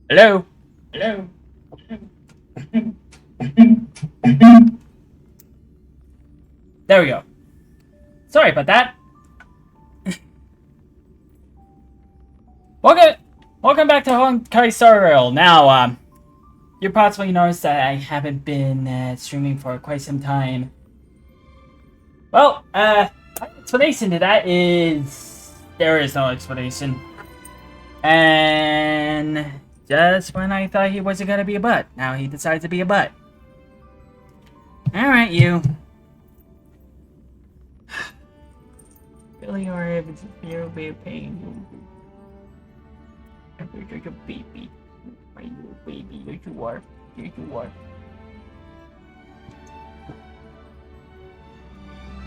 Hello? Hello? There we go. Sorry about that. Welcome back to Honkai Star Rail. Now, you possibly noticed that I haven't been streaming for quite some time. Well, my explanation to that is there is no explanation. And just when I thought he wasn't gonna be a butt, now he decides to be a butt. Alright, you. Really are able to feel a pain. You're a baby. Are you a baby? Yes, you are. Yes, you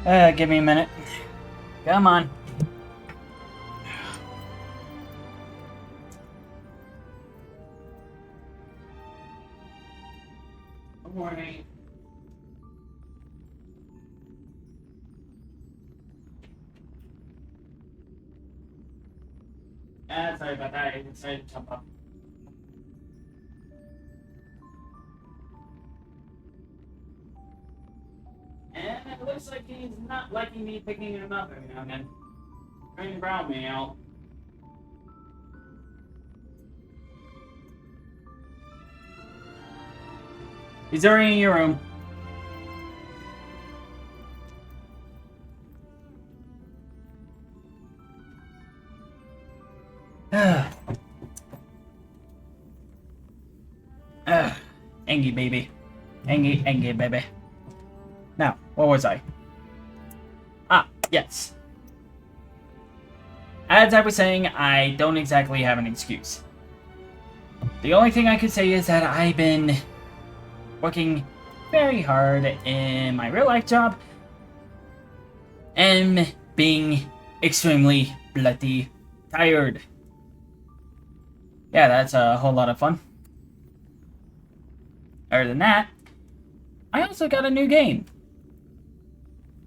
are. Give me a minute. Come on. Good morning. Sorry about that. I decided to jump up. And it looks like he's not liking me picking him up every now and then. Trying to brown me out. He's already in your room. Angie baby. Angie baby. Now, what was I? Ah, yes. As I was saying, I don't exactly have an excuse. The only thing I could say is that I've been working very hard in my real life job and being extremely bloody tired. Yeah, that's a whole lot of fun. Other than that, I also got a new game,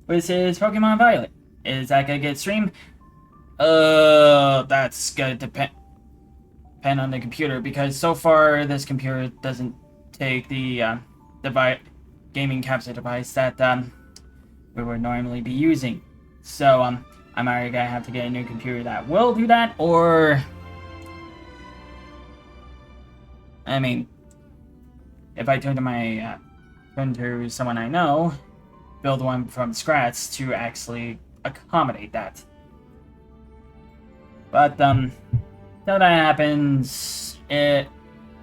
which is Pokemon Violet. Is that gonna get streamed? That's gonna depend on the computer, because so far this computer doesn't take the gaming capture device that we would normally be using. So I'm either gonna have to get a new computer that will do that, or I mean, if I turn to someone I know, build one from scratch to actually accommodate that. But till that happens, I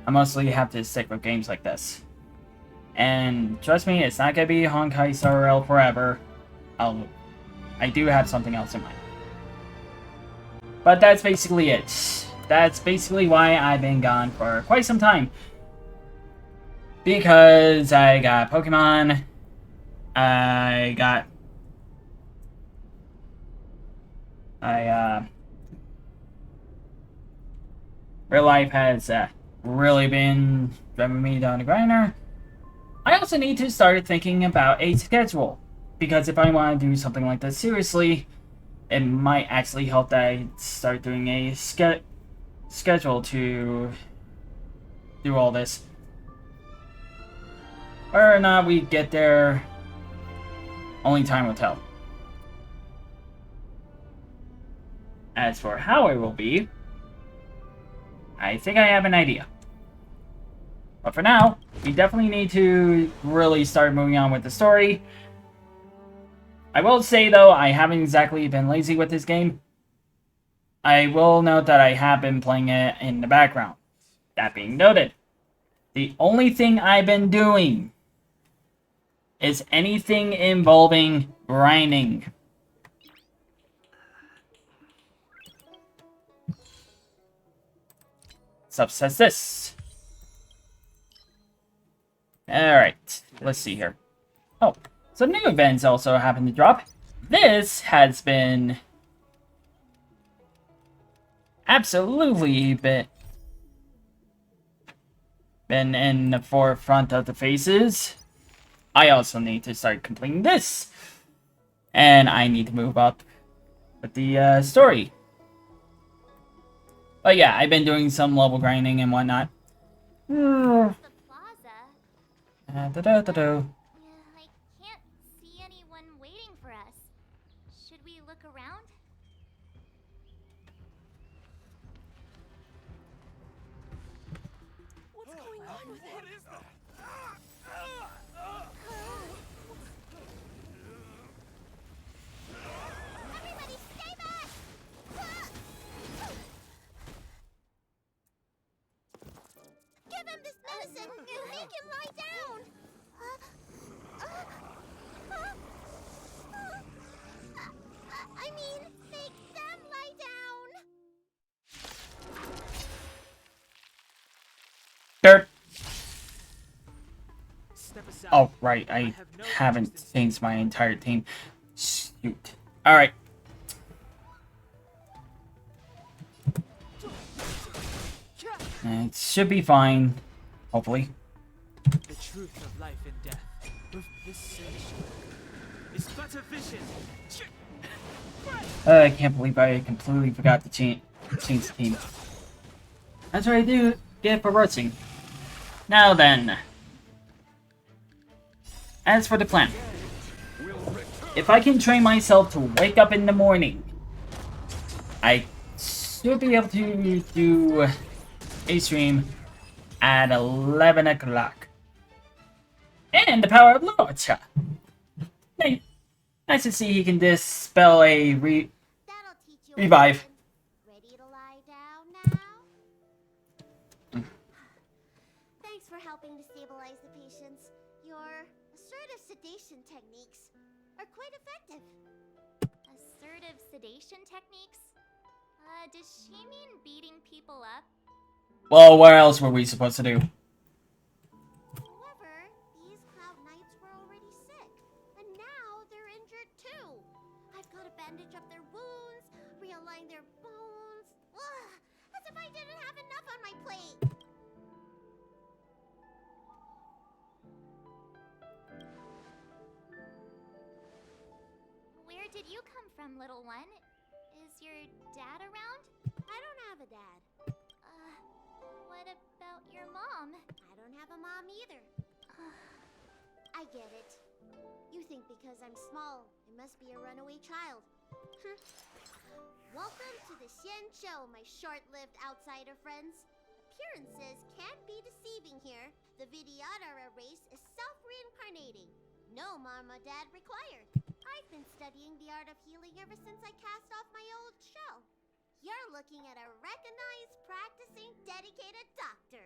mostly have to stick with games like this. And trust me, it's not gonna be Honkai Star Rail forever. I do have something else in mind. But that's basically it. That's basically why I've been gone for quite some time. Because I got Pokemon, real life has really been driving me down the grinder. I also need to start thinking about a schedule, because if I want to do something like this seriously, it might actually help that I start doing a schedule to do all this. Whether or not we get there, only time will tell. As for how it will be, I think I have an idea. But for now, we definitely need to really start moving on with the story. I will say, though, I haven't exactly been lazy with this game. I will note that I have been playing it in the background. That being noted, the only thing I've been doing is anything involving grinding. Sub says this. Alright, let's see here. Oh, so new events also happen to drop. This has been absolutely been in the forefront of the faces. I also need to start completing this. And I need to move up with the story. But yeah, I've been doing some level grinding and whatnot. Hmm. The plaza. Da-da-da-da-da. Yeah, I can't see anyone waiting for us. Should we look around? What's going on with him? What is that? Everybody stay back! Give him this medicine and make him lie down! I mean, make them lie down! Dirt. Step aside. Oh, right. I have no haven't interest in changed my entire team. Shoot. Alright. It should be fine. Hopefully. The truth of life and death. With this sensation. It's but a vision. I can't believe I completely forgot to change the team. That's what I do get for rushing. Now then. As for the plan. If I can train myself to wake up in the morning, I should be able to do a stream at 11 o'clock. And the power of Lorcha. Nice to see he can dispel a That'll teach you a revive. lesson. Ready to lie down now? Thanks for helping to stabilize the patients. Your assertive sedation techniques are quite effective. Assertive sedation techniques? Does she mean beating people up? Well, what else were we supposed to do? However, these Cloud Knights were already sick, and now they're injured too. I've got to bandage up their wounds, realign their bones. Ugh, as if I didn't have enough on my plate. Where did you come from, little one? Is your dad around? I don't have a dad. What about your mom? I don't have a mom either. I get it. You think because I'm small, I must be a runaway child. Welcome to the Xian Show, my short-lived outsider friends. Appearances can be deceiving here. The Vidyadhara race is self-reincarnating. No mom or dad required. I've been studying the art of healing ever since I cast off my old shell. You're looking at a recognized, practicing, dedicated doctor.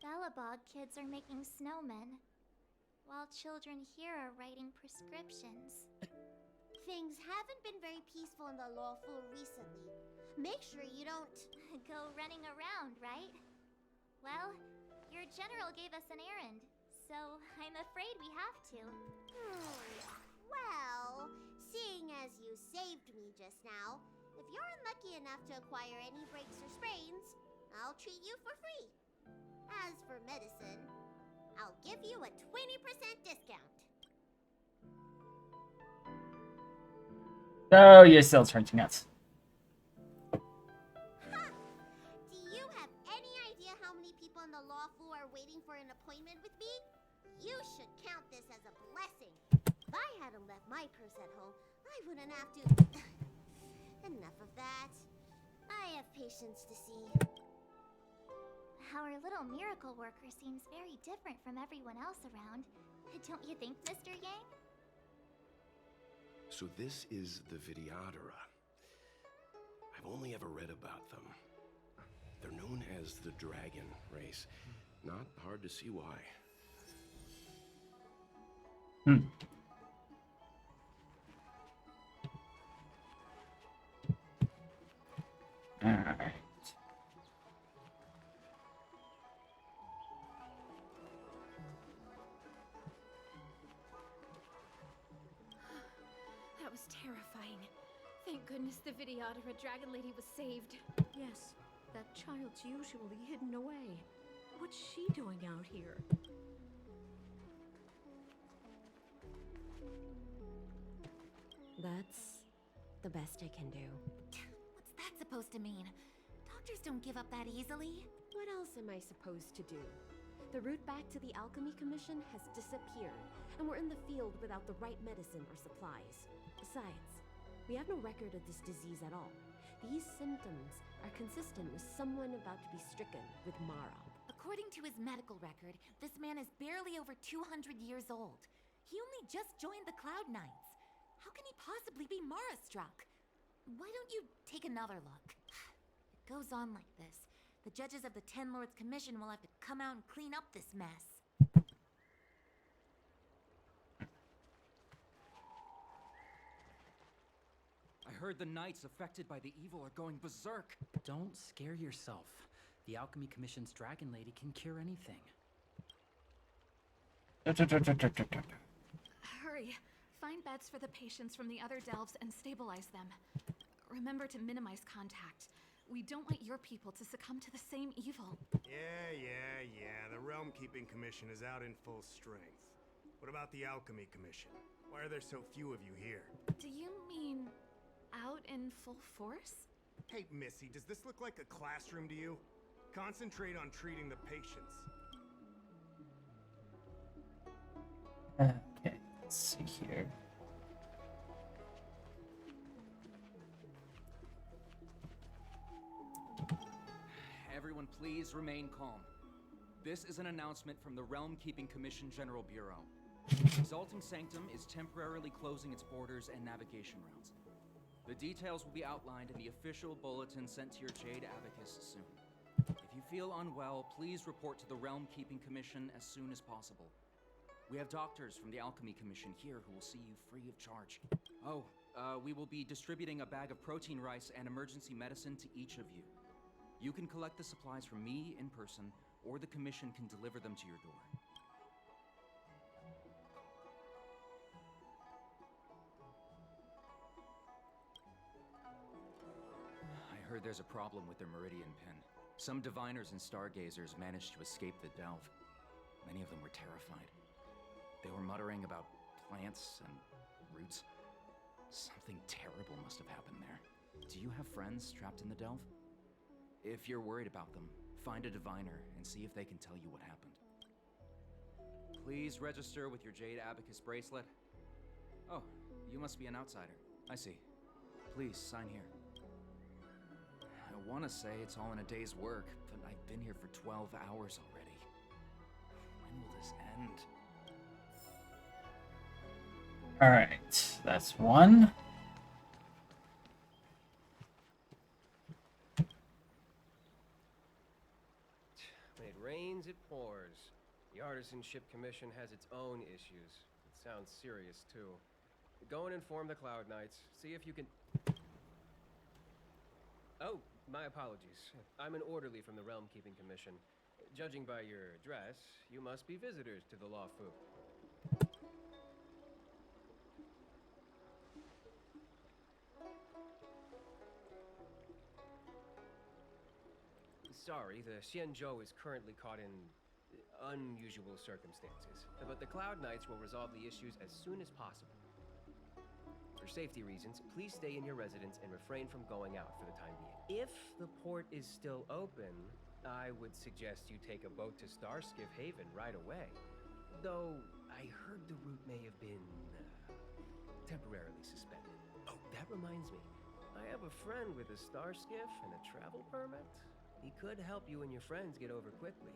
Belobog kids are making snowmen, while children here are writing prescriptions. Things haven't been very peaceful in the Lawful recently. Make sure you don't go running around, right? Well, your general gave us an errand, so I'm afraid we have to. Well, seeing as you saved me just now, if you're unlucky enough to acquire any breaks or sprains, I'll treat you for free. As for medicine, I'll give you a 20% discount. Oh, you're still charging us. Do you have any idea how many people in the Lawful are waiting for an appointment with me? You should count this as a blessing. If I hadn't left my purse at home, I wouldn't have to... Enough of that. I have patience to see. Our little miracle worker seems very different from everyone else around. Don't you think, Mr. Yang? So this is the Vidyadhara. I've only ever read about them. They're known as the Dragon Race. Not hard to see why. Alright. That was terrifying. Thank goodness the Vidyadhara Dragon Lady was saved. Yes, that child's usually hidden away. What's she doing out here? That's the best I can do. What's that supposed to mean? Doctors don't give up that easily. What else else am I supposed to do? The route back to the Alchemy Commission has disappeared, and we're in the field without the right medicine or supplies. Besides, we have no record of this disease at all. These symptoms are consistent with someone about to be stricken with Mara. According to his medical record, this man is barely over 200 years old. He only just joined the Cloud Knights. How can he possibly be Mara-struck? Why don't you take another look? It goes on like this. The judges of the Ten Lords Commission will have to come out and clean up this mess. I heard the knights affected by the evil are going berserk. Don't scare yourself. The Alchemy Commission's Dragon Lady can cure anything. Hurry. Find beds for the patients from the other delves and stabilize them. Remember to minimize contact. We don't want your people to succumb to the same evil. Yeah. The Realm Keeping Commission is out in full strength. What about the Alchemy Commission? Why are there so few of you here? Do you mean out in full force? Hey, Missy, does this look like a classroom to you? Concentrate on treating the patients. Okay, let's see here. Everyone, please remain calm. This is an announcement from the Realm Keeping Commission General Bureau. Exalting Sanctum is temporarily closing its borders and navigation routes. The details will be outlined in the official bulletin sent to your Jade Abacus soon. If you feel unwell, please report to the Realm Keeping Commission as soon as possible. We have doctors from the Alchemy Commission here who will see you free of charge. Oh, we will be distributing a bag of protein rice and emergency medicine to each of you. You can collect the supplies from me in person, or the Commission can deliver them to your door. I heard there's a problem with their Meridian Pin. Some diviners and stargazers managed to escape the delve. Many of them were terrified. They were muttering about plants and roots. Something terrible must have happened there. Do you have friends trapped in the delve? If you're worried about them, find a diviner and see if they can tell you what happened. Please register with your Jade Abacus bracelet. Oh, you must be an outsider. I see. Please, sign here. I want to say it's all in a day's work, but I've been here for 12 hours already. When will this end? Alright, that's one. When it rains, it pours. The Artisanship Commission has its own issues. It sounds serious, too. Go and inform the Cloud Knights. See if you can... Oh, my apologies. I'm an orderly from the Realm Keeping Commission. Judging by your dress, you must be visitors to the Lawfu. Sorry, the Xianzhou is currently caught in unusual circumstances, but the Cloud Knights will resolve the issues as soon as possible. For safety reasons, please stay in your residence and refrain from going out for the time being. If the port is still open, I would suggest you take a boat to Starskiff Haven right away. Though, I heard the route may have been temporarily suspended. Oh, that reminds me. I have a friend with a Starskiff and a travel permit. He could help you and your friends get over quickly.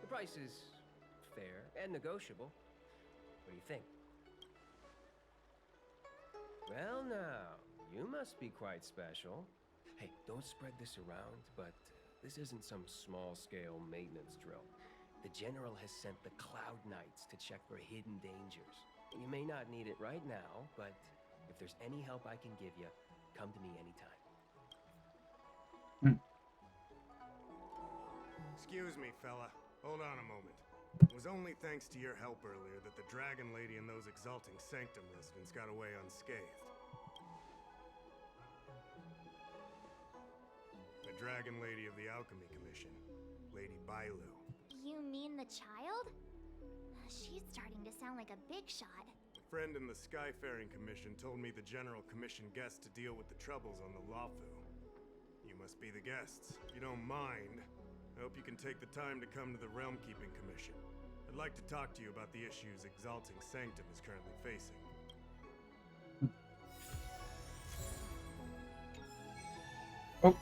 The price is fair and negotiable. What do you think? Well now, you must be quite special. Hey, don't spread this around, but this isn't some small-scale maintenance drill. The General has sent the Cloud Knights to check for hidden dangers. You may not need it right now, but if there's any help I can give you, come to me anytime. Excuse me, fella. Hold on a moment. It was only thanks to your help earlier that the Dragon Lady and those Exalting Sanctum residents got away unscathed. The Dragon Lady of the Alchemy Commission, Lady Bailu. You mean the child? She's starting to sound like a big shot. A friend in the Skyfaring Commission told me the General commissioned guests to deal with the troubles on the Lawfu. You must be the guests. If you don't mind, I hope you can take the time to come to the Realm Keeping Commission. I'd like to talk to you about the issues Exalting Sanctum is currently facing. Oh.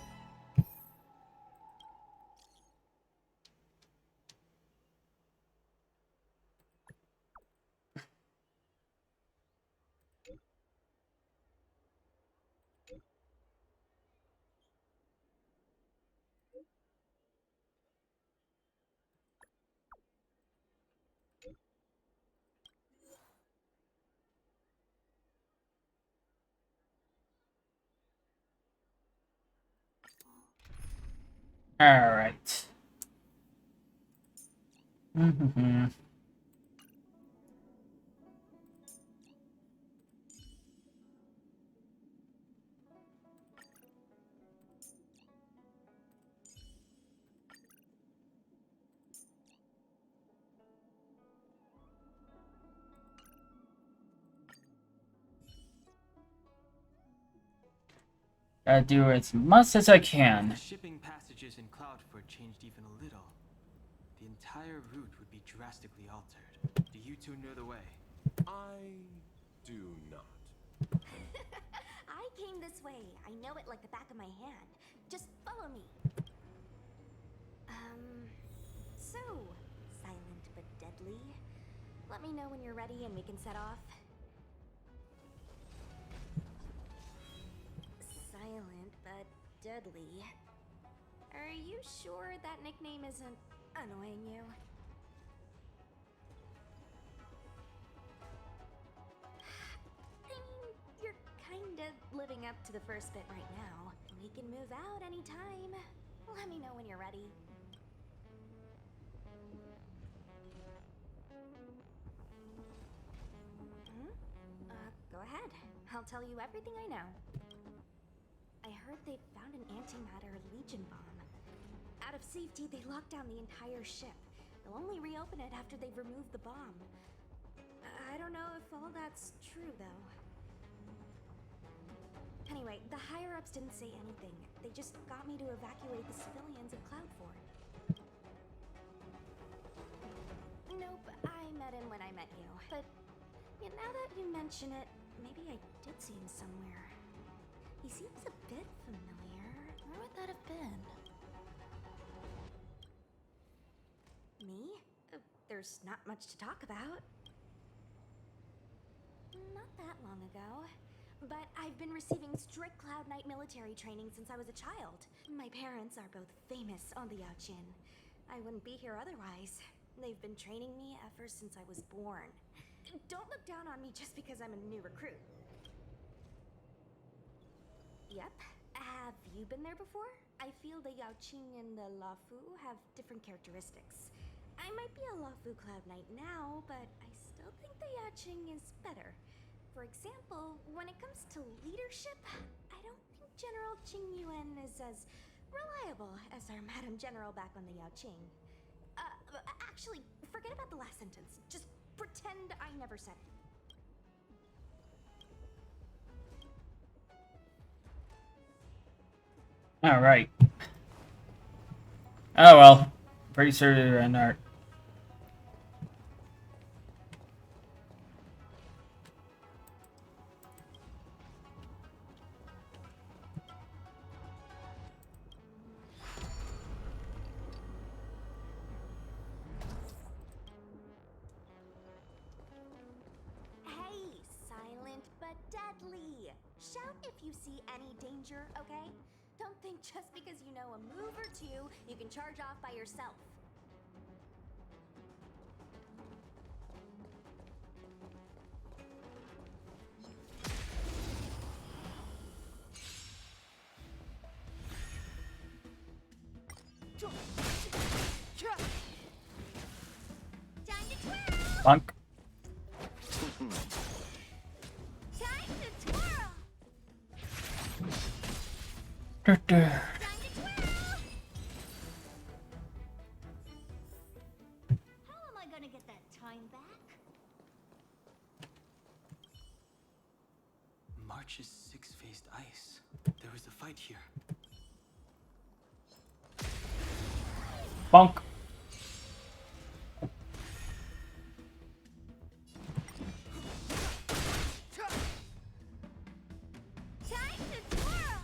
All right. Mm-hmm. Gotta do as much as I can. If the shipping passages in Cloudford changed even a little, the entire route would be drastically altered. Do you two know the way? I do not. I came this way. I know it like the back of my hand. Just follow me. So, silent but deadly. Let me know when you're ready and we can set off. Silent but deadly. Are you sure that nickname isn't annoying you? I mean, you're kinda living up to the first bit right now. We can move out anytime. Let me know when you're ready. Go ahead. I'll tell you everything I know. I heard they found an antimatter Legion bomb. Out of safety, they locked down the entire ship. They'll only reopen it after they've removed the bomb. I don't know if all that's true, though. Anyway, the higher-ups didn't say anything. They just got me to evacuate the civilians of Cloudford. Nope, I met him when I met you. But yeah, now that you mention it, maybe I did see him somewhere. He seems a bit familiar. Where would that have been? Me? There's not much to talk about. Not that long ago. But I've been receiving strict Cloud Knight military training since I was a child. My parents are both famous on the Yaojin. I wouldn't be here otherwise. They've been training me ever since I was born. Don't look down on me just because I'm a new recruit. Yep. Have you been there before? I feel the Yaoqing and the Luofu have different characteristics. I might be a Luofu Cloud Knight now, but I still think the Yaoqing is better. For example, when it comes to leadership, I don't think General Qing Yuan is as reliable as our Madam General back on the Yaoqing. Actually, forget about the last sentence. Just pretend I never said it. Alright. Oh well. Pretty sure they're in art. Hey, silent but deadly. Shout if you see any danger, okay? Don't think just because you know a move or two, you can charge off by yourself. Time to twirl! Bunk. Time to twirl! Duh, duh. Time to twirl! How am I gonna get that time back? March's six-faced ice. There was a fight here. Bonk. Time to twirl!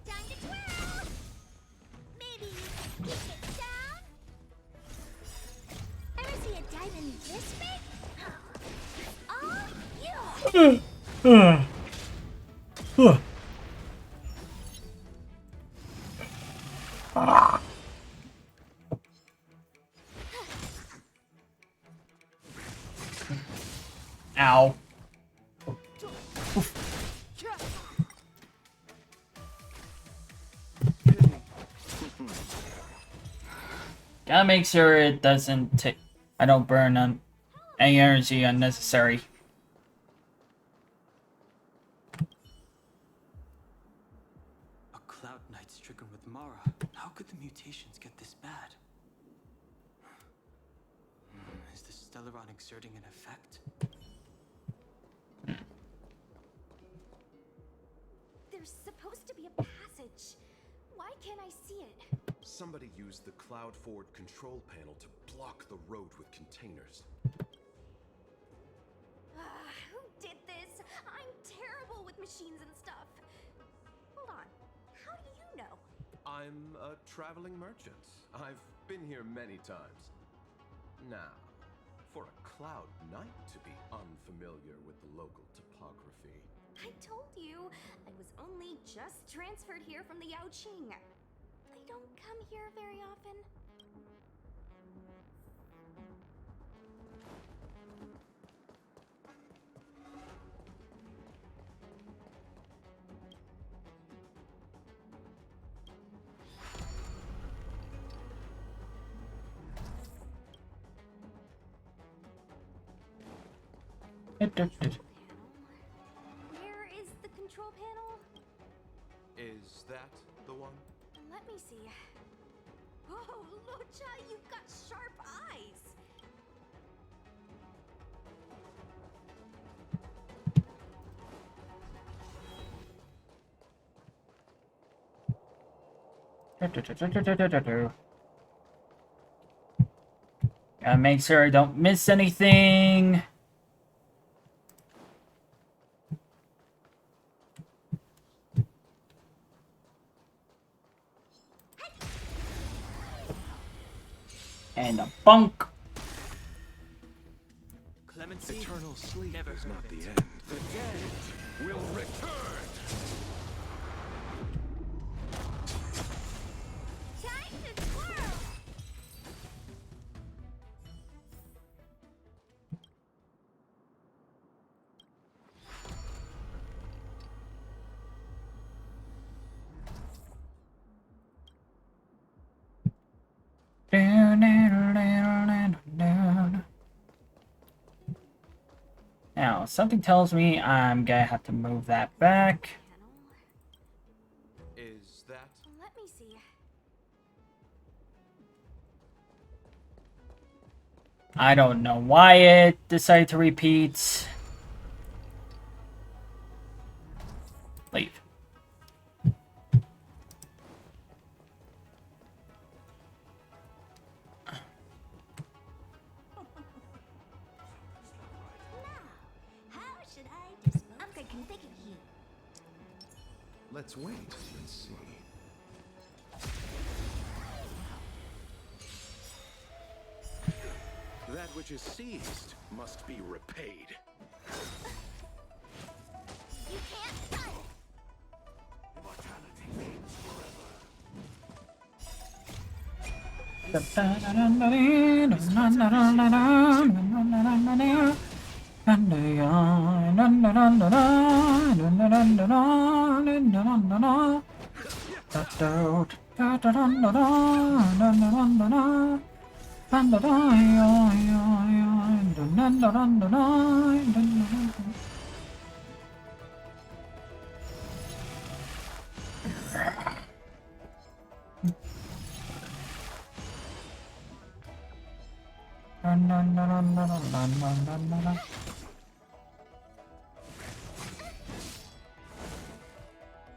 Time to twirl! Maybe you can keep it down? Ever see a diamond this big? Oh, yeah! Ow. Gotta make sure it doesn't take. I don't burn on any energy unnecessary. A Cloud Knight stricken with Mara. How could the mutations get this bad? Is the Stellaron exerting an effect? There's supposed to be a passage. Why can't I see it? Somebody used the Cloud Forward control panel to block the road with containers. Who did this? I'm terrible with machines and stuff. Hold on. How do you know? I'm a traveling merchant. I've been here many times. Now, for a Cloud Knight to be unfamiliar with the local topography. I told you, I was only just transferred here from the Yaoqing. I don't come here very often. Where is the control panel? Is that the one? Let me see. Oh, Lucha, you've got sharp eyes. Gotta make sure I don't miss anything. And a bunk. Clemency? Eternal sleep Never is heard not of the it. end. The dead will return! Time to twirl! Now, something tells me I'm gonna have to move that back. Is that? Let me see. I don't know why it decided to repeat. Leave. How should I dispose? I'm thinking here. Let's wait and see. That which is seized must be repaid. You can't touch it.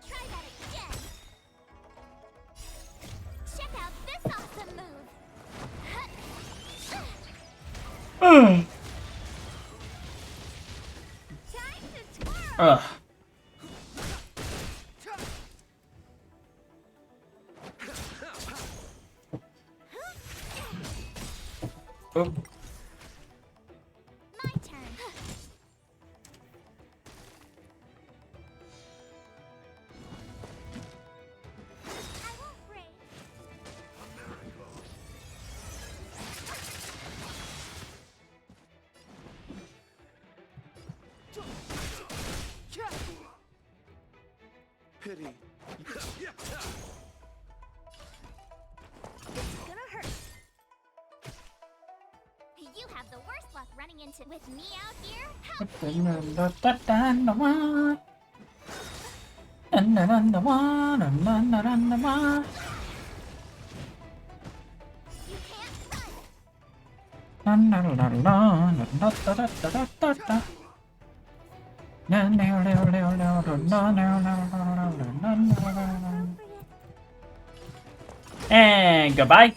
Try that again. Ugh. Oh. My turn. I won't break. Pity. Gonna hurt. You have the worst luck running into with me out here. How you can't run. And goodbye.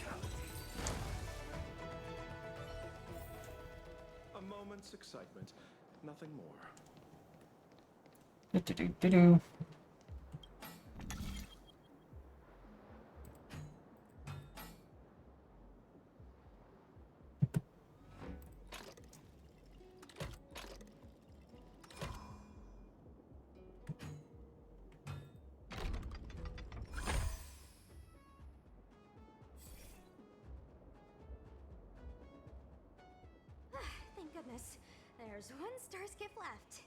A moment's excitement, nothing more. Do-do-do-do-do. Thank goodness. There's one star skip left.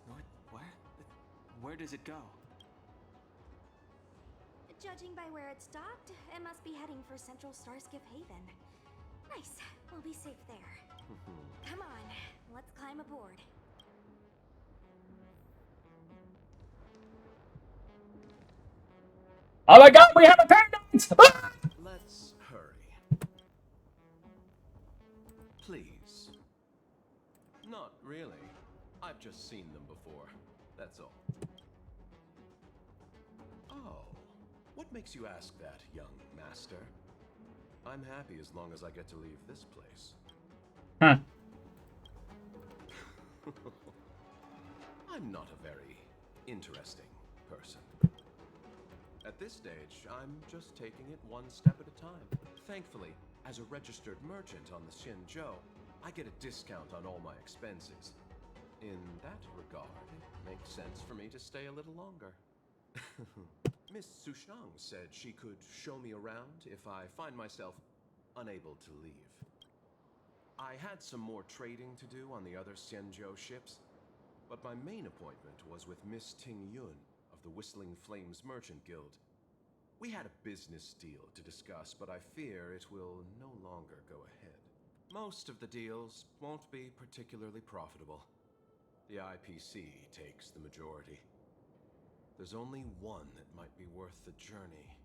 What? Where? Where does it go? Judging by where it stopped, it must be heading for Central Starskip Haven. Nice. We'll be safe there. Come on, let's climb aboard. Oh my god, we have a paradox! Ah! Let's hurry. Please. Not really. I've just seen them before. That's all. Oh. What makes you ask that, young master? I'm happy as long as I get to leave this place. Huh. I'm not a very interesting person. At this stage, I'm just taking it one step at a time. Thankfully, as a registered merchant on the Xinzhou, I get a discount on all my expenses. In that regard, it makes sense for me to stay a little longer. Miss Sushang said she could show me around if I find myself unable to leave. I had some more trading to do on the other Xianzhou ships, but my main appointment was with Miss Ting Yun of the Whistling Flames Merchant Guild. We had a business deal to discuss, but I fear it will no longer go ahead. Most of the deals won't be particularly profitable. The IPC takes the majority. There's only one that might be worth the journey.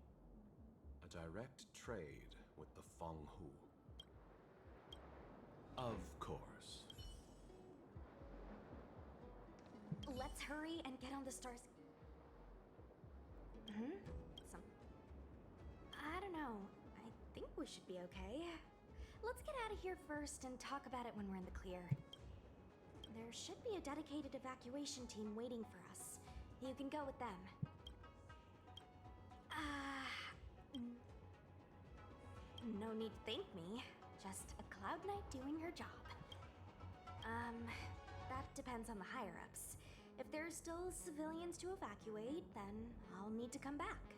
A direct trade with the Fenghu. Of course. Let's hurry and get on the stars. I don't know. I think we should be okay. Let's get out of here first and talk about it when we're in the clear. There should be a dedicated evacuation team waiting for us. You can go with them. No need to thank me. Just a Cloud Knight doing her job. That depends on the higher-ups. If there's still civilians to evacuate, then I'll need to come back.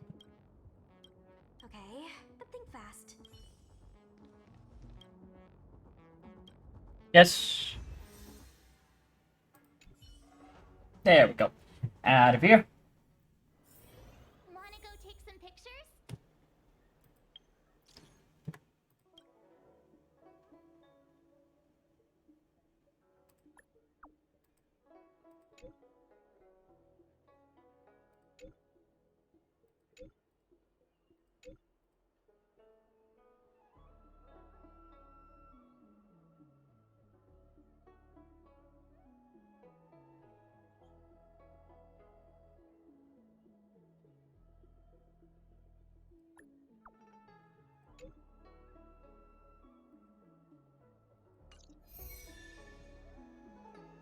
Okay, but think fast. Yes. There we go. Out of here. Wanna go take some pictures?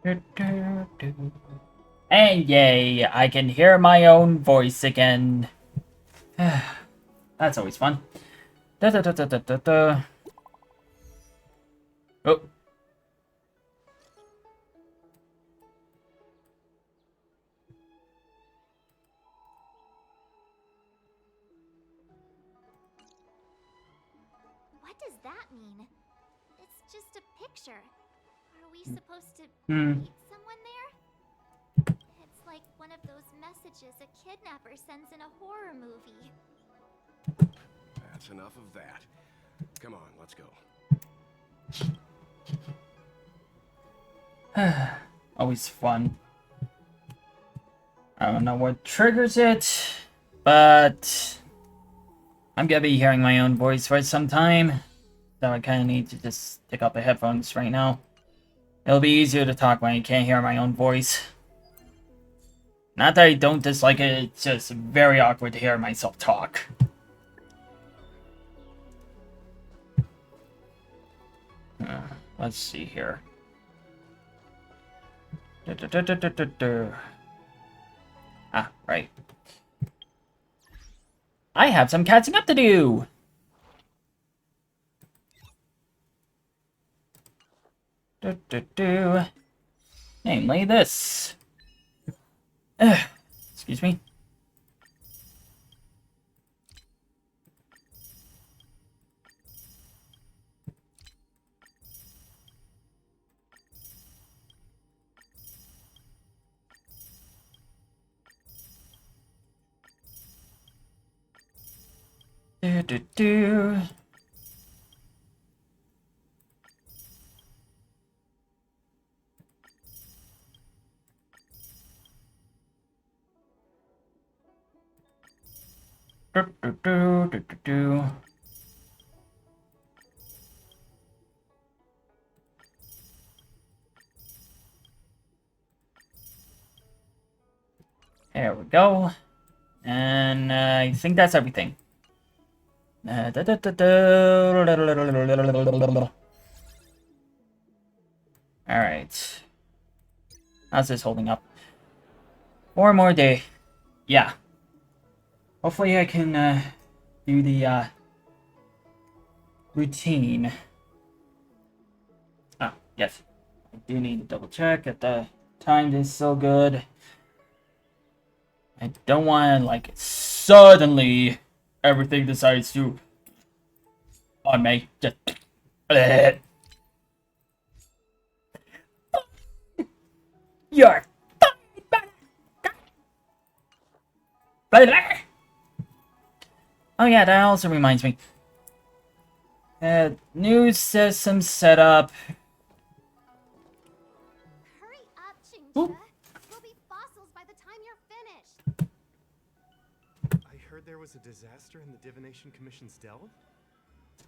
And yay, I can hear my own voice again. That's always fun. Da da da da da da da. Oh. What does that mean? It's just a picture. Are we supposed to Hmm. meet someone there? It's like one of those messages a kidnapper sends in a horror movie. That's enough of that. Come on, let's go. Always fun. I don't know what triggers it, but I'm gonna be hearing my own voice for some time, so I kind of need to just take off the headphones right now. It'll be easier to talk when I can't hear my own voice. Not that I don't dislike it, it's just very awkward to hear myself talk. Let's see here. Ah, right. I have some catching up to do! Namely this. Excuse me. Do. There we go. And I think that's everything. Alright. How's this holding up? 4 more day. Yeah. Hopefully I can do the routine. Oh, yes. I do need to double check that the time is so good. I don't want to, like, suddenly everything decides to on me. Just you're oh yeah, that also reminds me. New system setup. Hurry up, Chingcha. We'll be fossils by the time you're finished. I heard there was a disaster in the Divination Commission's delve?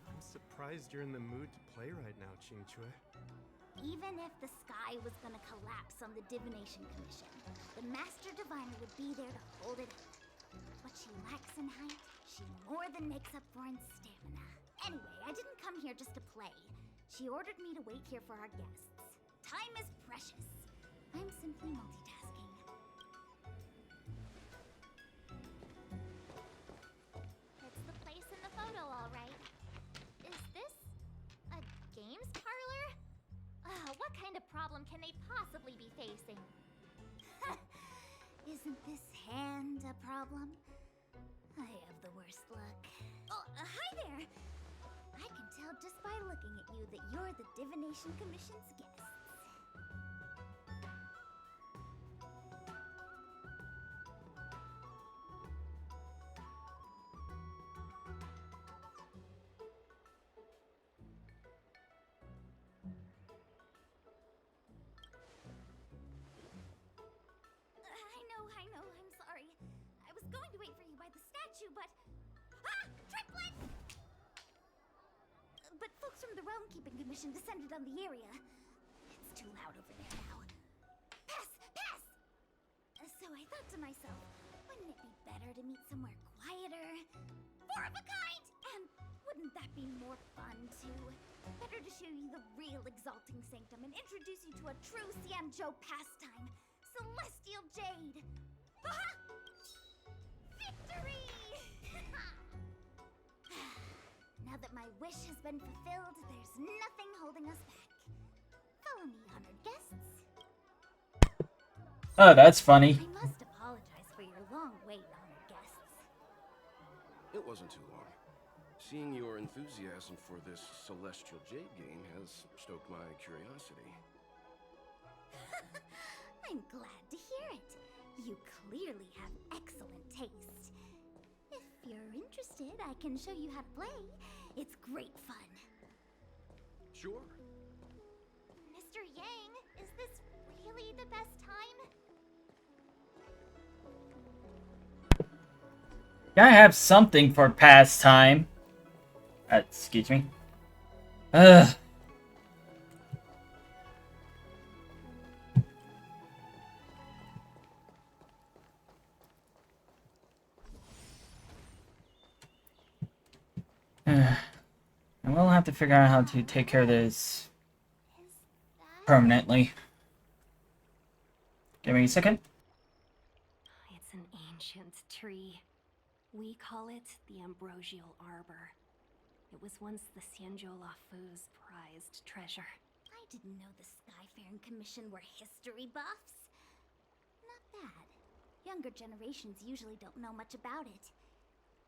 I'm surprised you're in the mood to play right now, Qingque. Even if the sky was gonna collapse on the Divination Commission, the Master Diviner would be there to hold it up. What she lacks in height, she more than makes up for in stamina. Anyway, I didn't come here just to play. She ordered me to wait here for our guests. Time is precious. I'm simply multitasking. It's the place in the photo, all right. Is this a games parlor? What kind of problem can they possibly be facing? Isn't this hand a problem? I have the worst luck. Oh, hi there! I can tell just by looking at you that you're the Divination Commission's guests. I know, I'm sorry. I was going to wait for you by the statue, but... Ah! Triplet! But folks from the Realm Keeping Commission descended on the area. It's too loud over there now. Pass! Pass! So I thought to myself, wouldn't it be better to meet somewhere quieter? More of a kind! And wouldn't that be more fun, too? Better to show you the real Exalting Sanctum and introduce you to a true Xianzhou pastime, Celestial Jade! Victory! Now that my wish has been fulfilled, there's nothing holding us back. Follow me, honored guests. Oh, that's funny. I must apologize for your long wait, honored guests. It wasn't too long. Seeing your enthusiasm for this Celestial Jade game has stoked my curiosity. I'm glad to hear it. You clearly have excellent taste. If you're interested, I can show you how to play. It's great fun. Sure. Mr. Yang, is this really the best time? Gotta have something for pastime. Excuse me. Ugh. I will have to figure out how to take care of this permanently. Give me a second. It's an ancient tree. We call it the Ambrosial Arbor. It was once the Xianzhou Luofu's prized treasure. I didn't know the Skyfaring Commission were history buffs. Not bad. Younger generations usually don't know much about it.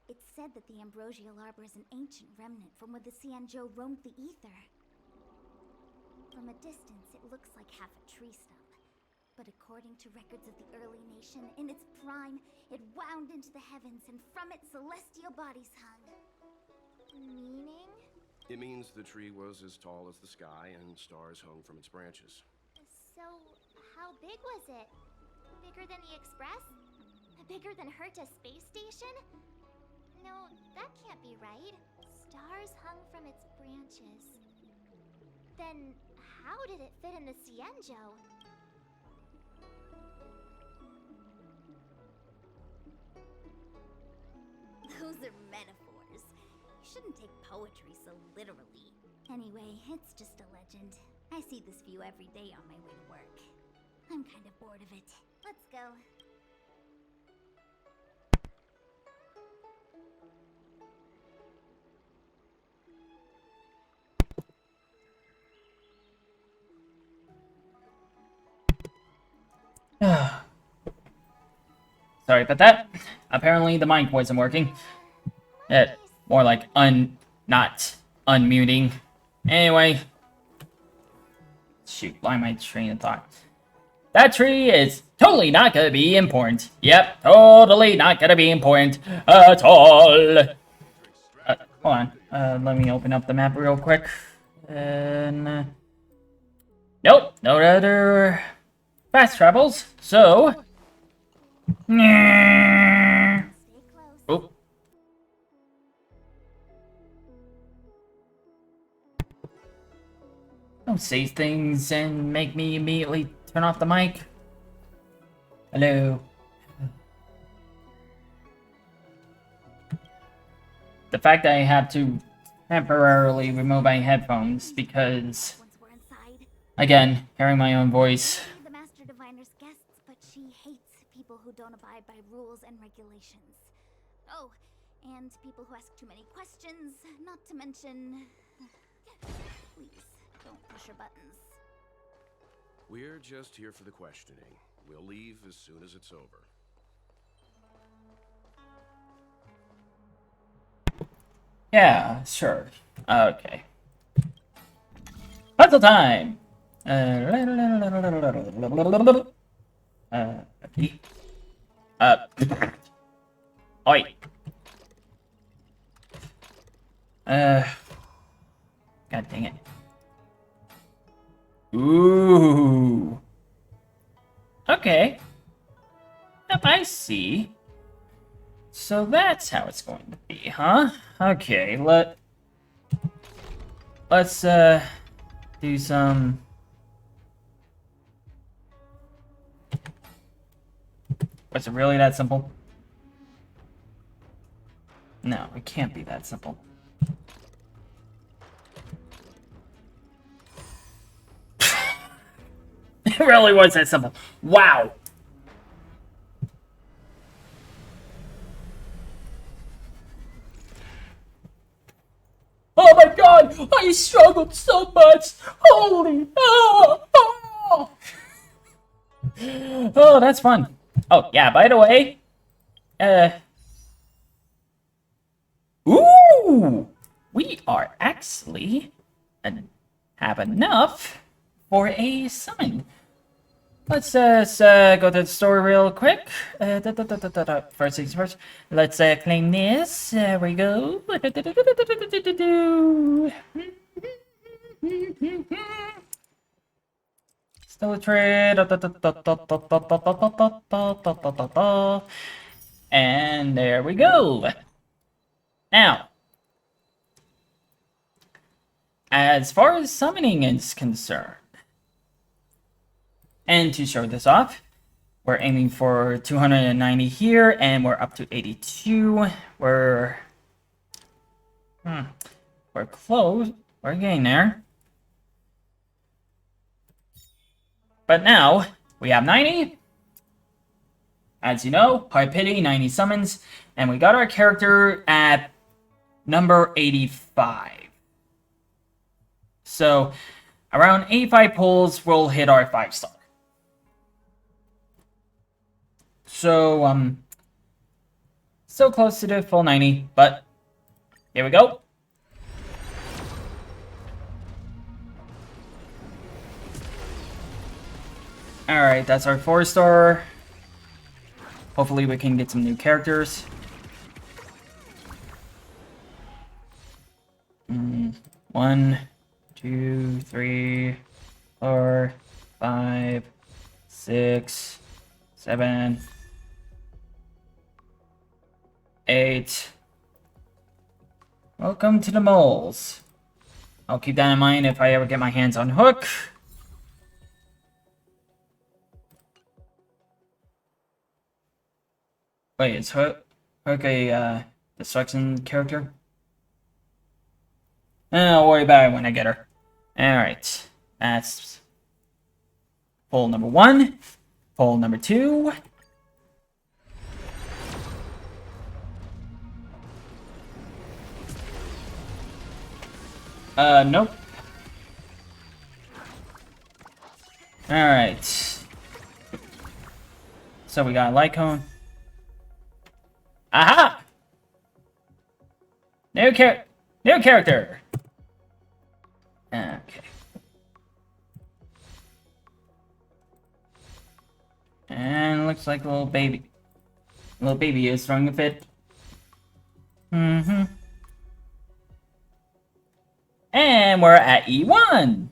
It's said that the Ambrosial Arbor is an ancient remnant from when the Xianzhou roamed the ether. From a distance, it looks like half a tree stump. But according to records of the early nation, in its prime, it wound into the heavens, and from it, celestial bodies hung. Meaning? It means the tree was as tall as the sky and stars hung from its branches. So, how big was it? Bigger than the Express? Bigger than Herta Space Station? No, that can't be right. Stars hung from its branches. Then, how did it fit in the Xianzhou? Those are metaphors. You shouldn't take poetry so literally. Anyway, it's just a legend. I see this view every day on my way to work. I'm kind of bored of it. Let's go. Sorry about that. Apparently the mic wasn't working. More like not unmuting. Anyway. Shoot, why am I train of thought? That tree is totally not gonna be important. Yep, totally not gonna be important at all. Hold on. Let me open up the map real quick. And nope, no other fast travels. So, oh. Don't say things and make me immediately turn off the mic. Hello. The fact that I have to temporarily remove my headphones because, again, hearing my own voice. The Master Diviner's guests, but she hates people who don't abide by rules and regulations. Oh, and people who ask too many questions, not to mention... Please, don't push your buttons. We're just here for the questioning. We'll leave as soon as it's over. Yeah, sure. Okay. Puzzle time! Oi. God dang it. Ooh. Okay. Yep, I see. So that's how it's going to be, huh? Okay, let's do some... Was it really that simple? No, it can't be that simple. It really was that simple. Wow. Oh my god! I struggled so much! Holy... Oh, oh, that's fun. Oh, yeah, by the way... Ooh! We are actually... have enough for a summon. Let's go to the story real quick. First things first. Let's claim this. There we go. Still a trade. And there we go. Now, as far as summoning is concerned, and to show this off, we're aiming for 290 here, and we're up to 82. We're close. We're getting there. But now, we have 90. As you know, Hard Pity, 90 summons, and we got our character at number 85. So, around 85 pulls, we'll hit our 5-star. So, still close to the full 90, but here we go. Alright, that's our 4-star. Hopefully we can get some new characters. 1, 2, 3, 4, 5, 6, 7, 8. Welcome to the moles. I'll keep that in mind if I ever get my hands on Hook. Wait, is Hook a destruction character? I'll worry about it when I get her. Alright, that's pull number 1. Pull number 2. Nope. Alright. So we got Light Cone. Aha! New character! Okay. And looks like little baby is throwing a fit. And we're at E1.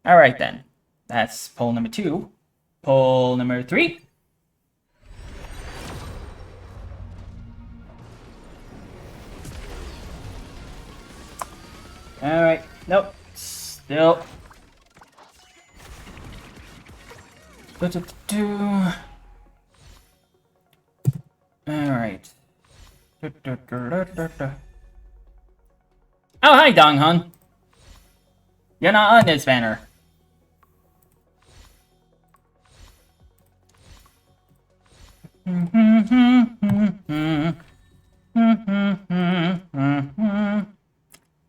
Alright then. That's pull number 2. Pull number 3. Alright. Nope. Still. Alright. Oh, hi, Dong Hung. You're not on this banner.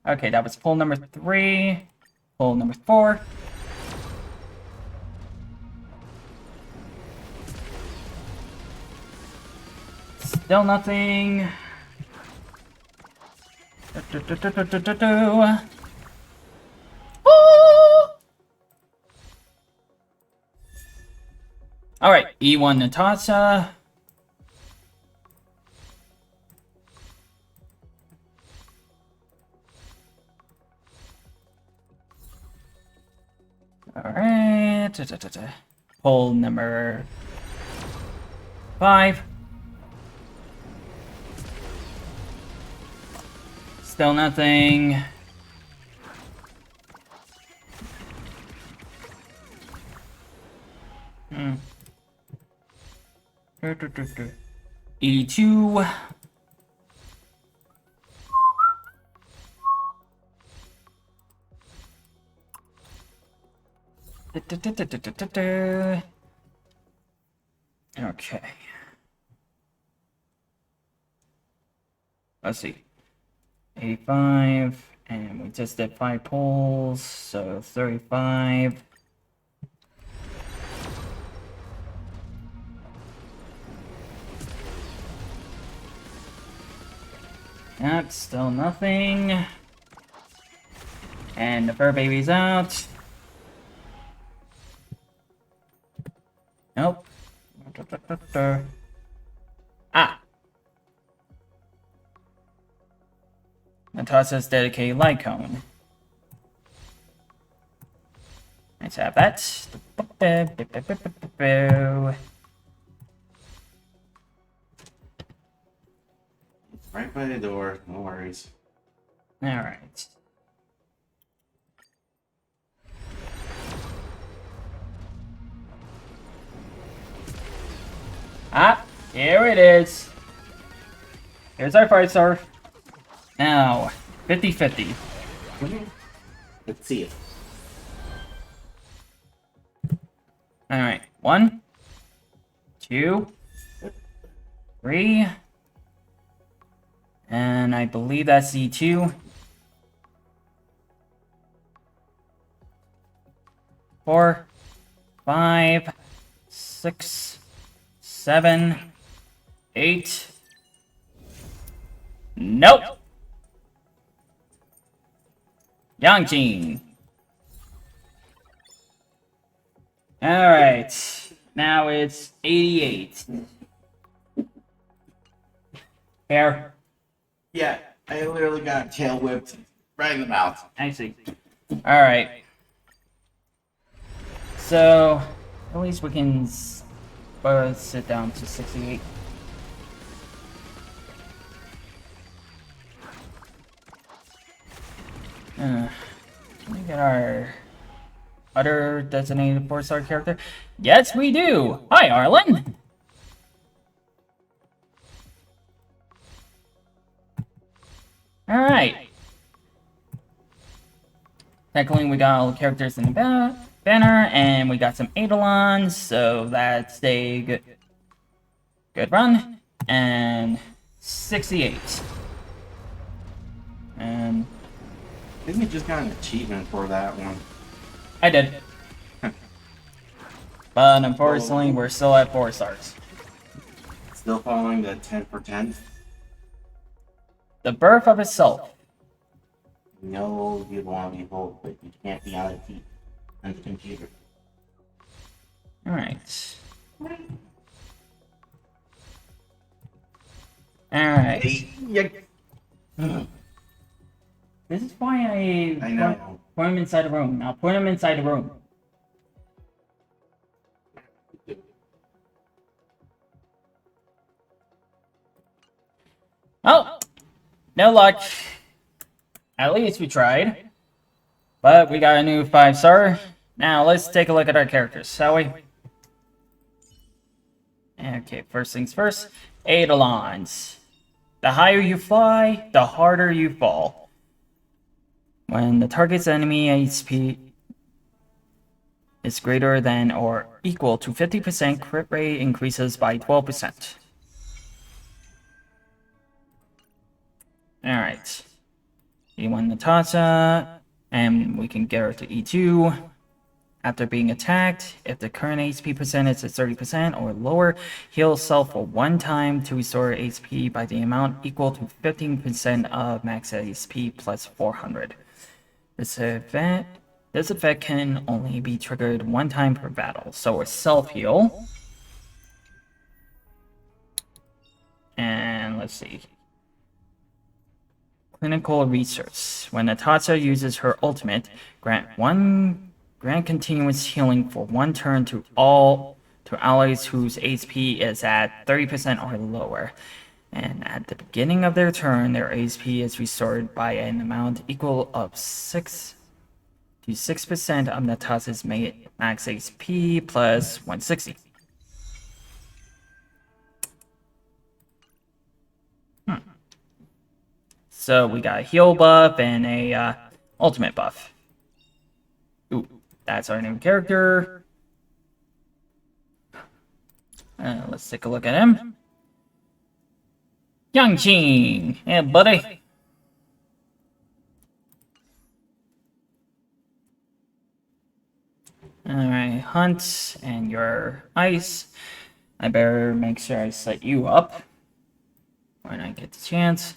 Okay, that was pull number 3. Pull number 4. Still nothing. Alright, E1 Natasha. Alright. Pull number 5. Still nothing. E2. Okay. Let's see. 85, and we just did 5 pulls, so 35. Yep, still nothing. And the fur baby's out. Nope. Ah! Natasha's dedicated light cone. Let's have that. Right by the door, no worries. Alright. Ah, here it is. Here's our 5-star. Now, 50-50. Let's see it. Alright, 1, 2, 3. And I believe that's E2. 4, 5, 6, 7, 8. Nope. Yangjin. Alright. Now it's 88. Here. Yeah, I literally got tail whipped right in the mouth. I see. Alright. So, at least we can sit down to 68. Can we get our other designated 4-star character? Yes, we do! Hi, Arlen! Alright. Technically, we got all the characters in the banner, and we got some Eidolons, so that's a good run. And 68. And I think we just got an achievement for that one. I did. But unfortunately, we're still at 4 stars. Still following the 10 for 10. The birth of itself. No, you want to be both, but you can't be on the computer. Alright. Alright. This is why I know. Put him inside the room. Now put him inside the room. Oh! No luck. At least we tried. But we got a new 5-star. Now let's take a look at our characters, shall we? Okay, first things first. Eidolons. The higher you fly, the harder you fall. When the target's enemy HP is greater than or equal to 50%, crit rate increases by 12%. Alright. E1 Natasha, and we can get her to E2. After being attacked, if the current HP percentage is 30% or lower, heal self for 1 time to restore HP by the amount equal to 15% of max HP plus 400. This effect can only be triggered 1 time per battle, so it's self-heal. And let's see. Clinical research. When Natasha uses her ultimate, grant continuous healing for 1 turn to allies whose HP is at 30% or lower. And at the beginning of their turn, their HP is restored by an amount equal of 6% of Natasha's max HP plus 160. So we got a heal buff and a ultimate buff. Ooh, That's our new character. Let's take a look at him. Yangqing! Yeah, buddy. Alright, Hunt, and your Ice. I better make sure I set you up when I get the chance.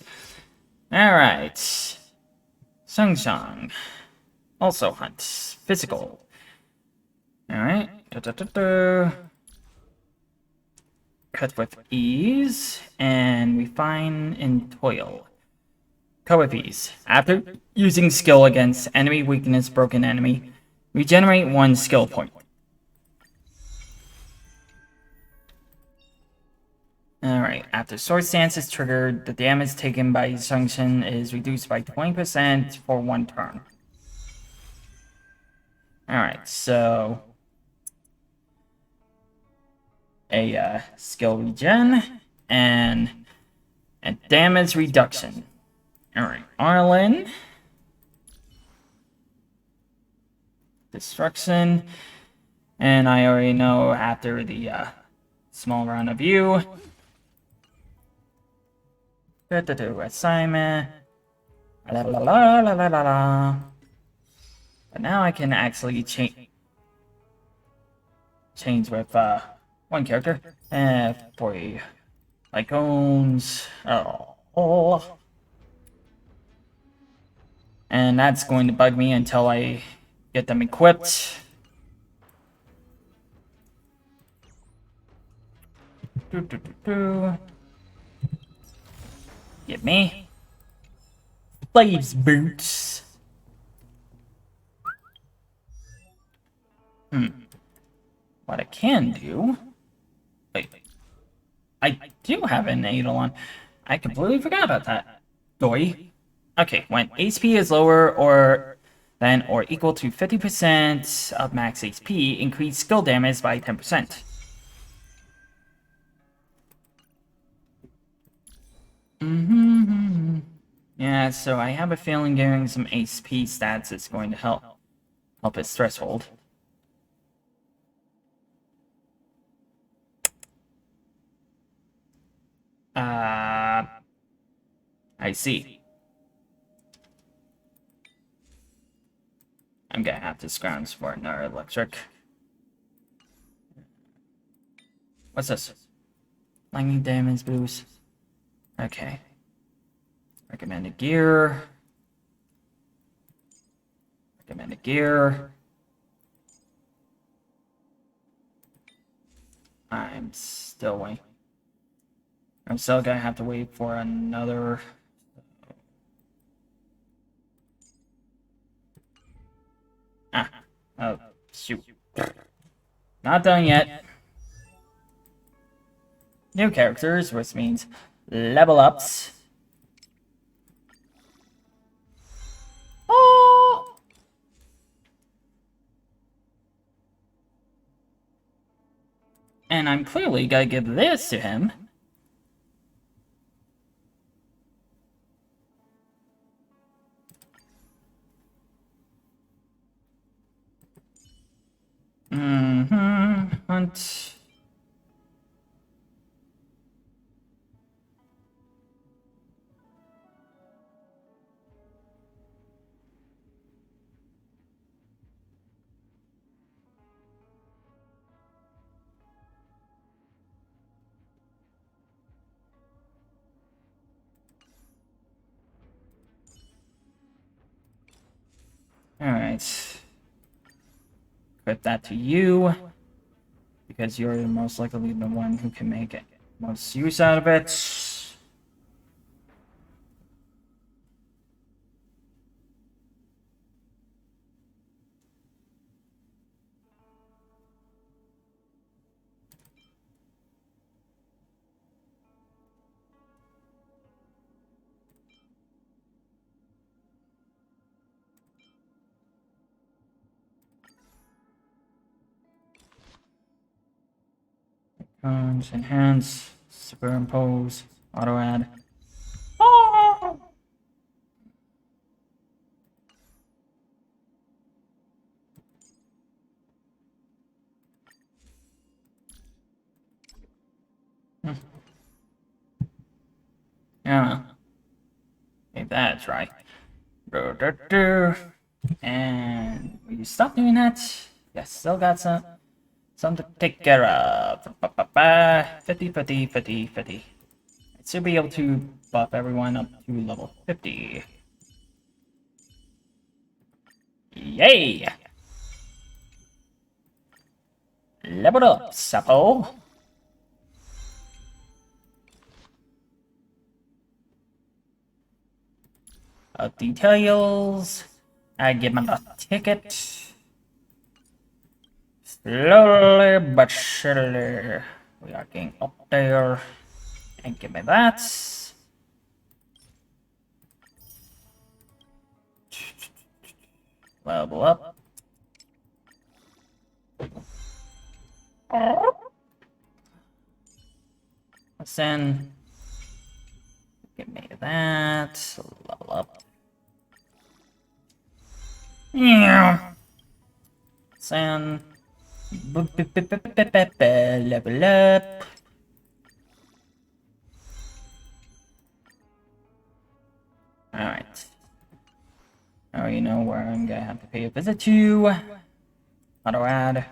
Alright. Sungshang. Also Hunt. Physical. Alright. Cut with ease, and refine in toil. Cut with ease. After using skill against enemy weakness broken enemy, regenerate 1 skill point. Alright, after Sword Stance is triggered, the damage taken by Sungshin is reduced by 20% for 1 turn. Alright, so a skill regen and a damage reduction. Alright, Arlen. Destruction. And I already know after the small round of you. Assignment. La la la la la la la. But now I can actually change with 1 character. Boy. Icons. Oh. And that's going to bug me until I get them equipped. Get me. Slaves boots. What I can do... Wait. I do have an Eidolon. I completely forgot about that. Doi. Okay, when HP is lower than or equal to 50% of max HP, increase skill damage by 10%. Yeah, so I have a feeling getting some HP stats is going to help his threshold. I see. I'm gonna have to scrounge for another electric. What's this? Lightning damage boost. Okay. Recommended gear. Recommended gear. I'm still waiting. I'm still gonna have to wait for another... Oh, shoot. Not done yet. New characters, which means level ups. Oh! And I'm clearly gonna give this to him. Hunt. Alright. Put that to you. Because you're most likely the one who can make it most use out of it. Enhance, superimpose, auto add. Oh! Yeah. Maybe that's right. And will you stop doing that? Yes, still got some to take care of. 50, 50, 50, 50. I should be able to buff everyone up to level 50. Yay! Level up, Sapo. Details. I give him a ticket. Slowly but surely, we are getting up there. And give me that. Level up. Then give me that. Level up. Yeah. Then level up. Alright. Now you know where I'm gonna have to pay a visit to. Auto add.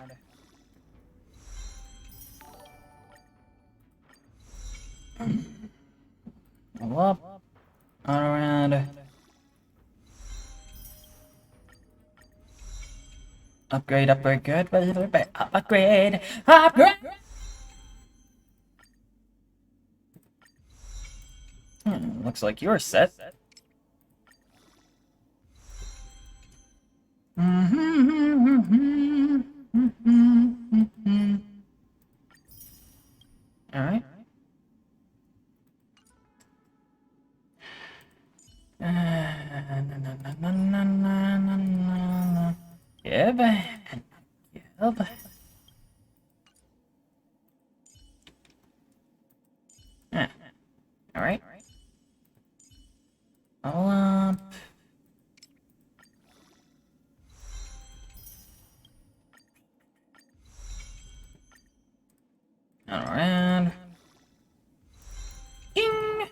Level up. Auto add. Upgrade, upgrade, good. Upgrade, upgrade. Looks like you're set. Alright. Give and give. Alright. All up. Alright. Ding.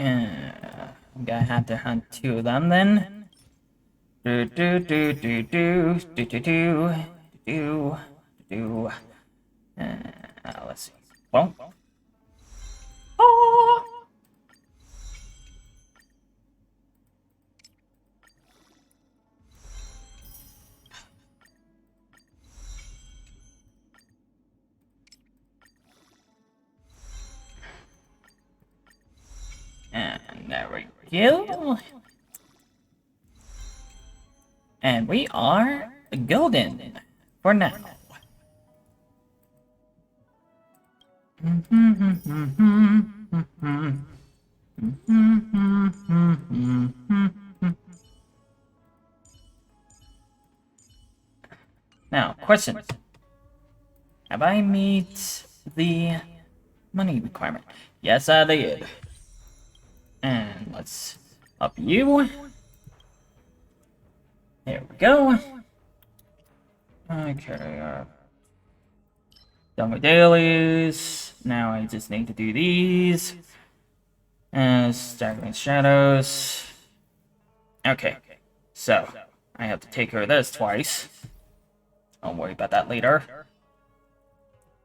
I'm gonna have to hunt two of them then. Let's see. Boom. Oh. And there we go. And we are golden for now. Now, question. Have I meet the money requirement? Yes, I did. And let's up you. There we go. Okay, done with dailies. Now I just need to do these. Staggering shadows. Okay, so I have to take care of this twice. Don't worry about that later.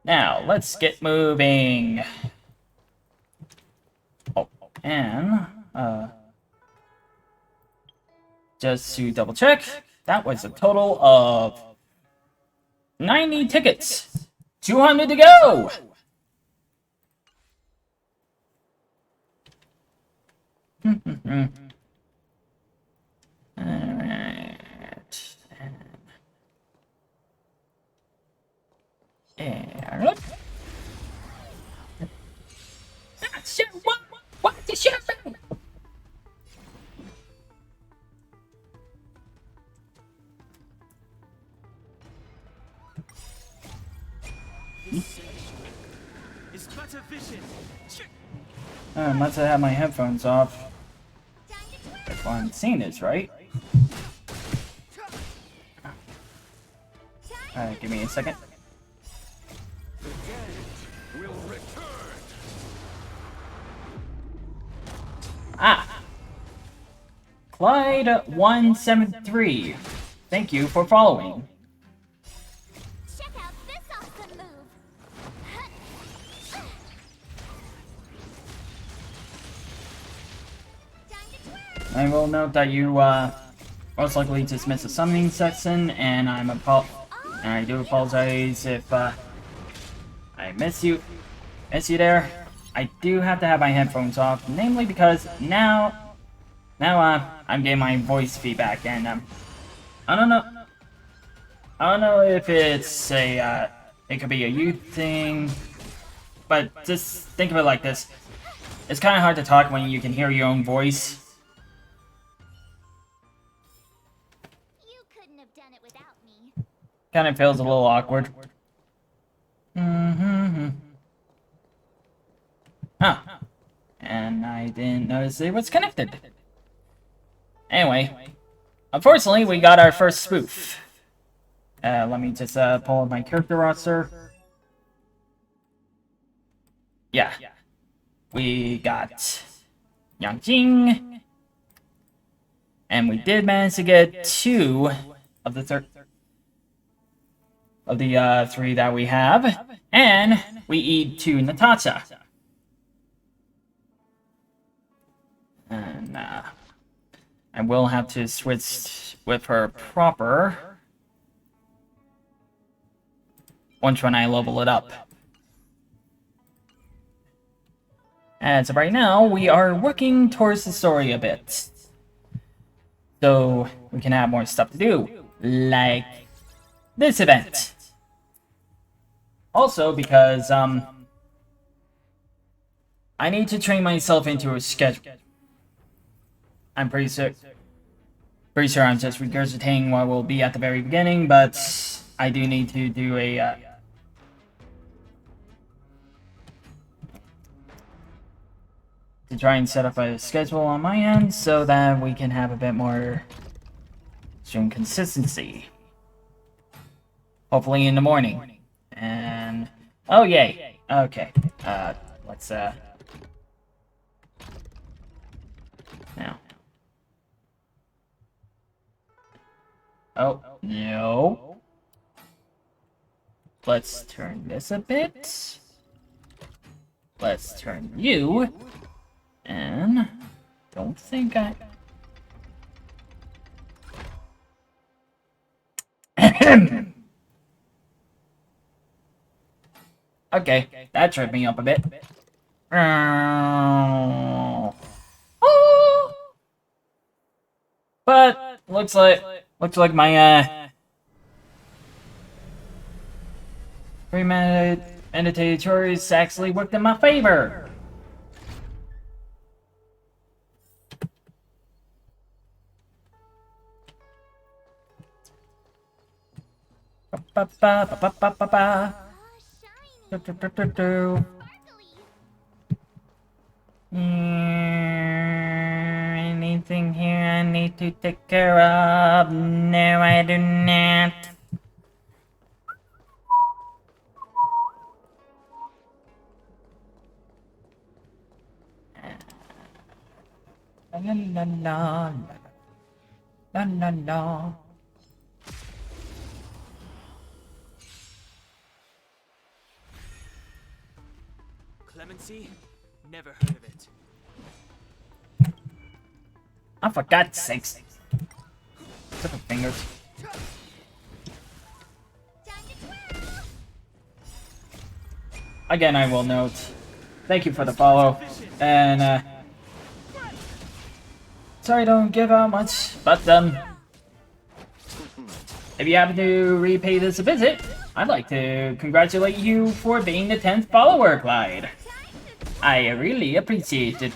Now, let's get moving. Oh, and, just to double check, that was a total of 90 tickets. 200 to go! Alright. And look. What the shit? I must have had my headphones off. Everyone's seen this, right? Alright, give me a second. Ah! Clyde173. Thank you for following. Check out this awesome move. I will note that you most likely just missed the summoning section, and I do apologize if I miss you there. I do have to have my headphones off, namely because now I'm getting my voice feedback, and I don't know if it's it could be a youth thing, but just think of it like this: it's kind of hard to talk when you can hear your own voice. Kind of feels a little awkward. Ah, and I didn't notice it was connected. Anyway, unfortunately, we got our first spoof. Let me just pull up my character roster. Yeah, we got Yang Jing, and we did manage to get 2 of the 3 that we have, and we eat 2 Natasha. And I will have to switch with her proper once when I level it up. And so right now, we are working towards the story a bit, so we can have more stuff to do, like this event. Also, because I need to train myself into a schedule. I'm pretty sure I'm just regurgitating what will be at the very beginning, but I do need to do a to try and set up a schedule on my end so that we can have a bit more stream consistency. Hopefully in the morning. And oh yay. Okay. Let's now. Oh, no. Let's turn this a bit. Let's turn you. And don't think I... Okay, that tripped me up a bit. But looks like my premeditated choice actually worked in my favor. Ba ba ba ba ba ba ba. Anything here I need to take care of? No, I do not. La la la la la la la. Clemency? Never heard of it. Oh, for God's sakes. Little fingers. Again, I will note, thank you for the follow, and sorry I don't give out much, but if you happen to repay this a visit, I'd like to congratulate you for being the 10th follower, Clyde. I really appreciate it.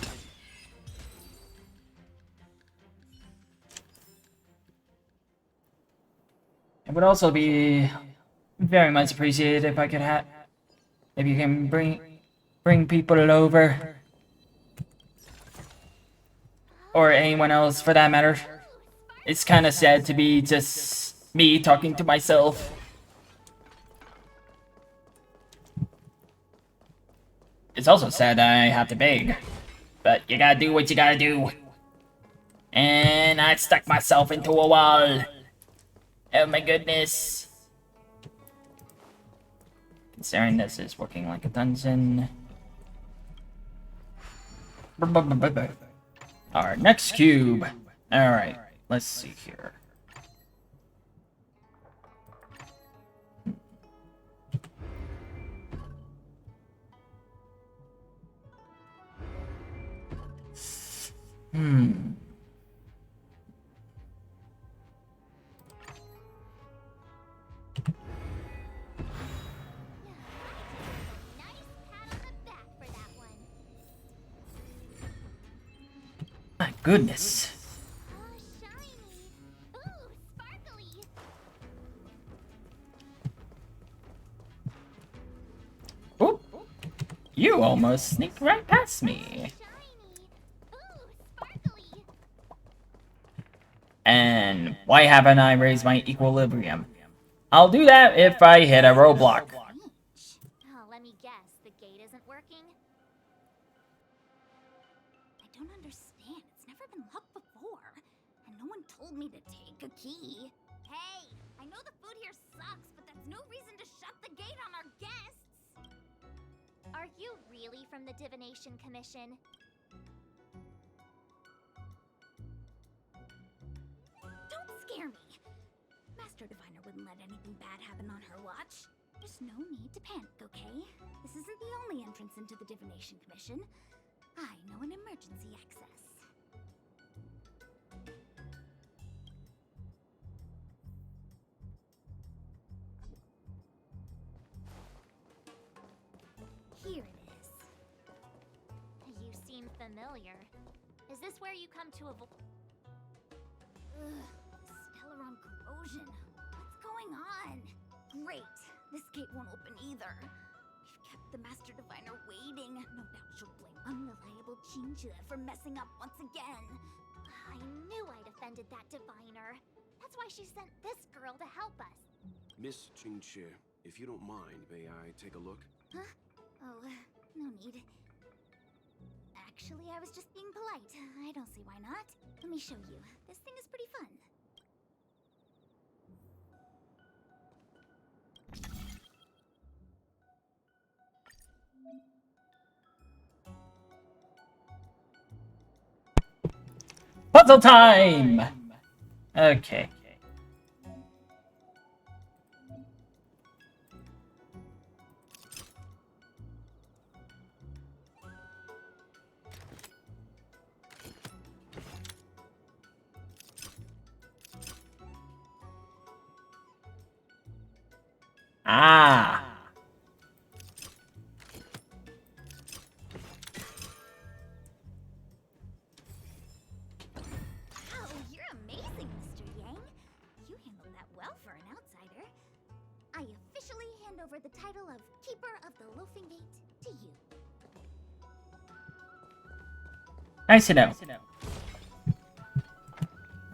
It would also be very much appreciated if I could if you can bring people over, or anyone else for that matter. It's kind of sad to be just me talking to myself. it's also sad that I have to beg. But you gotta do what you gotta do. And I stuck myself into a wall. Oh my goodness. Considering this is working like a dungeon. Alright, next cube. Alright, let's see here. My goodness. Oop. You almost sneaked right past me. And why haven't I raised my equilibrium? I'll do that if I hit a roadblock. Oh, let me guess. The gate isn't working? I don't understand. It's never been locked before. And no one told me to take a key. Hey, I know the food here sucks, but that's no reason to shut the gate on our guests. Are you really from the Divination Commission? Don't scare me. Master Diviner wouldn't let anything bad happen on her watch. There's no need to panic, okay? This isn't the only entrance into the Divination Commission. I know an emergency access. Here it is. You seem familiar. Is this where you come to avoid... Stellaron corrosion. What's going on? Great. This gate won't open either. We've kept the Master Diviner waiting. No doubt she'll blame unreliable Chinchilla for messing up once again. I knew I'd offended that Diviner. That's why she sent this girl to help us. Miss Chinchilla, if you don't mind, may I take a look? Huh? Oh, no need. Actually, I was just being polite. I don't see why not. Let me show you. This thing is pretty fun. Puzzle time! Okay. Ah! Wow, you're amazing, Mr. Yang. You handled that well for an outsider. I officially hand over the title of Keeper of the Loafing Gate to you. Nice to know.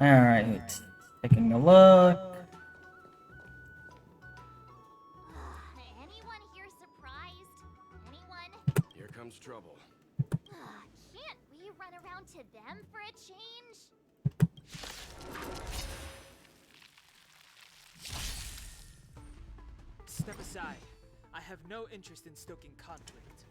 Alright. Taking a look. Anyone here surprised? Anyone? Here comes trouble. Can't we run around to them for a change? Step aside. I have no interest in stoking conflict.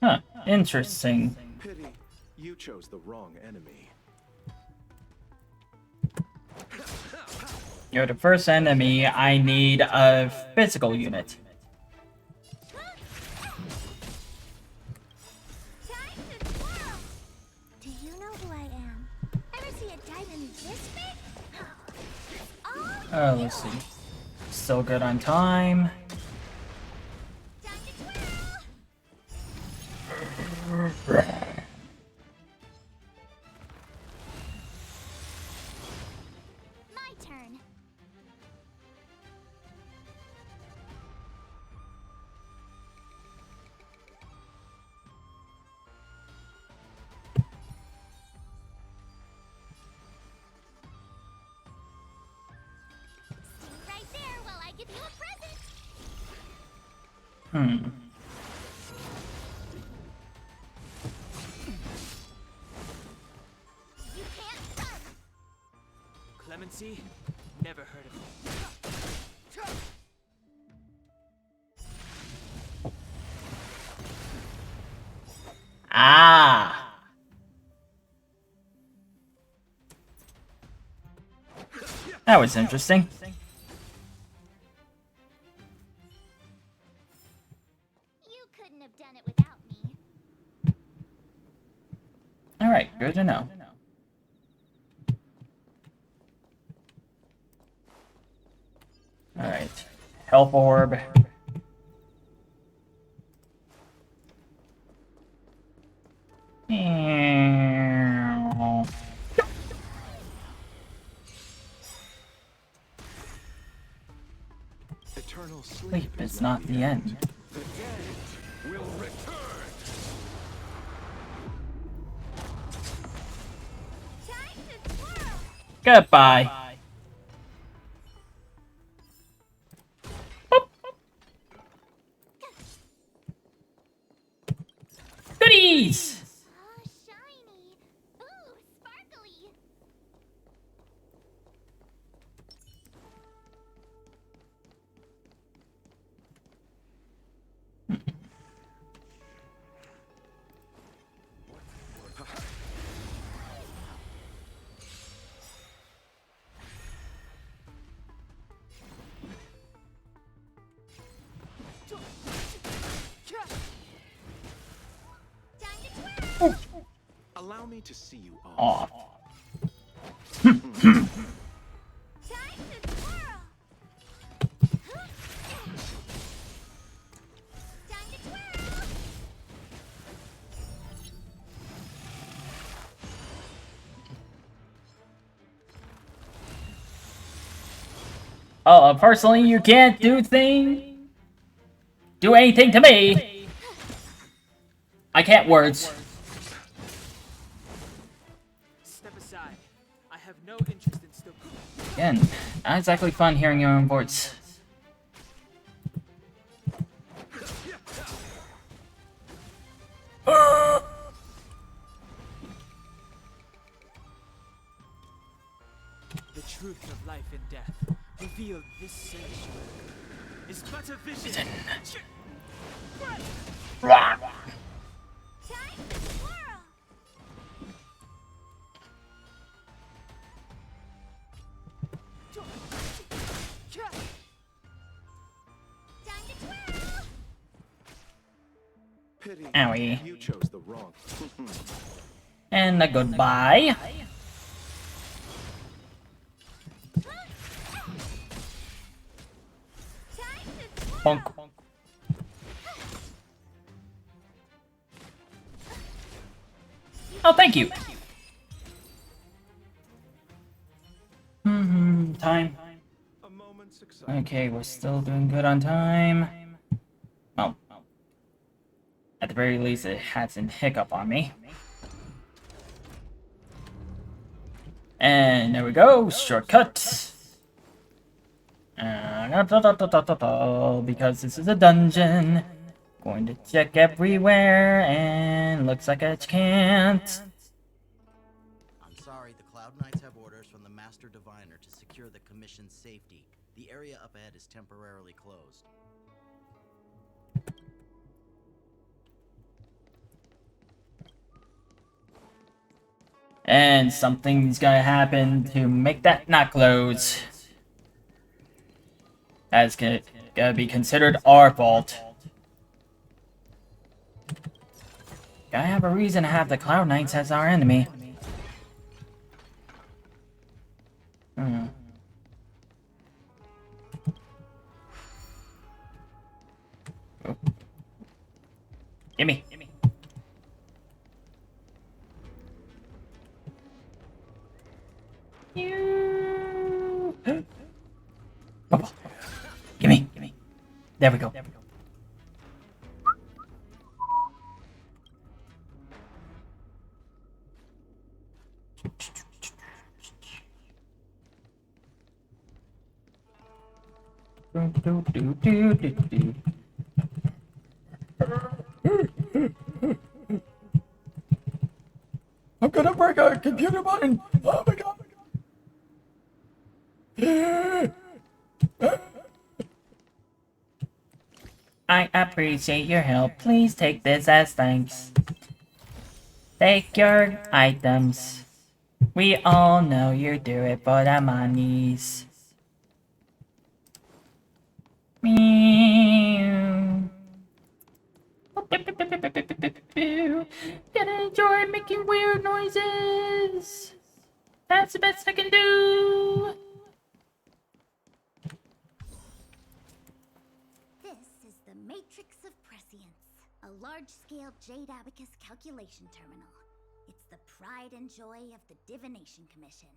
Huh, interesting. Pity, you chose the wrong enemy. You're the first enemy. I need a physical unit. Do you know who I am? Ever see a diamond this big? Oh, let's see. Still good on time. My turn. give you a present. You can't run. Clemency? Never heard of it. Ah! That was interesting. You couldn't have done it without me. Alright, good to know. Alright. Health orb. Eternal Sleep is not the end. The dead will return. Goodbye. Boop. Goodies! Oh, shiny. Ooh, sparkly. Allow me to see you Aw. Oh, personally, you can't do anything to me. I can't words. Step aside. I have no interest in stoking. Again, not exactly fun hearing your own voice. The truth of life and death, revealed this sanctuary, is but a vision. Pity. Owie. You chose the wrong. And a goodbye. Bonk. Oh, thank you. Time. Okay, we're still doing good on time. Well, at the very least, it hasn't hiccup on me. And there we go, shortcut. Because this is a dungeon. Going to check everywhere, and looks like I can't. I'm sorry, the Cloud Knights have orders from the Master Diviner to secure the Commission's safety. The area up ahead is temporarily closed. And something's gonna happen to make that not close. That's gonna be considered our fault. Gotta have a reason to have the Cloud Knights as our enemy. Oh. Gimme. Bubble. Gimme. There we go. I'm gonna break a computer button! Oh my god! I appreciate your help. Please take this as thanks. Take your items. We all know you do it for the monies. Meow. Gonna enjoy making weird noises. That's the best I can do. This is the Matrix of Prescience, a large-scale Jade Abacus calculation terminal. It's the pride and joy of the Divination Commission.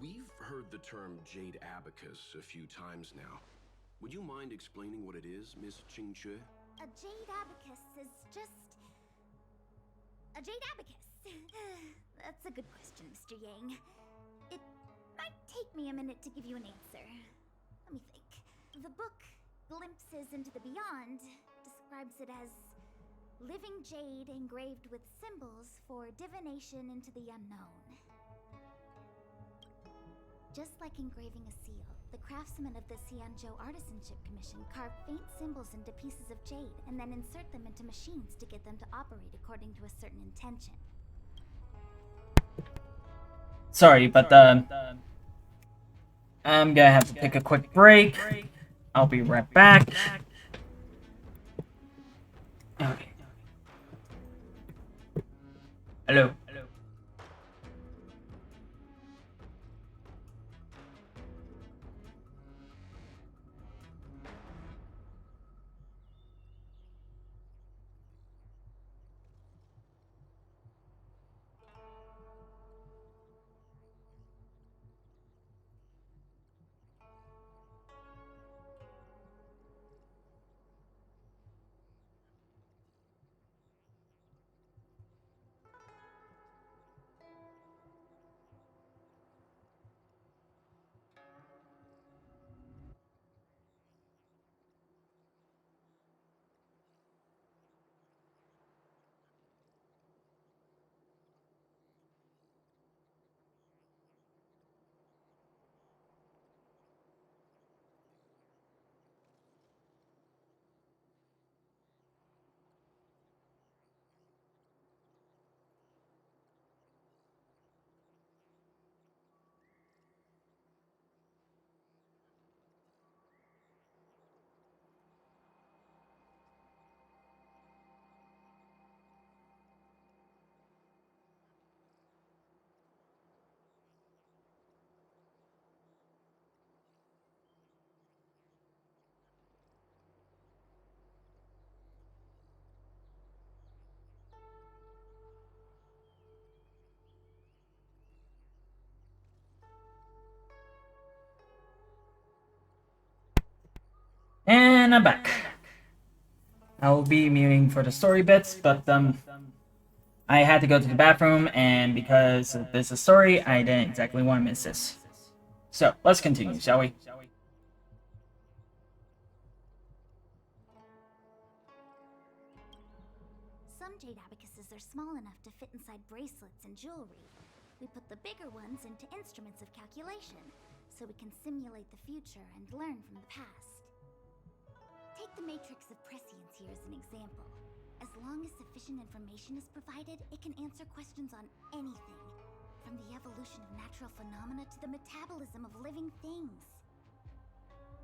We've heard the term Jade Abacus a few times now. Would you mind explaining what it is, Miss Qingque? A Jade Abacus is just... a Jade Abacus. That's a good question, Mr. Yang. It might take me a minute to give you an answer. Let me think. The book, Glimpses into the Beyond, describes it as living jade engraved with symbols for divination into the unknown. Just like engraving a seal, the craftsmen of the Xianzhou Artisanship Commission carve faint symbols into pieces of jade and then insert them into machines to get them to operate according to a certain intention. Sorry, but I'm gonna have to take a quick break. I'll be right back. Okay. Hello. And I'm back. I will be muting for the story bits, but I had to go to the bathroom, and because this is a story, I didn't exactly want to miss this. So, let's continue, shall we? Some Jade Abacuses are small enough to fit inside bracelets and jewelry. We put the bigger ones into instruments of calculation, so we can simulate the future and learn from the past. Take the Matrix of Prescience here as an example. As long as sufficient information is provided, it can answer questions on anything, from the evolution of natural phenomena to the metabolism of living things.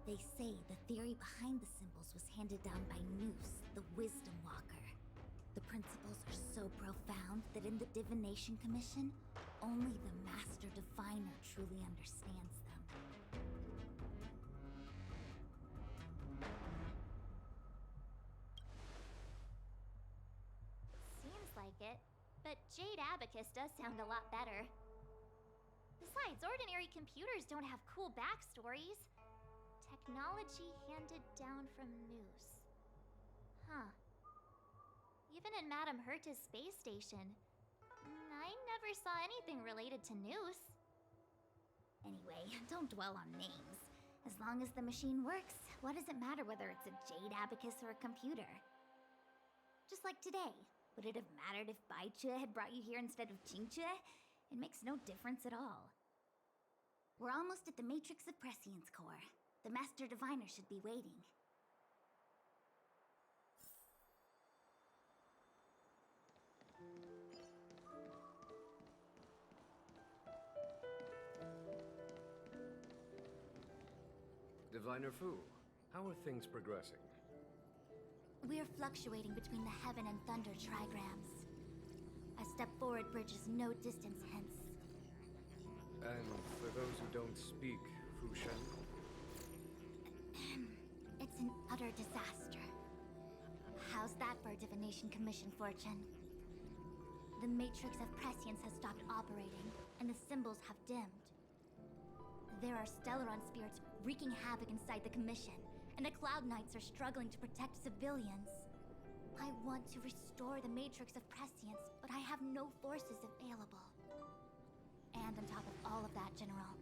They say the theory behind the symbols was handed down by Nous, the Wisdom Walker. The principles are so profound that in the Divination Commission, only the Master Diviner truly understands them. Seems like it, but Jade Abacus does sound a lot better. Besides, ordinary computers don't have cool backstories. Technology handed down from Nous. Huh. Even in Madame Herta's space station, I never saw anything related to Nous. Anyway, don't dwell on names. As long as the machine works, what does it matter whether it's a jade abacus or a computer? Just like today. Would it have mattered if Baichue had brought you here instead of Qingchue? It makes no difference at all. We're almost at the Matrix of Prescience core. The Master Diviner should be waiting. Diviner Fu, how are things progressing? We're fluctuating between the Heaven and Thunder trigrams. A step forward bridges no distance hence. And for those who don't speak Fushen? It's an utter disaster. How's that for Divination Commission fortune? The Matrix of Prescience has stopped operating, and the symbols have dimmed. There are Stellaron spirits wreaking havoc inside the Commission, and the Cloud Knights are struggling to protect civilians. I want to restore the Matrix of Prescience, but I have no forces available. And on top of all of that, General,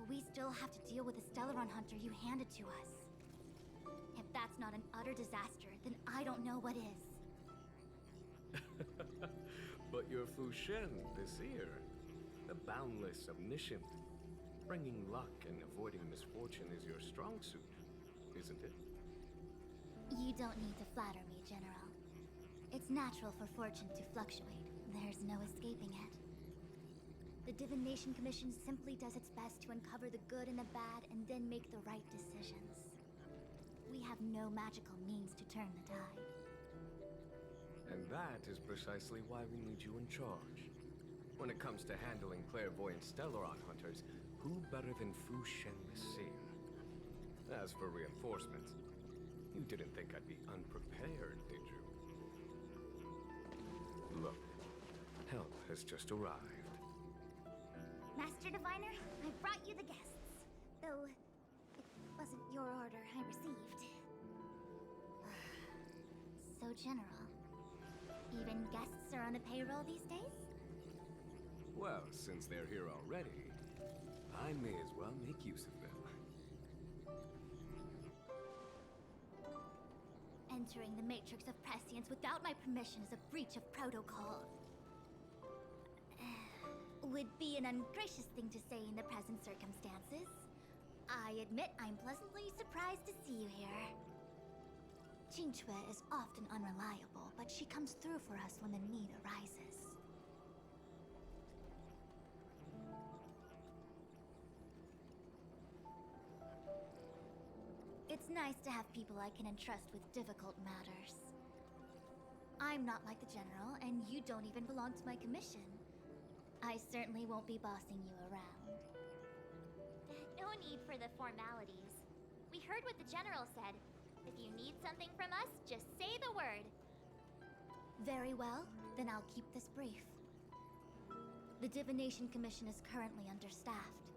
we still have to deal with the Stellaron Hunter you handed to us. If that's not an utter disaster, then I don't know what is. But your Fushen, the seer, the boundless, omniscient. Bringing luck and avoiding misfortune is your strong suit, isn't it? You don't need to flatter me, General. It's natural for fortune to fluctuate. There's no escaping it. The Divination Commission simply does its best to uncover the good and the bad and then make the right decisions. We have no magical means to turn the tide. And that is precisely why we need you in charge. When it comes to handling clairvoyant Stellaron hunters, who better than Fushen the Seer? As for reinforcements, you didn't think I'd be unprepared, did you? Look, help has just arrived. Master Diviner, I brought you the guests. Though, it wasn't your order I received. So general. Even guests are on the payroll these days? Well, since they're here already, I may as well make use of them. Entering the Matrix of Prescience without my permission is a breach of protocol. Would be an ungracious thing to say in the present circumstances. I admit I'm pleasantly surprised to see you here. Qingchue is often unreliable, but she comes through for us when the need arises. It's nice to have people I can entrust with difficult matters. I'm not like the General, and you don't even belong to my commission. I certainly won't be bossing you around. No need for the formalities. We heard what the General said. If you need something from us, just say the word. Very well, then I'll keep this brief. The Divination Commission is currently understaffed.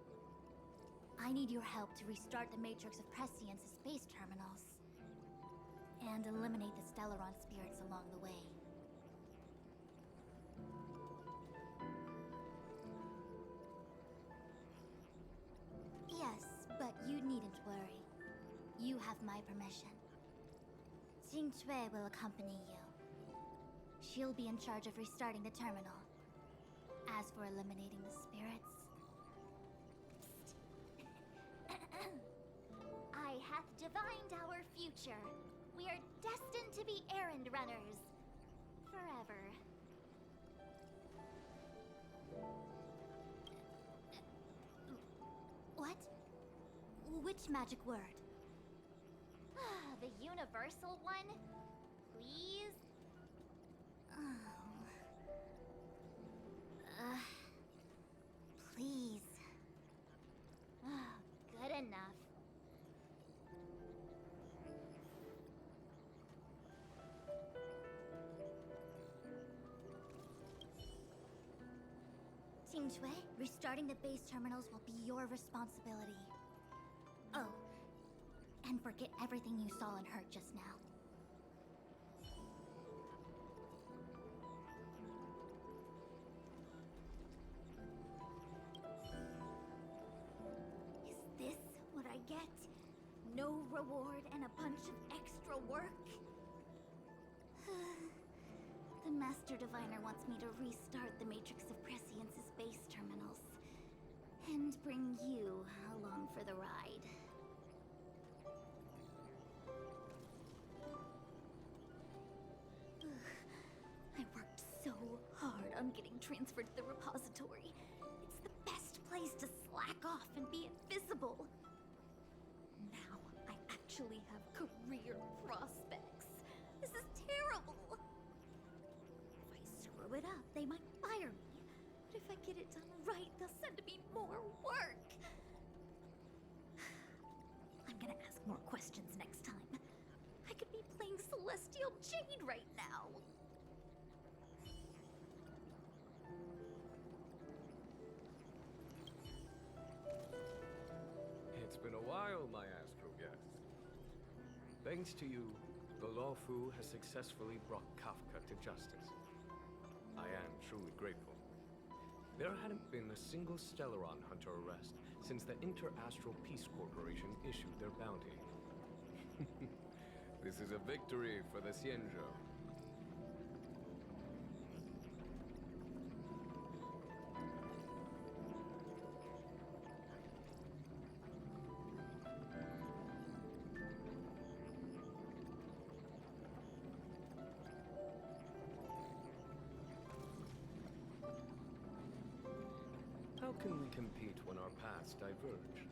I need your help to restart the Matrix of Prescience's space terminals. And eliminate the Stellaron spirits along the way. Yes, but you needn't worry. You have my permission. Qingchue will accompany you. She'll be in charge of restarting the terminal. As for eliminating the spirits... I hath divined our future. We are destined to be errand runners. Forever. What? Which magic word? The universal one? Please? Please. Good enough. Qingchue, restarting the base terminals will be your responsibility. Oh, and forget everything you saw and heard just now. Is this what I get? No reward and a bunch of extra work? The Master Diviner wants me to restart the Matrix of Prescience's base terminals. And bring you along for the ride. I worked so hard on getting transferred to the repository. It's the best place to slack off and be invisible. Now I actually have career prospects. This is terrible. If I screw it up, they might fire me. But if I get it done right, they'll send me more work. I'm gonna ask more questions next time. I could be playing Celestial Jade right now. It's been a while, my Astro guest. Thanks to you, the Lawfu has successfully brought Kafka to justice. I am truly grateful. There hadn't been a single Stellaron Hunter arrest since the Inter-Astral Peace Corporation issued their bounty. This is a victory for the Xianzhou. How can we compete when our paths diverge?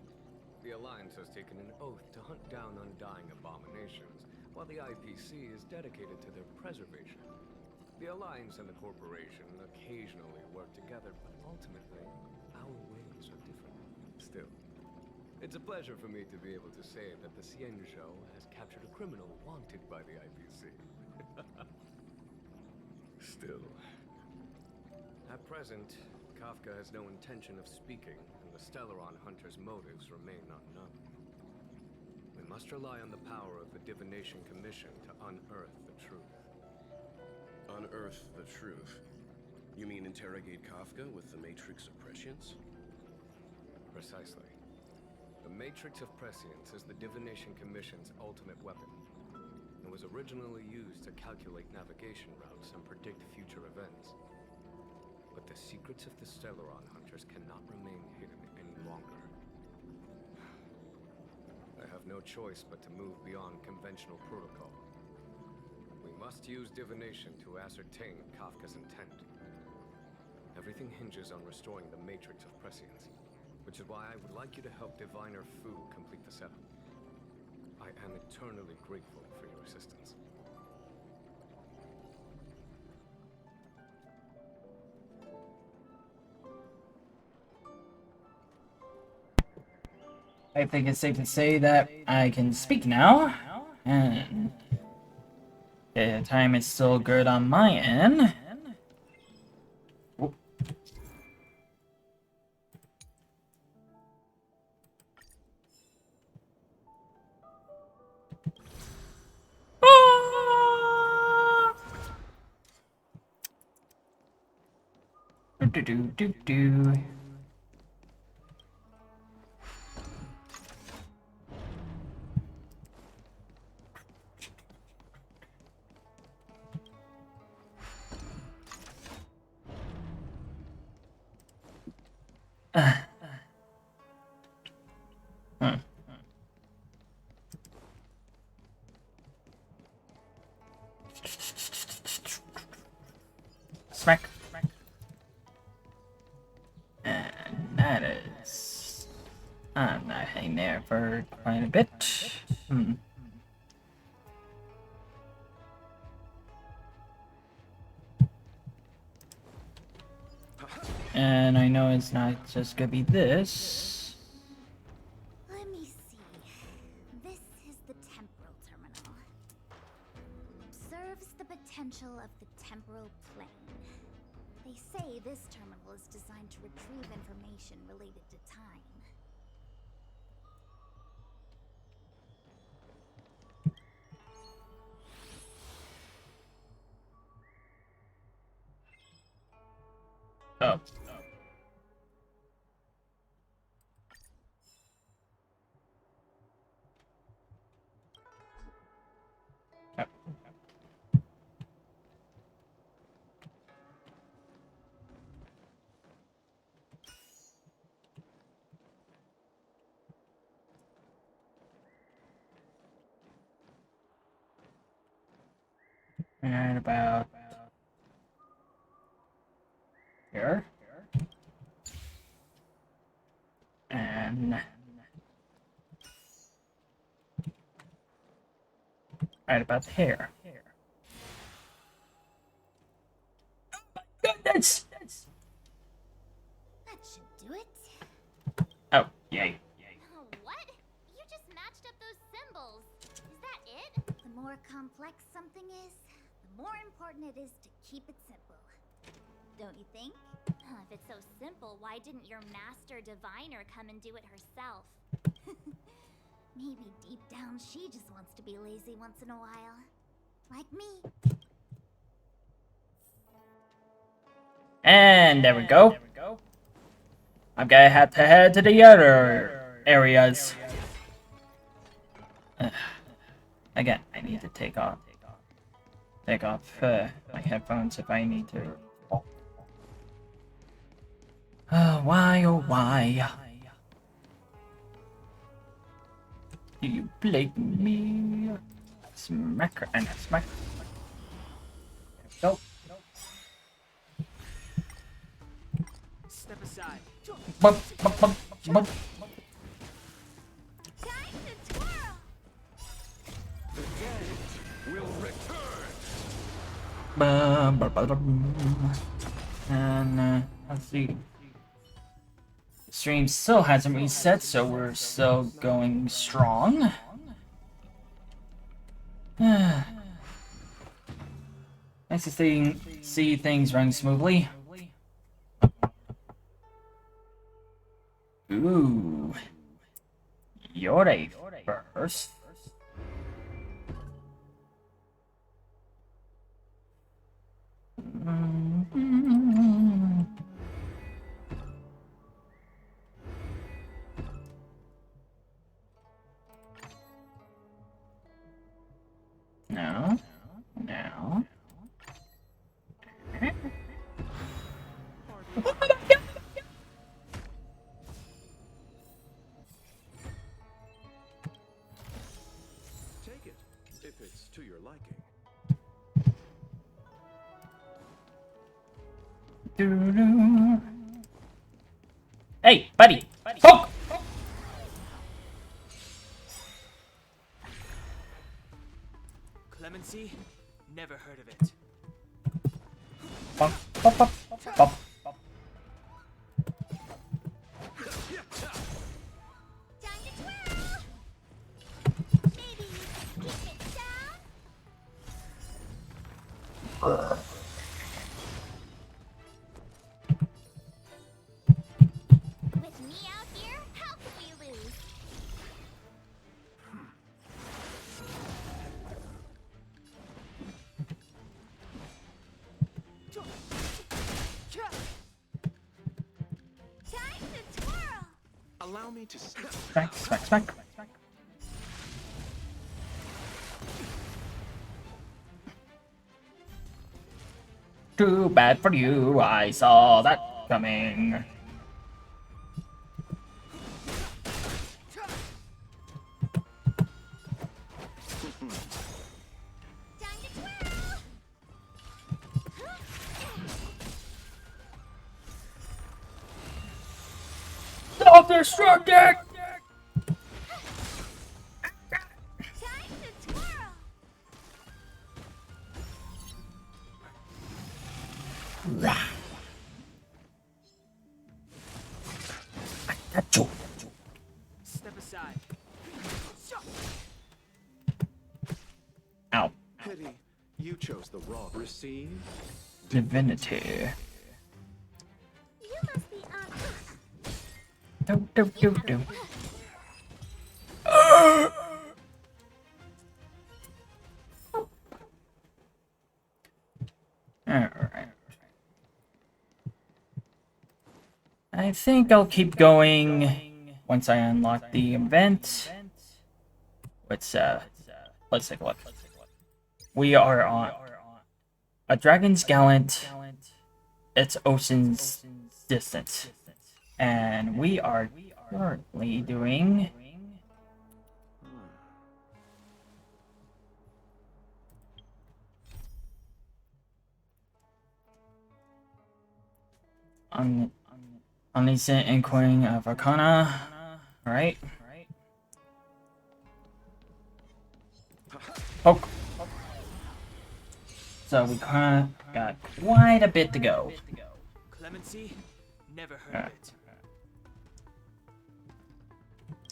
The Alliance has taken an oath to hunt down undying abominations, while the IPC is dedicated to their preservation. The Alliance and the Corporation occasionally work together, but ultimately, our ways are different. Still, it's a pleasure for me to be able to say that the Xianzhou has captured a criminal wanted by the IPC. Still, at present, Kafka has no intention of speaking, and the Stellaron Hunter's motives remain unknown. We must rely on the power of the Divination Commission to unearth the truth. Unearth the truth? You mean interrogate Kafka with the Matrix of Prescience? Precisely. The Matrix of Prescience is the Divination Commission's ultimate weapon. It was originally used to calculate navigation routes and predict future events. But the secrets of the Stellaron Hunters cannot remain hidden any longer. I have no choice but to move beyond conventional protocol. We must use divination to ascertain Kafka's intent. Everything hinges on restoring the Matrix of Prescience, which is why I would like you to help Diviner Fu complete the setup. I am eternally grateful for your assistance. I think it's safe to say that I can speak now, and the time is still good on my end. Whoop. Do do do do. Smack. And that is... I'm not hanging there for quite a bit. And I know it's not just gonna be this. Let me see. This is the temporal terminal. Observes the potential of the temporal plane. They say this terminal is designed to retrieve information related to time. Oh. And about here. And right about here. Goodness! That should do it. Oh, yay. What? You just matched up those symbols. Is that it? The more complex something is, the more important it is to keep it simple. Don't you think? If it's so simple, why didn't your master diviner come and do it herself? Maybe deep down she just wants to be lazy once in a while. Like me. And there we go. I'm gonna have to head to the other areas. Again, I need to take off my headphones if I need to. Why, oh why? Do you blame me? Smack her and smack. There we go. Step aside. Bump, bump, bump, bump. Time to twirl! The dead will return. Bum, bum, bum, bum. And let's see. The stream still hasn't reset, so we're still going strong. Nice to see things running smoothly. Ooh. You're a first. No. No. Take it, if it's to your liking. Doo-doo. Hey, buddy! Poke! Clemency? Never heard of it. Bump, bump, bump, bump. Time to twirl! Maybe keep it down? With me out here, how could we lose? Time to twirl! Allow me to Smack, smack, smack. Too bad for you, I saw that coming. Time to twirl! Self-destructing! Time to twirl! Step aside. Ow. Pity, you chose the wrong. Receive. Divinity. You must be Do, do, do, do. Alright. I think I'll keep going once I unlock the event. Let's take a look. We are on a Dragon's Gallant. It's Ocean's Distance. And we are currently doing Omniscient Inquiring of Arcana. Alright. Poke. So we got quite a bit to go. Clemency? Never heard of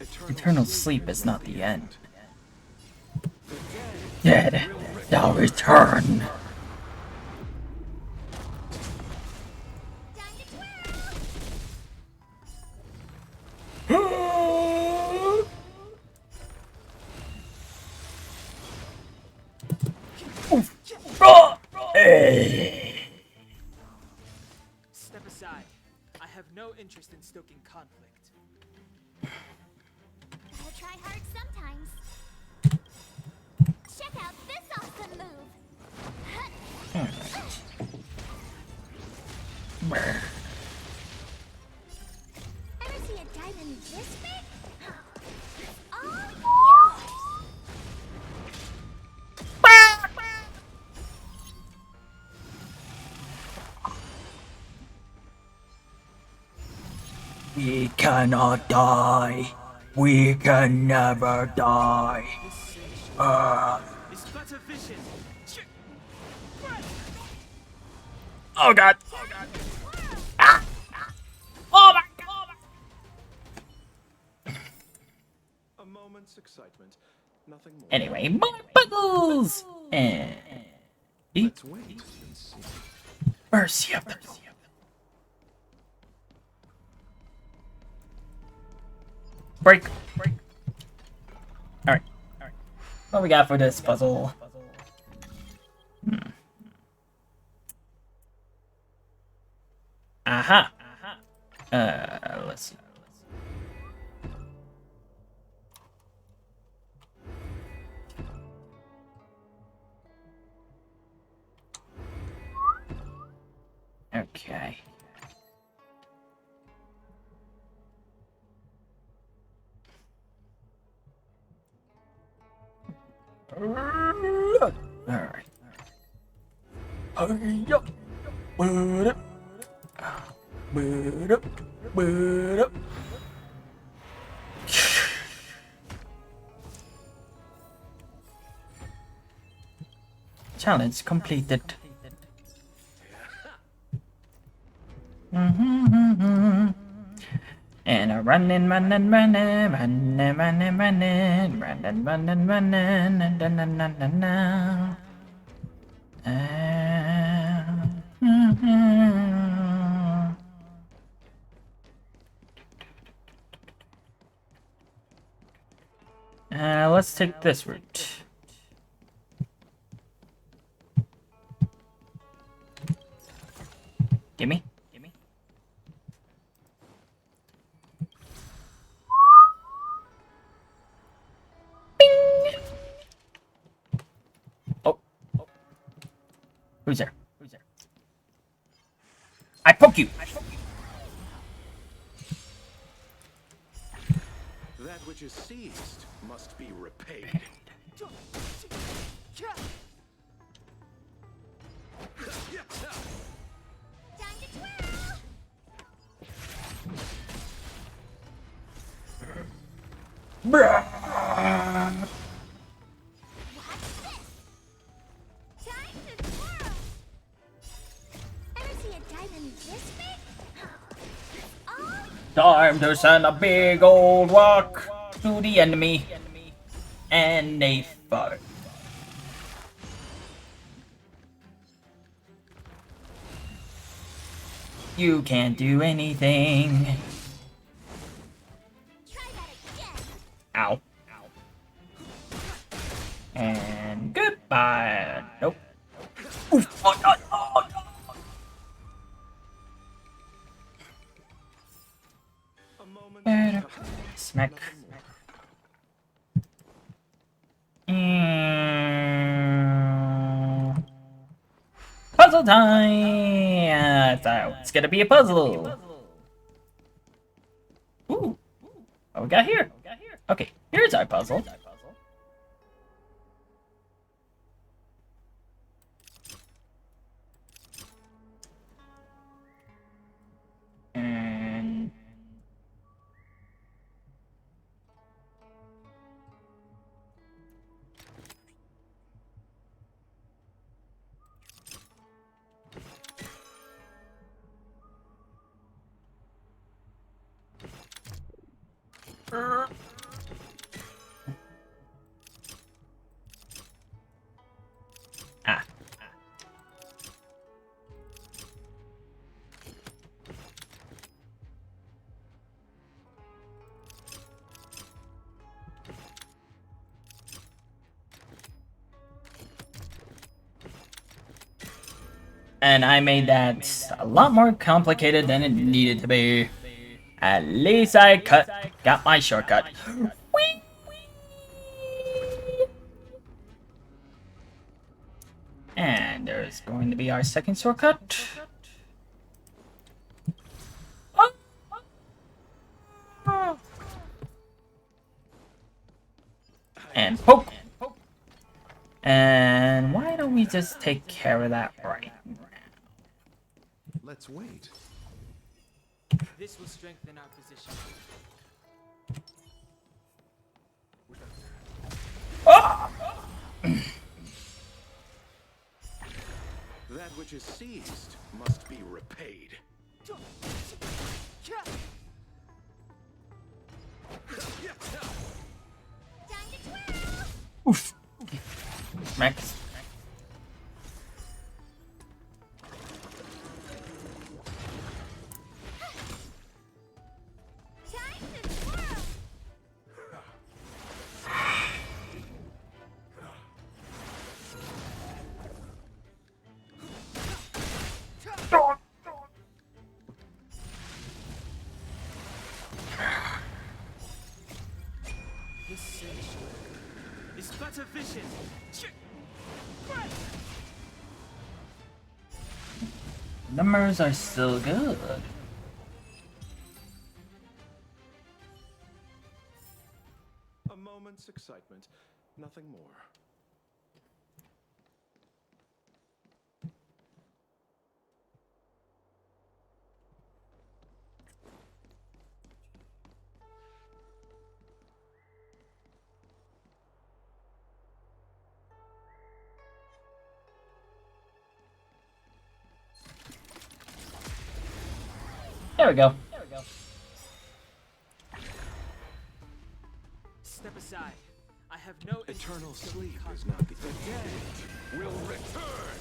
it. Eternal sleep is not the end. Dead shall return. Step aside. I have no interest in stoking conflict. Gotta try hard sometimes. Check out this awesome move. Ever see a diamond this big? It's all yours. We cannot die. We can never die. It's but a vision. Oh god. Ah. Oh my god. A moment's excitement, nothing more. Anyway, more puzzles. And Let's wait and see. mercy of the Lord. Break. Alright. What we got for this puzzle? Aha. Let's see. Okay. Alright. Hurry up. Put up. Put up. Put up. Challenge completed. And I'm running, running, running, running, running, running, running, running, running, let's take this route. Gimme. Who's there? I poke you! That which is seized must be repaid. Bruh. Time to send a big old rock to the enemy, and they fought. You can't do anything. Ow. And goodbye. Nope. Oof. Oh, oh, oh, oh. Smack. Puzzle time! So it's gonna be a puzzle. Ooh. What we got here? Okay, here's our puzzle. And I made that a lot more complicated than it needed to be. At least I got my shortcut. Whee! And there's going to be our second shortcut. And poke. And why don't we just take care of that right now? Let's wait. This will strengthen our position. That which is seized must be repaid. Oof. Max. This sanctuary is but a vision. Numbers are still good. A moment's excitement, nothing more. There we go. Step aside. I have no Eternal sleep is not the dead will return.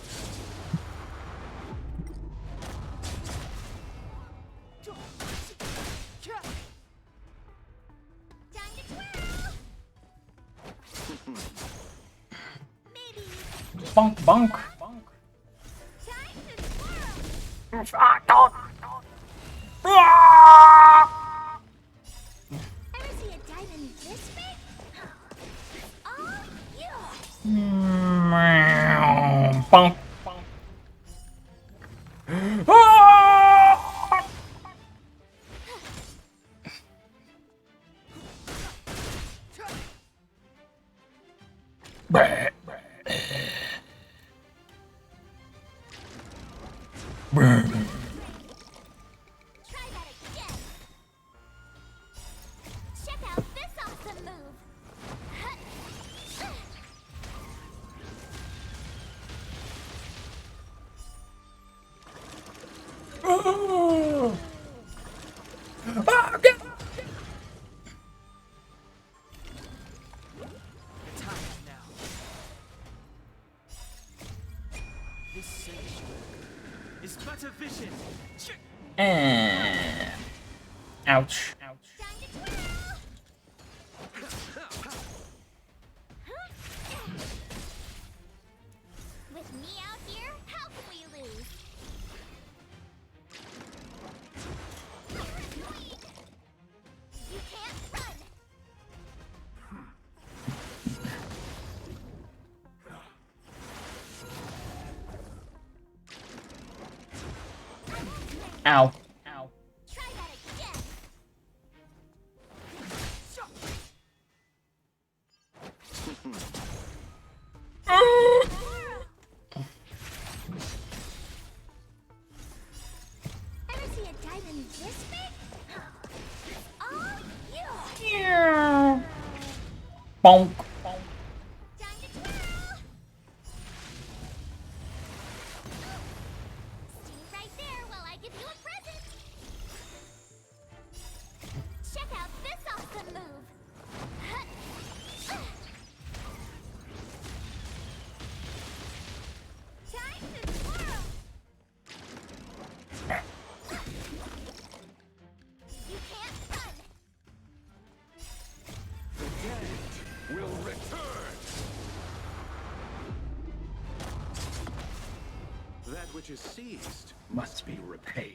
Bonk bonk. Don't. Ever see a diamond this big? Oh, yeah! Bonk. Try that again. Check out this awesome move. This sanctuary is but a vision. And ouch. With me out here, how can we lose? You can't run. Ow. Try that again. Ever see a diamond this big? Oh, yeah! Bonk. Time to twirl! Stay right there while I give you a present! Check out this awesome move! Time to twirl! You can't run! The dead will which is seized must be repaid.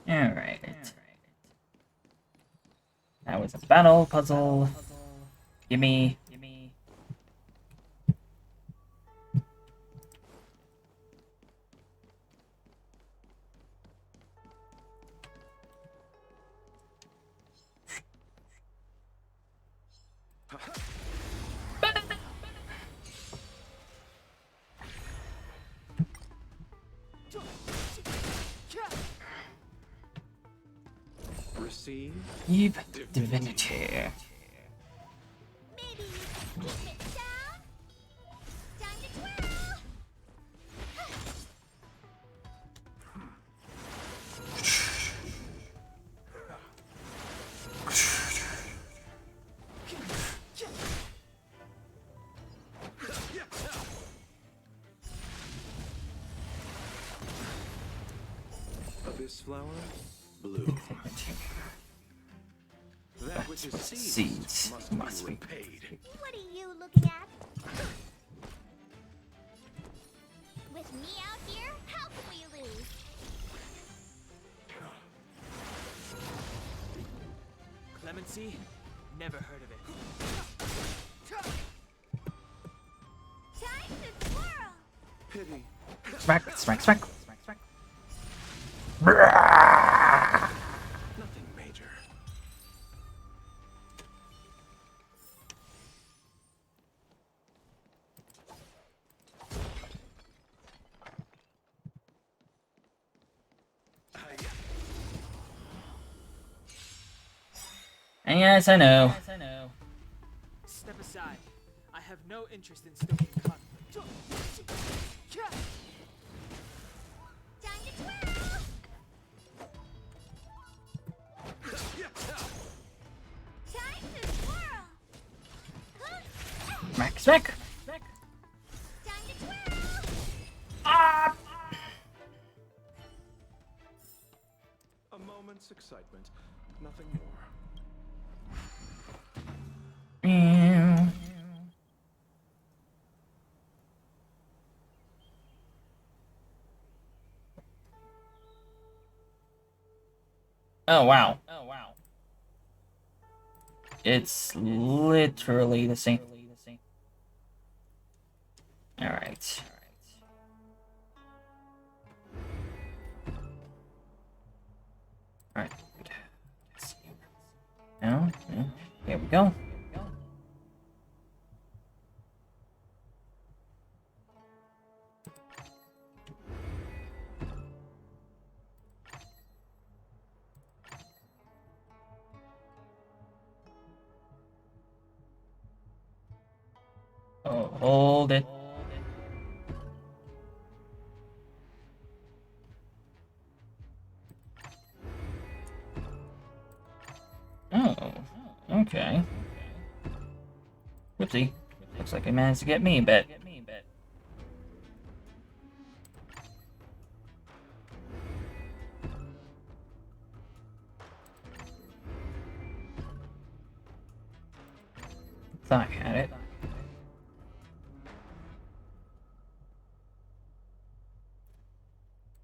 Alright. That was a battle puzzle. Gimme. Receive Eve Divinity. Maybe keep it down. Time to twirl. Abyss flower, blue. That which is Seeds must be repaid. What are you looking at? With me out here, how can we lose? Clemency? Never heard of it. Time to twirl. Pity. Smack. Nothing major. Yes, I know. Step aside. I have no interest in stoking conflict. Time to twirl. Time to twirl. Smack. Time to twirl. A moment's excitement, nothing more. Oh wow. It's literally the same. Alright. Alright. Now, here we go. Oh, hold it. Oh, okay. Whoopsie. Looks like I managed to get me a bit. Thought I had it.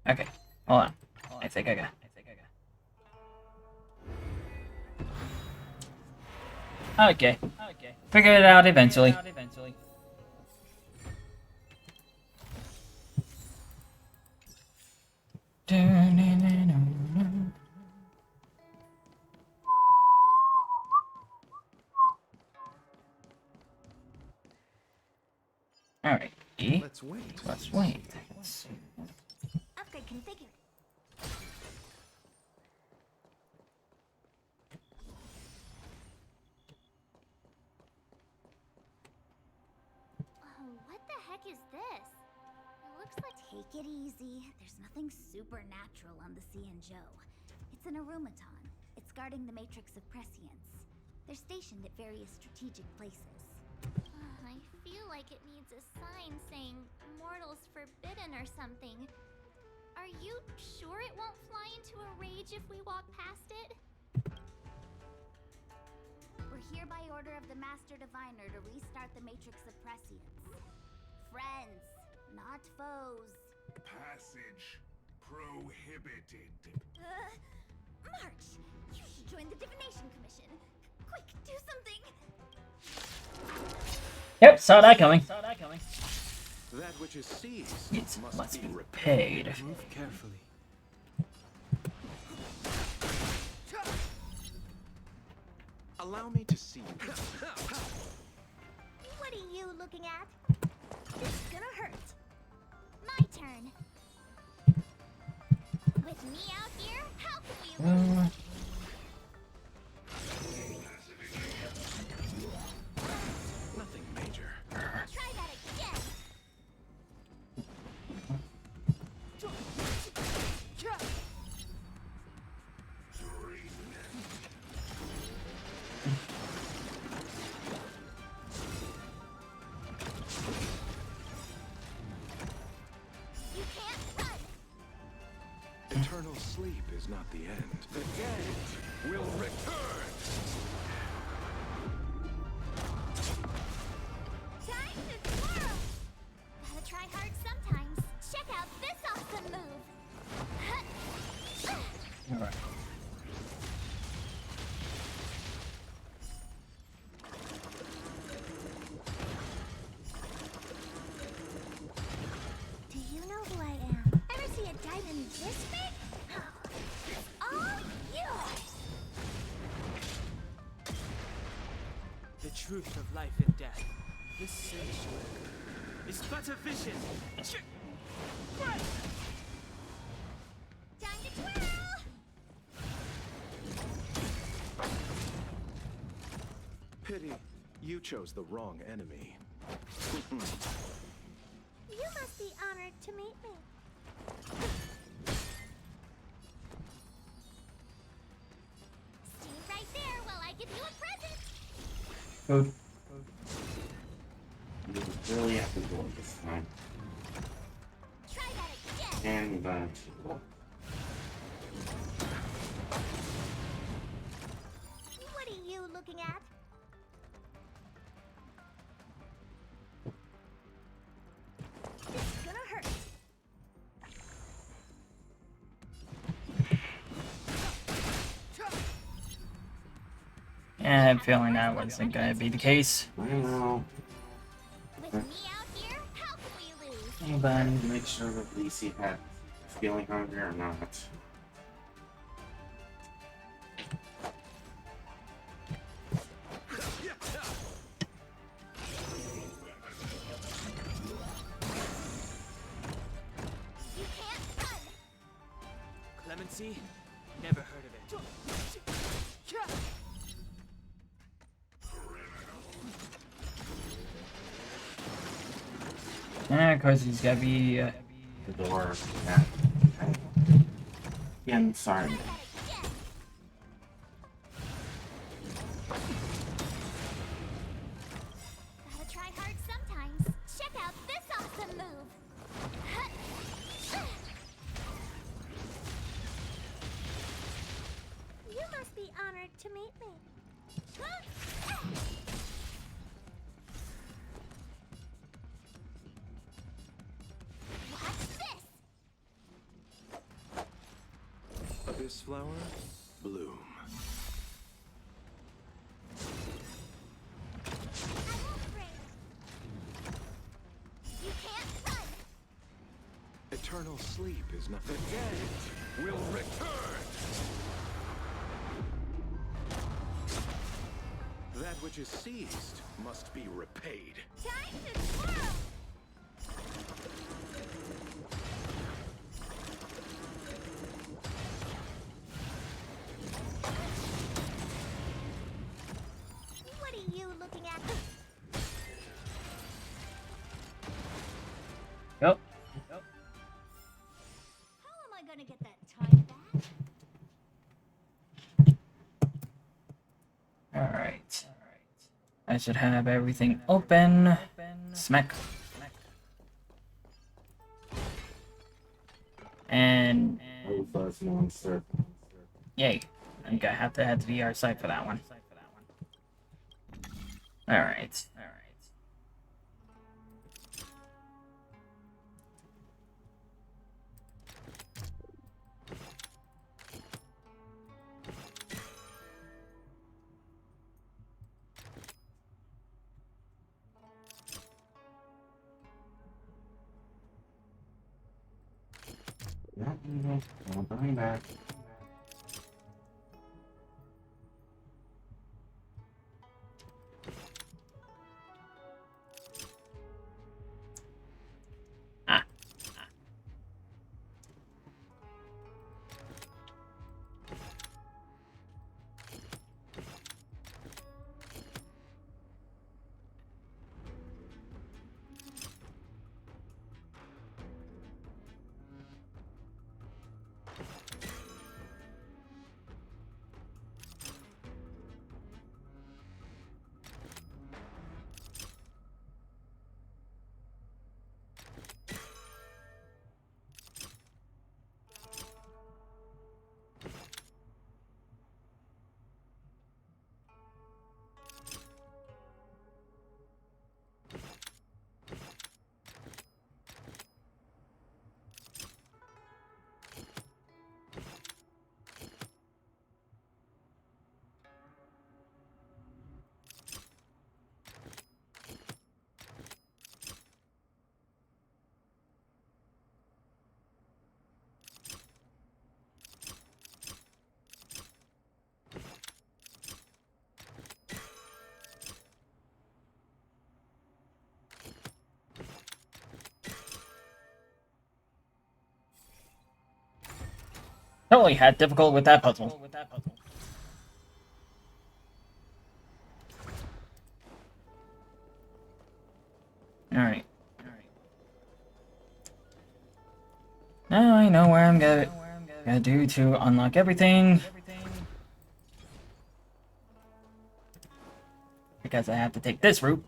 Okay, hold on. I think I got it. Okay. Figure it out eventually. Alright, Let's wait. Let's wait. Let's see. Upgrade configured. What the heck is this? It looks like... Take it easy. There's nothing supernatural on the Xianzhou. It's an Arumaton. It's guarding the Matrix of Prescience. They're stationed at various strategic places. I I feel like it needs a sign saying mortals forbidden or something. Are you sure it won't fly into a rage if we walk past it? We're here by order of the Master Diviner to restart the Matrix of Prescience. Friends, not foes. Passage prohibited. March! You should join the Divination Commission. Quick, do something! Yep, saw that coming. That which is seized It must be repaid. Move carefully. Allow me to see you. What are you looking at? It's gonna hurt. My turn. With me out here, how can we lose? Nothing major. Try that again. You can't run. Eternal sleep is not the end. The dead will return. Time to twirl. Gotta try hard sometimes. Check out this awesome move. Alright. Do you know who I am? Ever see a diamond this big? It's all yours. The truth of life and death. This sanctuary is but a vision. Right. Time to twirl. Pity, you chose the wrong enemy. You must be honored to meet me. Stay right there while I give you a present. Good. You really have to go this time. Try that again. And What are you looking at? It's gonna hurt. I had a feeling that wasn't gonna be the case. I know. With me out here, how can we lose? But I need to make sure that Lacey had feeling hungry or not. You can't run. Clemency? Never heard of it. Yeah, of course he's gotta be. The door. Yeah. Again, sorry. Gotta try hard sometimes. Check out this awesome move. You must be honored to meet me. Watch this. This flower, bloom. I won't break. You can't run. Eternal sleep is not the dead will return. That which is seized must be repaid. Time to twirl. What are you looking at? Yep. How am I gonna get that time back? Alright. I should have everything open. Smack. And yay. I'm gonna have to head to the other side for that one. Alright. Don't bring back. Totally had difficult with that puzzle. Alright. Now I know where I'm gotta do to unlock everything. Because I have to take this route.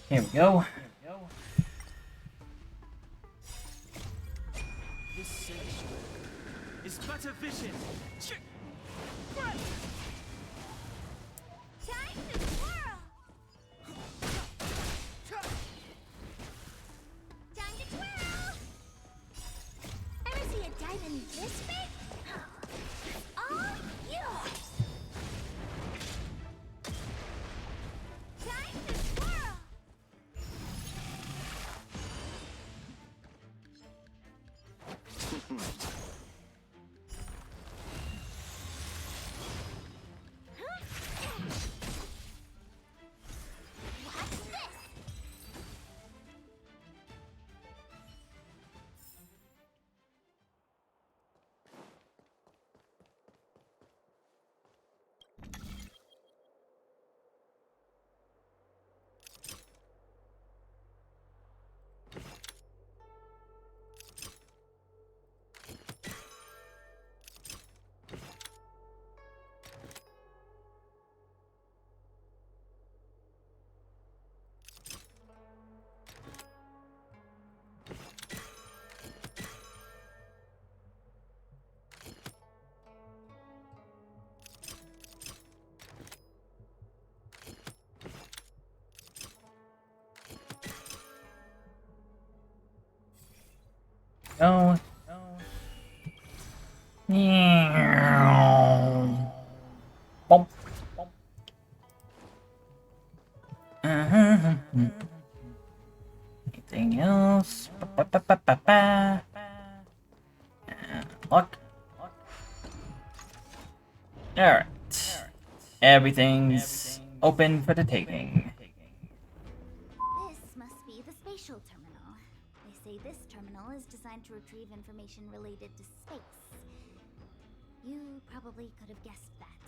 Here we go. This sanctuary is but a vision. Time to twirl! Time to twirl! Ever see a diamond this big? All yours! Time to twirl! Watch this! No. Bump. Anything else? Lock. Alright. Everything's open for the taking. This must be the spatial terminal. They say this terminal is designed to retrieve information related to space. You probably could have guessed that.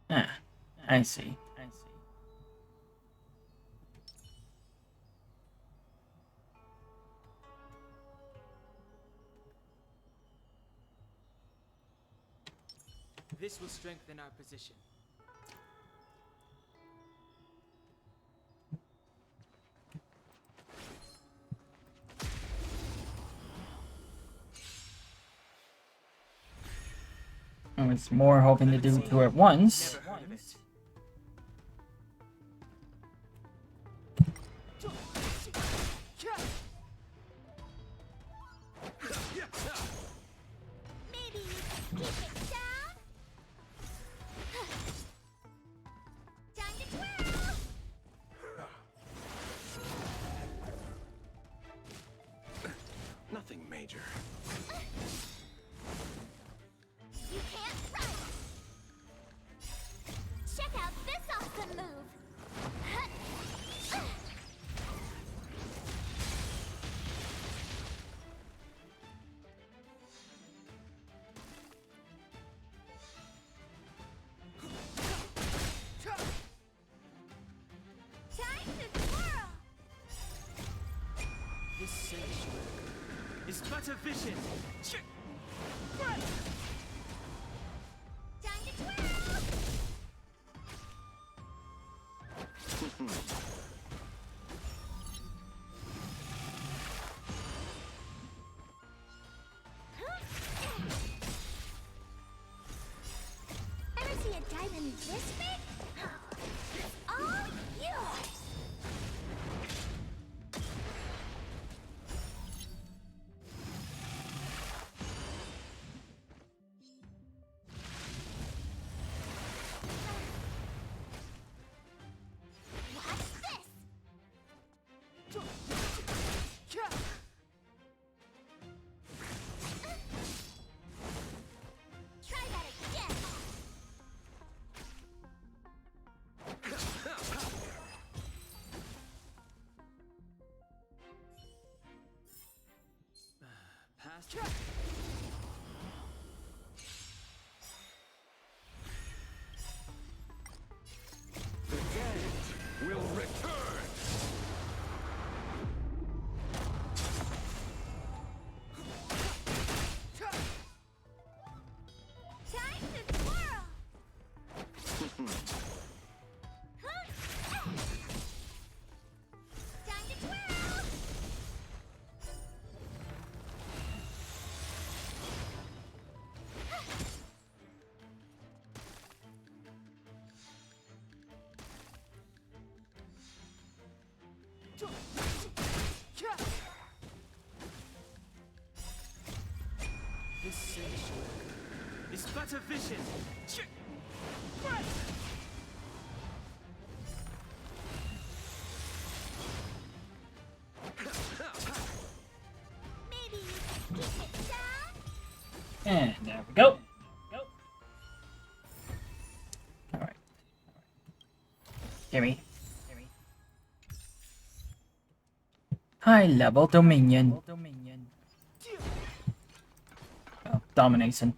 Ah, I see. This will strengthen our position. I was more hoping to do two at once. Never heard of it. Maybe keep it down. Time to twirl. Nothing major. You can't run. Check out this awesome move. Time to twirl. This sanctuary is but a vision. Time to twirl. Ever see a diamond this big? It's all yours. Watch this. Try that again. Past. The dead will return! Time to twirl. Time to twirl. This sanctuary is but a vision. Maybe keep it down. And there we go. Alright. Gimme. High level Dominion. Oh, Domination.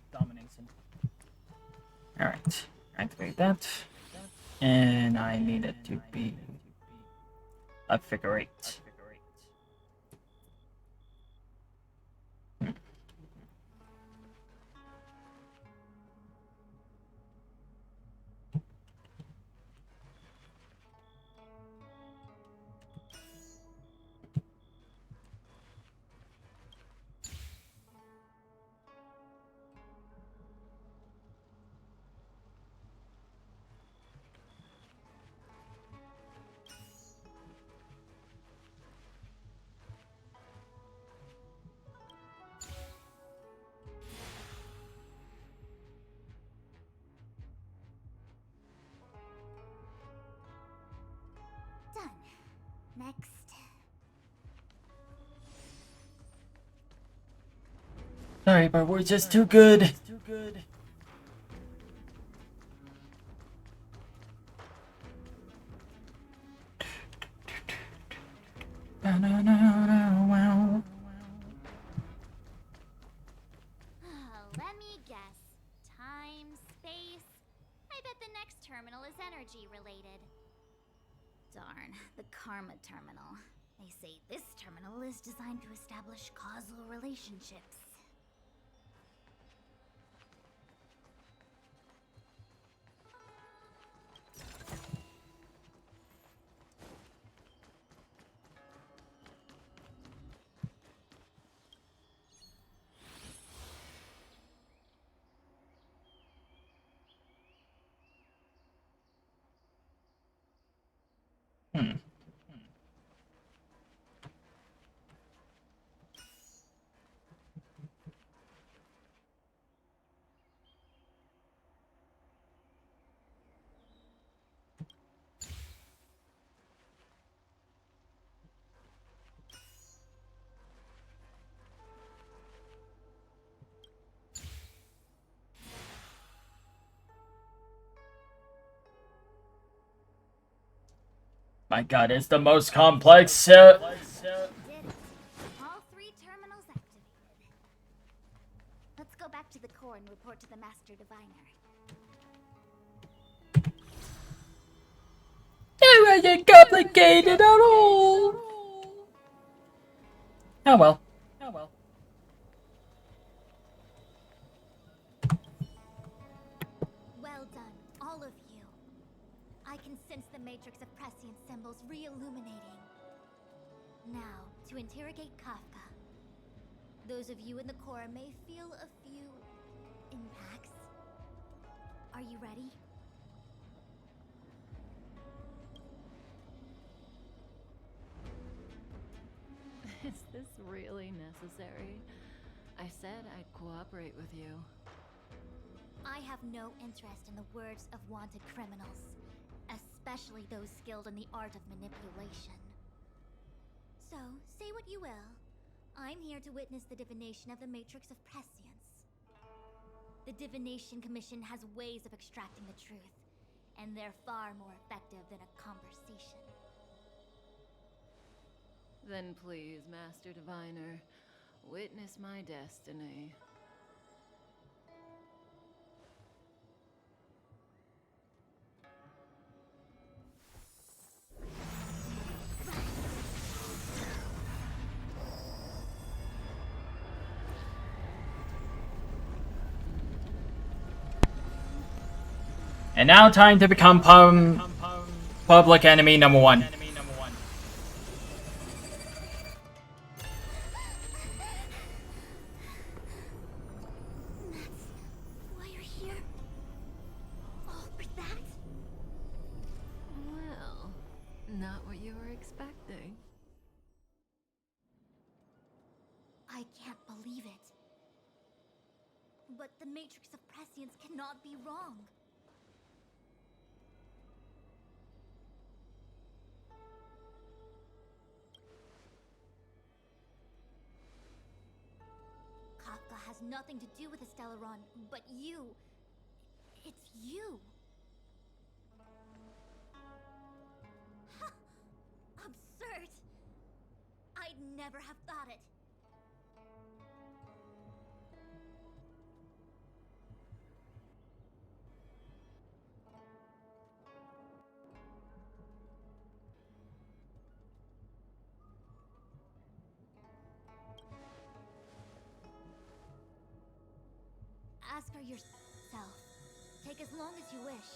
Alright. Activate that. And I need it to be a figure 8. Done. Next. Sorry, but we're just too good. Let me guess. Time, space. I bet the next terminal is energy related. Darn, the Karma Terminal. They say this terminal is designed to establish causal relationships. Hmm. My god, it's the most complex. Did it. All 3 terminals activated. Let's go back to the core and report to the Master Diviner. It wasn't complicated at all. Oh well. Oh well. Well done, all of you. I can sense the matrix of prescient symbols re-illuminating. Now, to interrogate Kafka. Those of you in the core may feel a few impacts. Are you ready? Is this really necessary? I said I'd cooperate with you. I have no interest in the words of wanted criminals, especially those skilled in the art of manipulation. So, say what you will. I'm here to witness the divination of the Matrix of Prescience. The Divination Commission has ways of extracting the truth, and they're far more effective than a conversation. Then please, Master Diviner, witness my destiny. And now time to become public enemy number 1. Why you're here? All for that? Well, not what you were expecting. I can't believe it. But the Matrix of Prescience cannot be wrong. Kafka has nothing to do with the Stellaron, but you. It's you. Absurd. I'd never have thought it. Ask her yourself. Take as long as you wish.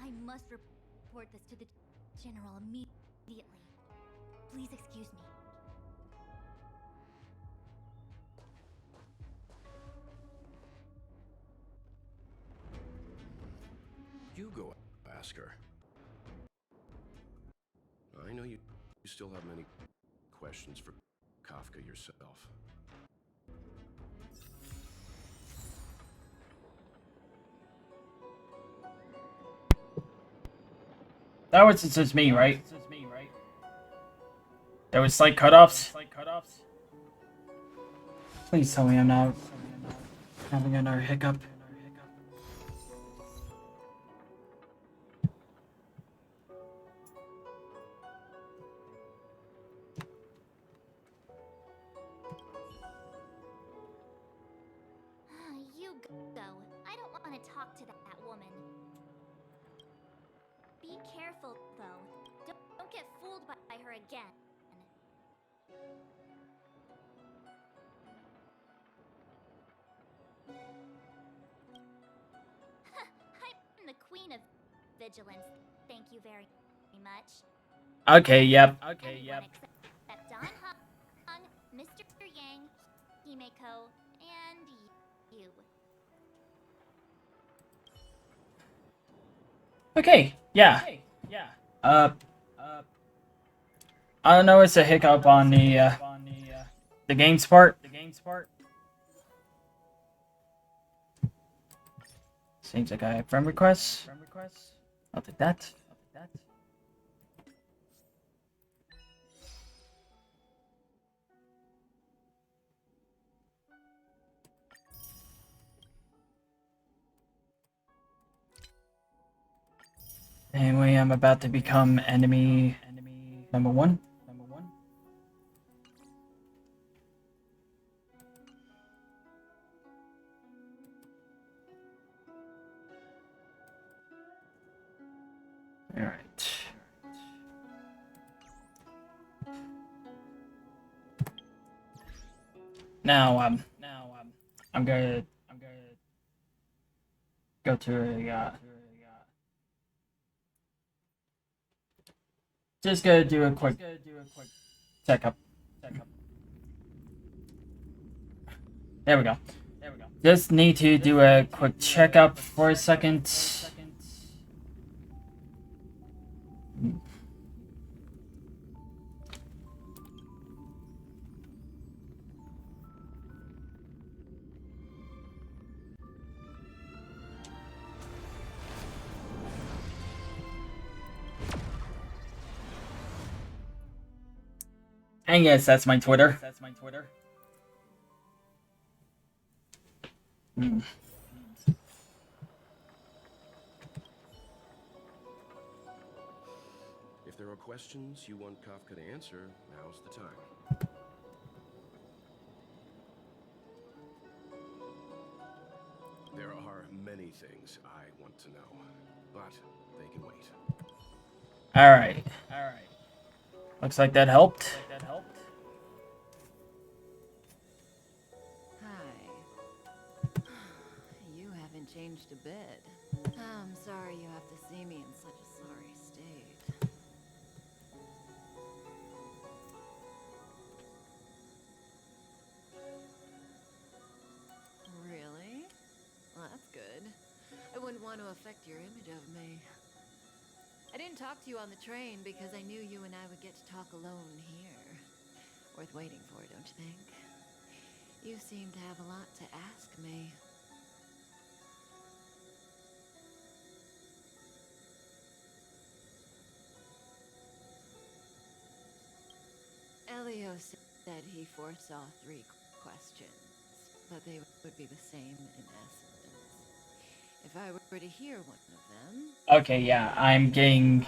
I must report this to the General immediately. Please excuse me. You go ask her. I know you still have many questions for Kafka yourself. That was just me, right? There was slight cutoffs. Please tell me I'm not having another hiccup. You go. I don't want to talk to that woman. Be careful, though. Don't get fooled by her again. I'm the queen of vigilance. Thank you very much. Okay, yep. Except Don Hung, Mr. Yang, Himeko, and you. Okay, yeah. I don't know. It's a hiccup on the games part. Seems like I have friend requests. I'll take that. Anyway, I'm about to become enemy number one. All right. Now, I'm gonna go to a just gonna do a quick checkup. There we go. Just need to do a quick checkup for a second. And yes, that's my Twitter. Hmm. If there are questions you want Kafka to answer, now's the time. There are many things I want to know, but they can wait. Alright. Looks like that helped. Hi. You haven't changed a bit. I'm sorry you have to see me in such a sorry state. Really? Well, that's good. I wouldn't want to affect your image of me. I didn't talk to you on the train because I knew you and I would get to talk alone here. Worth waiting for, don't you think? You seem to have a lot to ask me. Elio said he foresaw 3 questions, but they would be the same in essence. If I were to hear one of them... Okay, yeah, I'm getting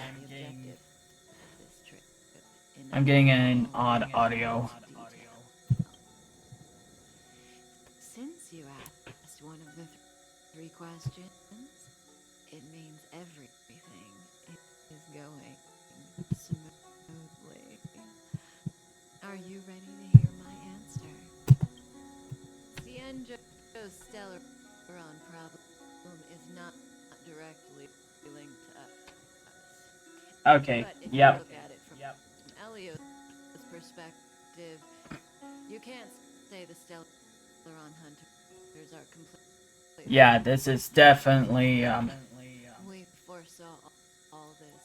an odd audio. Since you asked one of the 3 questions, it means everything is going smoothly. Are you ready to hear my answer? Cienjo's Stellaron problem is not directly linked to us. Okay, But if yep. you look at it from Elio's perspective, you can't say the Stellaron hunters are completely... Yeah, this is definitely We foresaw all this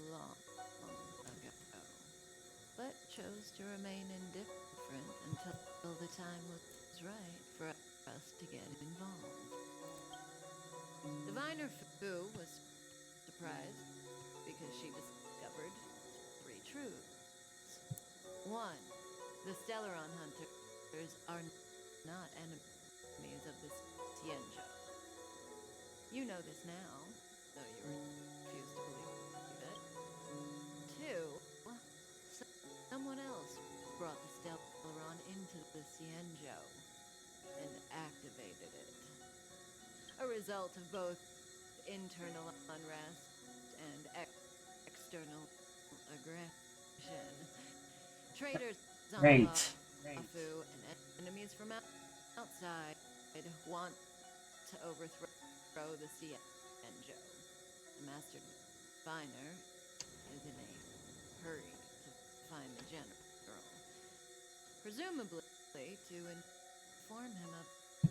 long ago, but chose to remain indifferent until the time was right for us to get involved. Diviner Fu was surprised because she discovered 3 truths. 1. The Stellaron hunters are not enemies of the Cienjo. You know this now, though you refuse to believe it. 2. Someone else brought the Stellaron into the Cienjo and activated it. A result of both internal unrest and external aggression. Traitors, Great. Afu, and enemies from outside want to overthrow the Cienjo. The Master Diviner is in a hurry to find the General, presumably to inform him of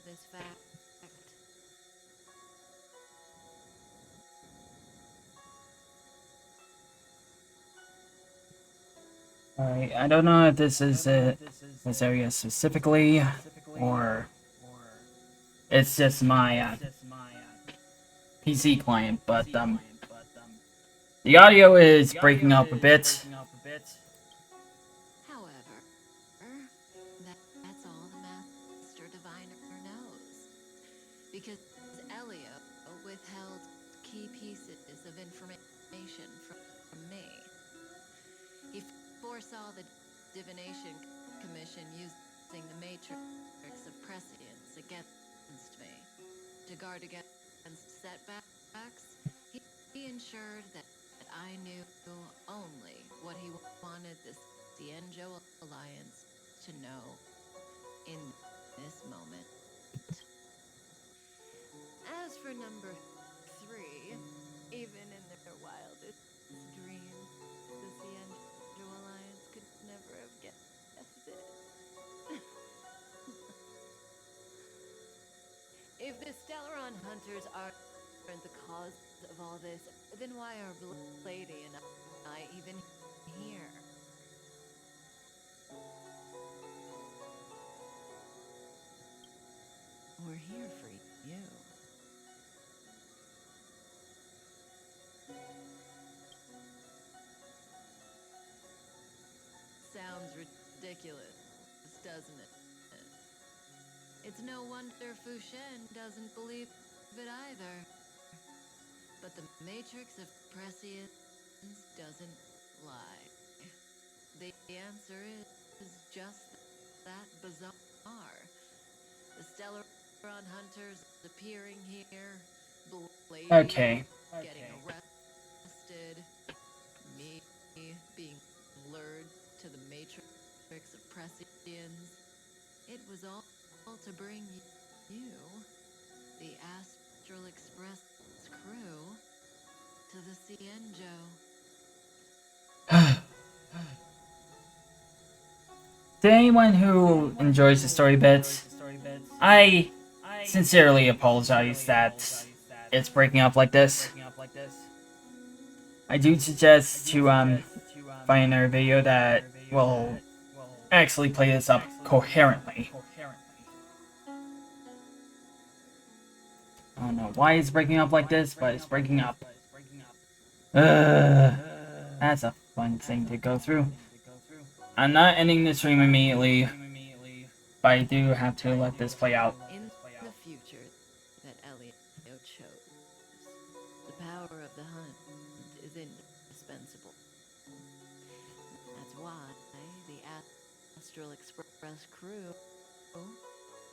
this fact. Alright, I don't know if this is this area specifically, or it's just my PC client, but the audio is breaking up a bit. However, that's all the Master Diviner knows. Because Elio withheld key pieces of information from me. He foresaw the Divination Commission using the Matrix of Prescience against me. To guard against setbacks, he ensured that I knew only what he wanted the Xianzhou Alliance to know in this moment. As for number 3, even in their wildest dreams, the Xianzhou Alliance could never have guessed it. If the Stellaron hunters aren't the cause of all this, then why are Lady and I even here? We're here for you. Sounds ridiculous, doesn't it? It's no wonder Fu Shen doesn't believe it either. But the Matrix of Prescience doesn't lie. The answer is just that bizarre. The Stellaron hunters appearing here, Blade Okay. getting arrested, me being lured to the Matrix of Prescience. It was all to bring you, the Astral Express crew, to the Xianzhou. To anyone who enjoys the story bits, I sincerely apologize that it's breaking up like this. I do suggest to find another video that will actually play this up coherently. I don't know why it's breaking up like this, but it's breaking up. That's a fun thing to go through. I'm not ending the stream immediately, but I do have to let this play out. In the future that Elio chose, the power of the hunt is indispensable. That's why the Astral Express crew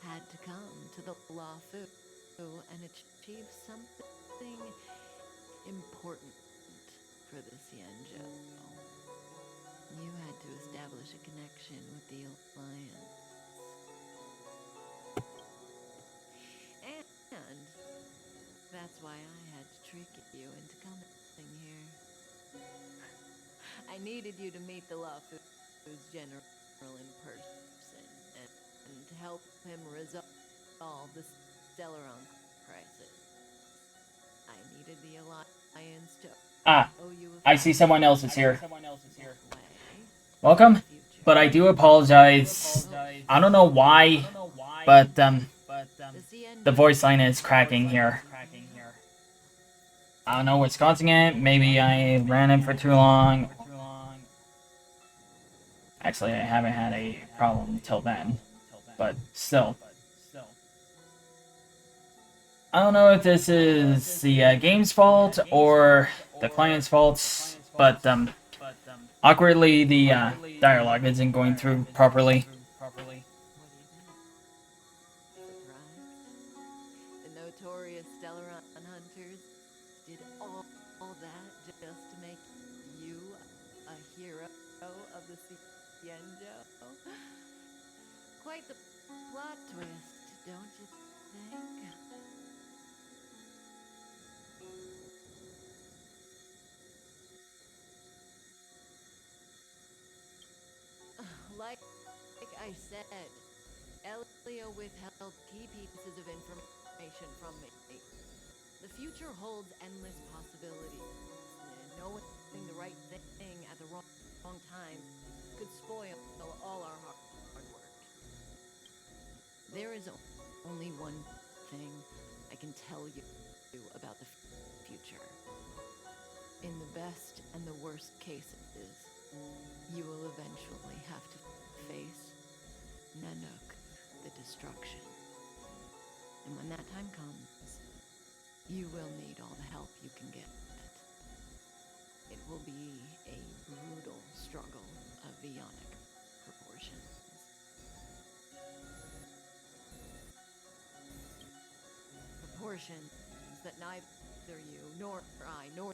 had to come to the Luofu and achieve something important for the Xianzhou. You had to establish a connection with the Alliance. And that's why I had to trick you into coming here. I needed you to meet the Luofu's general in person and to help him resolve the Stellaron crisis. I needed the Alliance to owe you a I see someone else is here. way. Welcome, but I do apologize. I don't know why, but the voice line is cracking here. I don't know what's causing it. Maybe I ran it for too long. Actually, I haven't had a problem until then, but still. I don't know if this is the game's fault or the client's fault, but awkwardly the dialogue isn't going through properly. The notorious Stellaron hunters did all that just to make you a hero of the Xianzhou. Quite the plot twist, don't you think? Like I said, Elio withheld key pieces of information from me. The future holds endless possibilities. Knowing the right thing at the wrong time could you about the future. In the best and the worst cases, you will eventually have to face Nanook, the destruction. And when that time comes, you will need all the help you can get. It will be a brutal struggle of Ionic proportions. Proportions that neither you, nor I, nor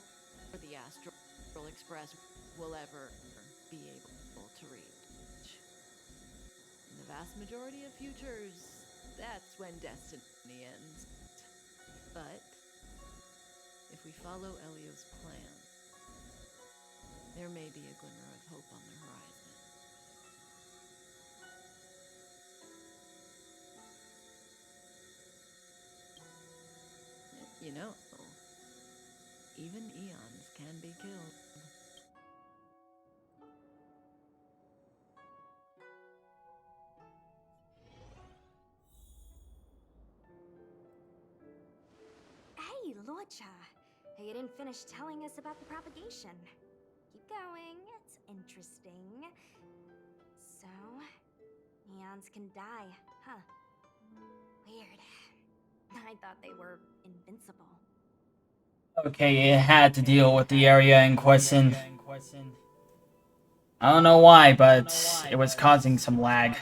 the Astral Express will ever be able to reach. In the vast majority of futures, that's when destiny ends. But if we follow Elio's plan, there may be a glimmer of hope on the horizon. You know, even eons can be killed. Hey, Luocha! You didn't finish telling us about the propagation. Keep going, it's interesting. So, eons can die, huh? Weird. I thought they were invincible. Okay, it had to deal with the area in question. I don't know why, but it was causing some lag.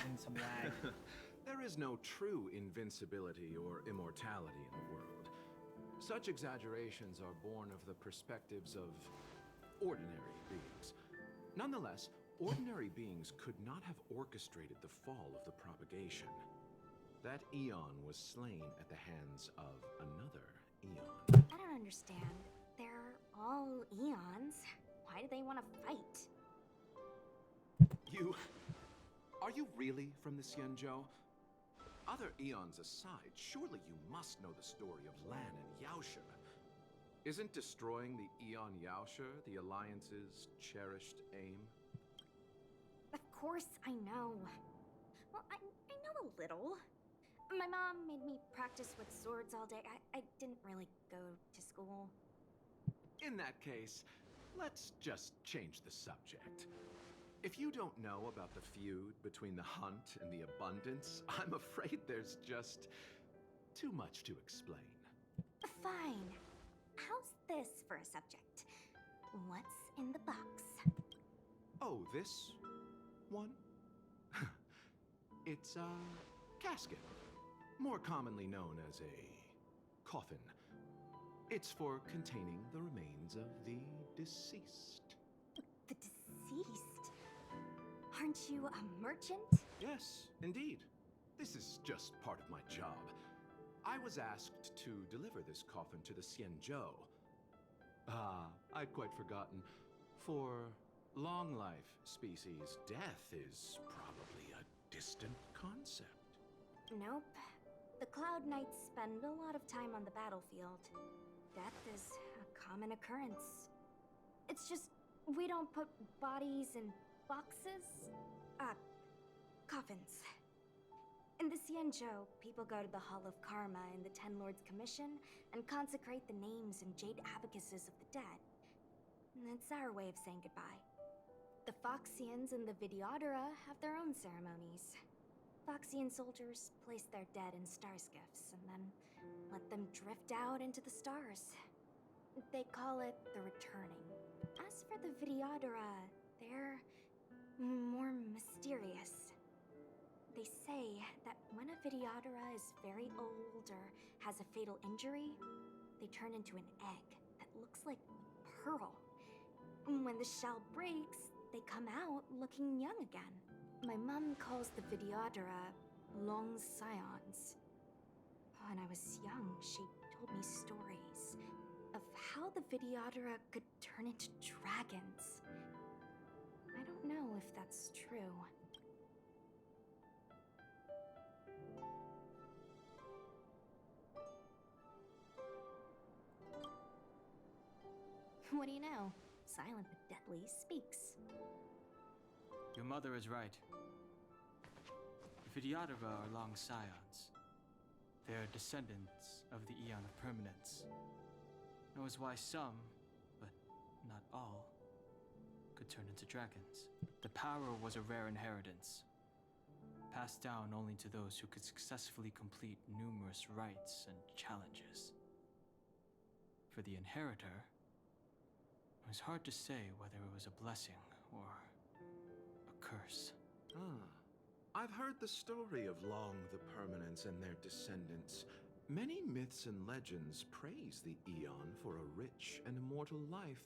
There is no true invincibility or immortality in the world. Such exaggerations are born of the perspectives of ordinary beings. Nonetheless, ordinary beings could not have orchestrated the fall of the propagation. That eon was slain at the hands of another eon. I don't understand. They're all eons. Why do they want to fight? Are you really from the Xianzhou? Other eons aside, surely you must know the story of Lan and Yaoshe. Isn't destroying the Eon Yaoshe the Alliance's cherished aim? Of course I know. Well, I know a little. My mom made me practice with swords all day. I didn't really go to school. In that case, let's just change the subject. If you don't know about the feud between the Hunt and the Abundance, I'm afraid there's just too much to explain. Fine. How's this for a subject? What's in the box? Oh, this one? It's a casket, more commonly known as a coffin. It's for containing the remains of the deceased. The deceased? Aren't you a merchant? Yes, indeed. This is just part of my job. I was asked to deliver this coffin to the Xianzhou. I'd quite forgotten. For long life species, death is probably a distant concept. Nope. The Cloud Knights spend a lot of time on the battlefield. Death is a common occurrence. It's just, we don't put bodies in boxes? Coffins. In the Xianzhou, people go to the Hall of Karma in the Ten Lords Commission and consecrate the names and jade abacuses of the dead. It's our way of saying goodbye. The Foxians and the Vidyadhara have their own ceremonies. Foxian soldiers place their dead in star skiffs and then let them drift out into the stars. They call it the returning. As for the Vidyadhara, they're more mysterious. They say that when a Vidyadhara is very old or has a fatal injury, they turn into an egg that looks like a pearl. When the shell breaks, they come out looking young again. My mom calls the Vidyadhara long scions. When I was young, she told me stories of how the Vidyadhara could turn into dragons. I don't know if that's true. What do you know? Silent but deadly speaks. Your mother is right. The Vidyadhara are long scions. They're descendants of the Eon of Permanence. That was why some, but not all, could turn into dragons. The power was a rare inheritance, passed down only to those who could successfully complete numerous rites and challenges. For the inheritor, it was hard to say whether it was a blessing or a curse. I've heard the story of Long the Permanence and their descendants. Many myths and legends praise the Eon for a rich and immortal life.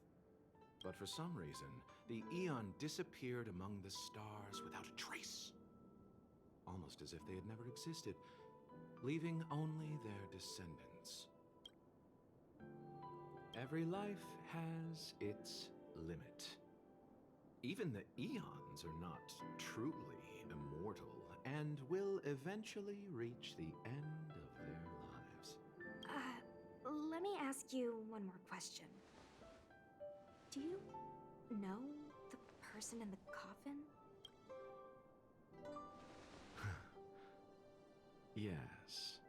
But for some reason, the Eon disappeared among the stars without a trace. Almost as if they had never existed, leaving only their descendants. Every life has its limit. Even the Eons are not truly immortal and will eventually reach the end of their lives. Let me ask you one more question. Do you know the person in the coffin? Yes.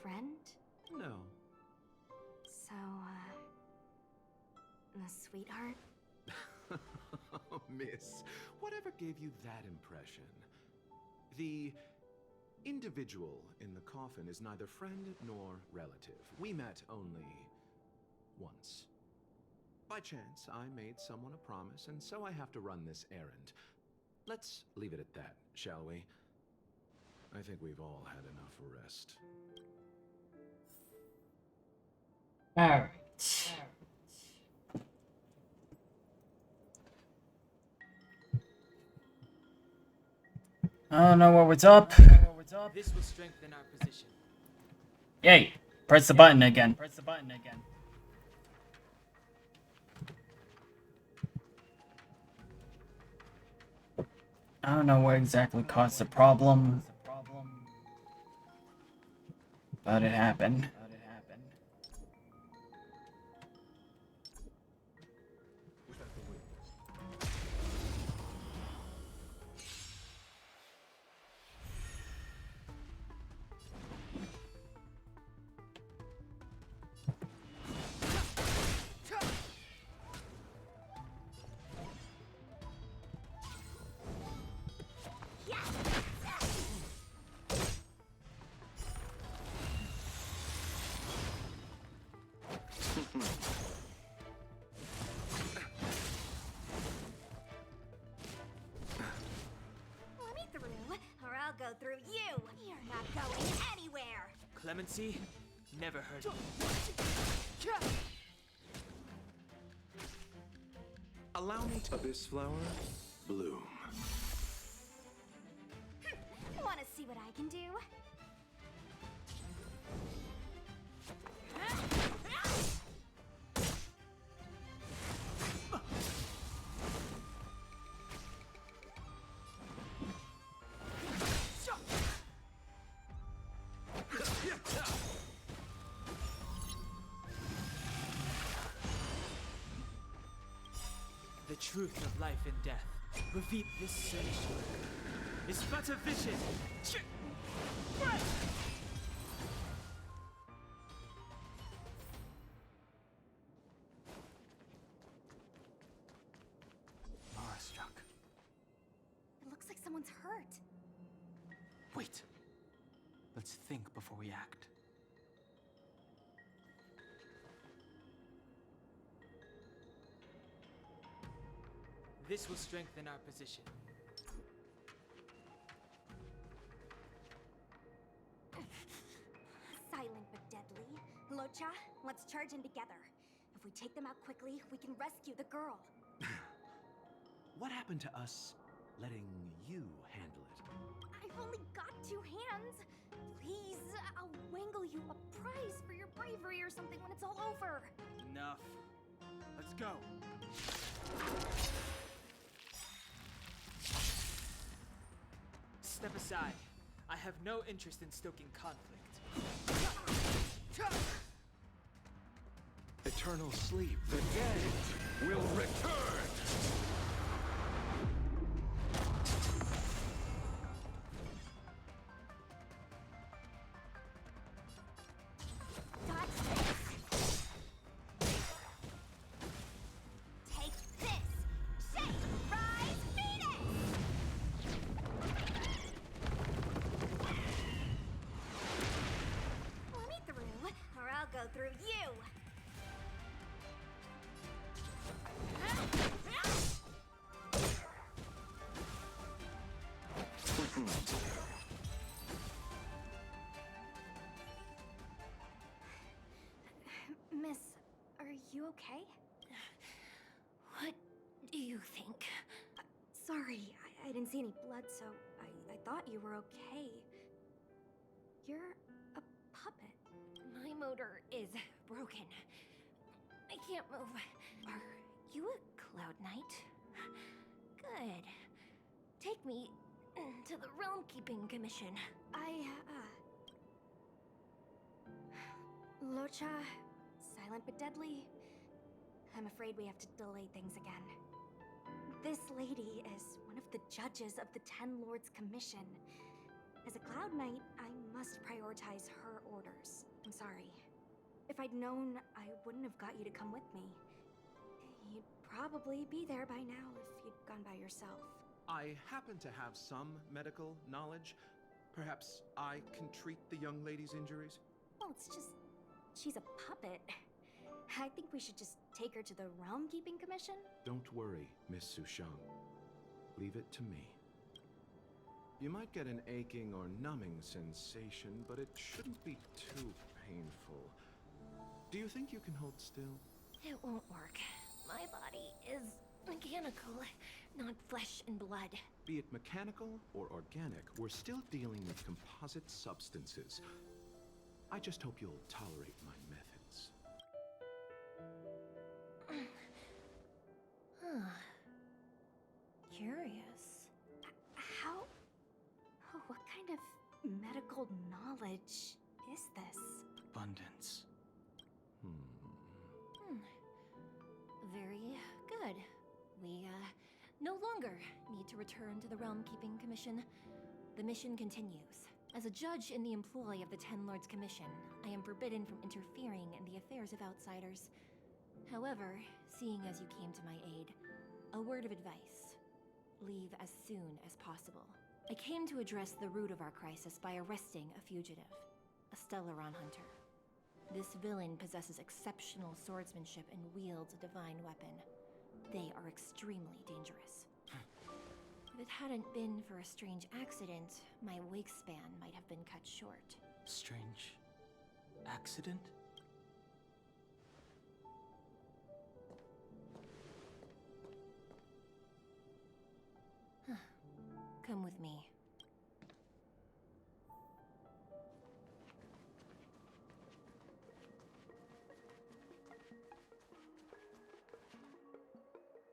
Friend? No. So, the sweetheart? Miss, whatever gave you that impression? The individual in the coffin is neither friend nor relative. We met only once. By chance, I made someone a promise, and so I have to run this errand. Let's leave it at that, shall we? I think we've all had enough rest. Alright. I don't know what's up. This will strengthen our position. Yay! Press the button again. Press the button again. I don't know what exactly caused the problem, but it happened. Let me through, or I'll go through you. You're not going anywhere. Clemency? Never heard of Allow me to... Abyss flower, bloom. Want to see what I can do? the truth of life and death. Reveal this sanctuary. It's but a vision. Awestruck. It looks like someone's hurt. Wait. Let's think before we act. This will strengthen our position. Silent but deadly. Locha, let's charge in together. If we take them out quickly, we can rescue the girl. What happened to us letting you handle it? I've only got 2 hands. Please, I'll wangle you a prize for your bravery or something when it's all over. Enough. Let's go. Step aside. I have no interest in stoking conflict. Eternal sleep. The dead will return! you okay? What do you think? Sorry, I didn't see any blood, so I thought you were okay. You're a puppet. My motor is broken. I can't move. Are you a Cloud Knight? Good. Take me to the Realm Keeping Commission. Locha, silent but deadly. I'm afraid we have to delay things again. This lady is one of the judges of the Ten Lords Commission. As a Cloud Knight, I must prioritize her orders. I'm sorry. If I'd known, I wouldn't have got you to come with me. You'd probably be there by now if you'd gone by yourself. I happen to have some medical knowledge. Perhaps I can treat the young lady's injuries? Well, it's just... she's a puppet. I think we should just take her to the Realm Keeping Commission. Don't worry, Miss Sushang. Leave it to me. You might get an aching or numbing sensation, but it shouldn't be too painful. Do you think you can hold still? It won't work. My body is mechanical, not flesh and blood. Be it mechanical or organic, we're still dealing with composite substances. I just hope you'll tolerate my methods. Curious. What kind of medical knowledge is this? Abundance. Very good. We, no longer need to return to the Realm Keeping Commission. The mission continues. As a judge in the employ of the Ten Lords Commission, I am forbidden from interfering in the affairs of outsiders. However, seeing as you came to my aid, a word of advice. Leave as soon as possible. I came to address the root of our crisis by arresting a fugitive, a Stellaron hunter. This villain possesses exceptional swordsmanship and wields a divine weapon. They are extremely dangerous. If it hadn't been for a strange accident, my wakespan might have been cut short. Strange accident? Come with me.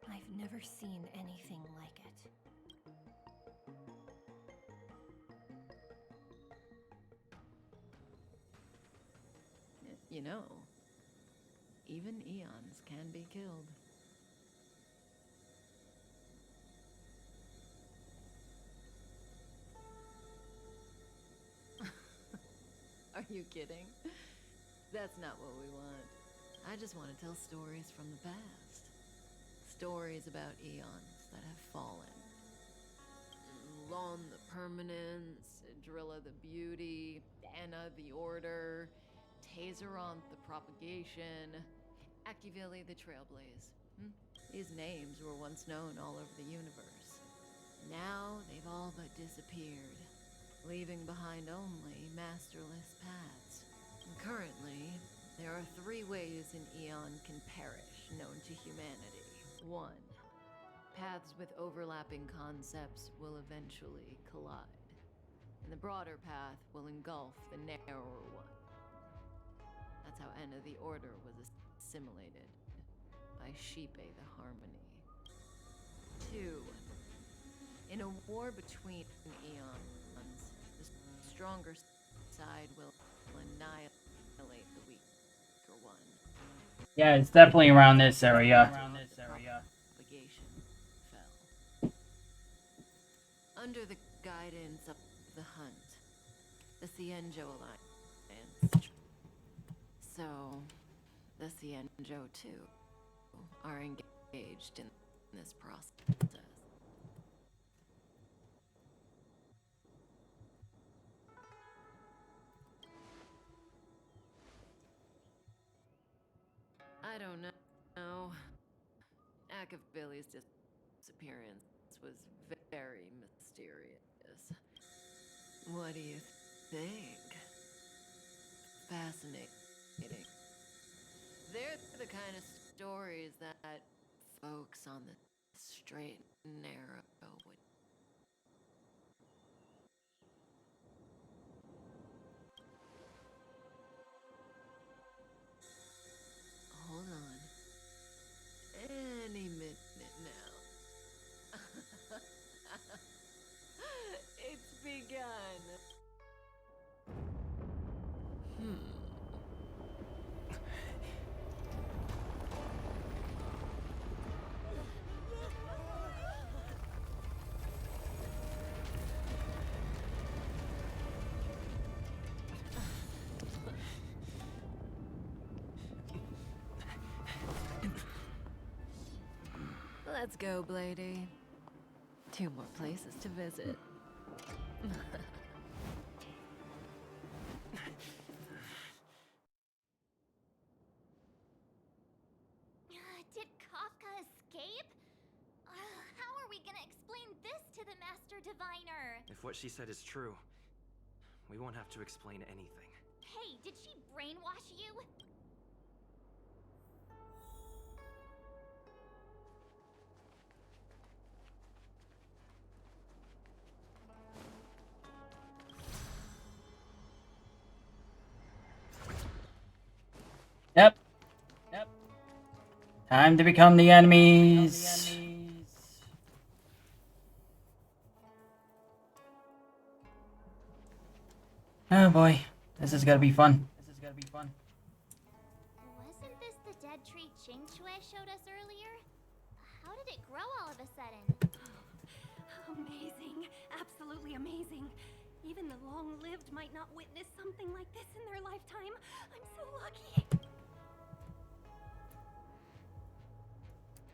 I've never seen anything like it. You know, even eons can be killed. Are you kidding? That's not what we want. I just want to tell stories from the past. Stories about eons that have fallen. Lon the Permanence, Drilla the Beauty, Anna the Order, Tazeronth the Propagation, Akivili the Trailblaze. These names were once known all over the universe. Now they've all but disappeared, leaving behind only masterless paths. And currently, there are 3 ways an eon can perish known to humanity. 1. Paths with overlapping concepts will eventually collide, and the broader path will engulf the narrower one. That's how Enna the Order was assimilated by Xipe the Harmony. 2. In a war between eons, the stronger side will annihilate the weaker one. Yeah, it's definitely around this area. Propagation fell. Under the guidance of the Hunt, the Xianzhou Alliance. So, the Xianzhou too are engaged in this process. I don't know. Akivili's disappearance was very mysterious. What do you think? Fascinating. They're the kind of stories that folks on the straight and narrow would. Hold on. Any minute now. It's begun. Let's go, Blady. 2 more places to visit. Did Kafka escape? How are we gonna explain this to the Master Diviner? If what she said is true, we won't have to explain anything. Hey, did she brainwash you? Yep. Yep. Time to become the enemies. Oh boy. This is gonna be fun. This is gonna be fun. Wasn't this the dead tree Qingque showed us earlier? How did it grow all of a sudden? Amazing. Absolutely amazing. Even the long-lived might not witness something like this in their lifetime. I'm so lucky.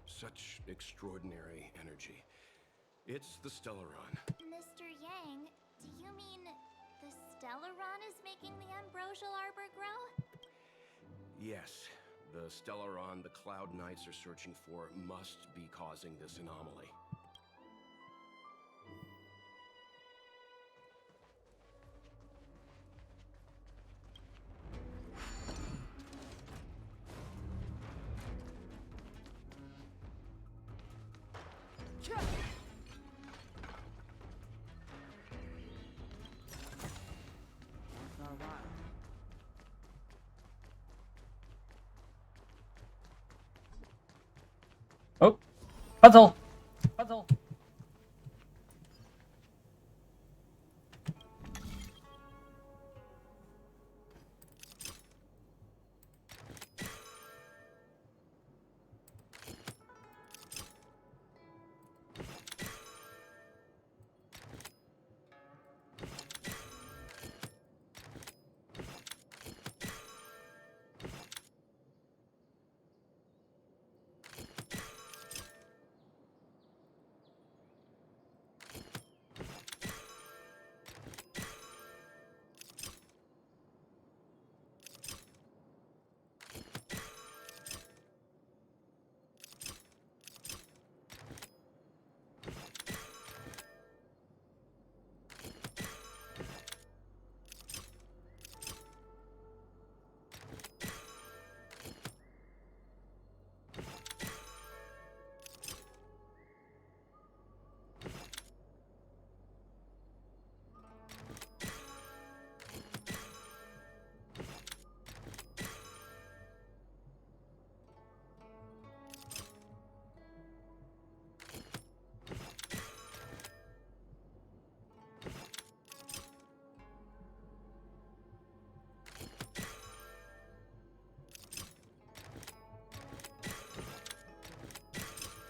Such extraordinary energy. It's the Stellaron. Mr. Yang, do you mean the Stellaron is making the Ambrosial Arbor grow? Yes, the Stellaron the Cloud Knights are searching for must be causing this anomaly. Oh, puzzle. Puzzle.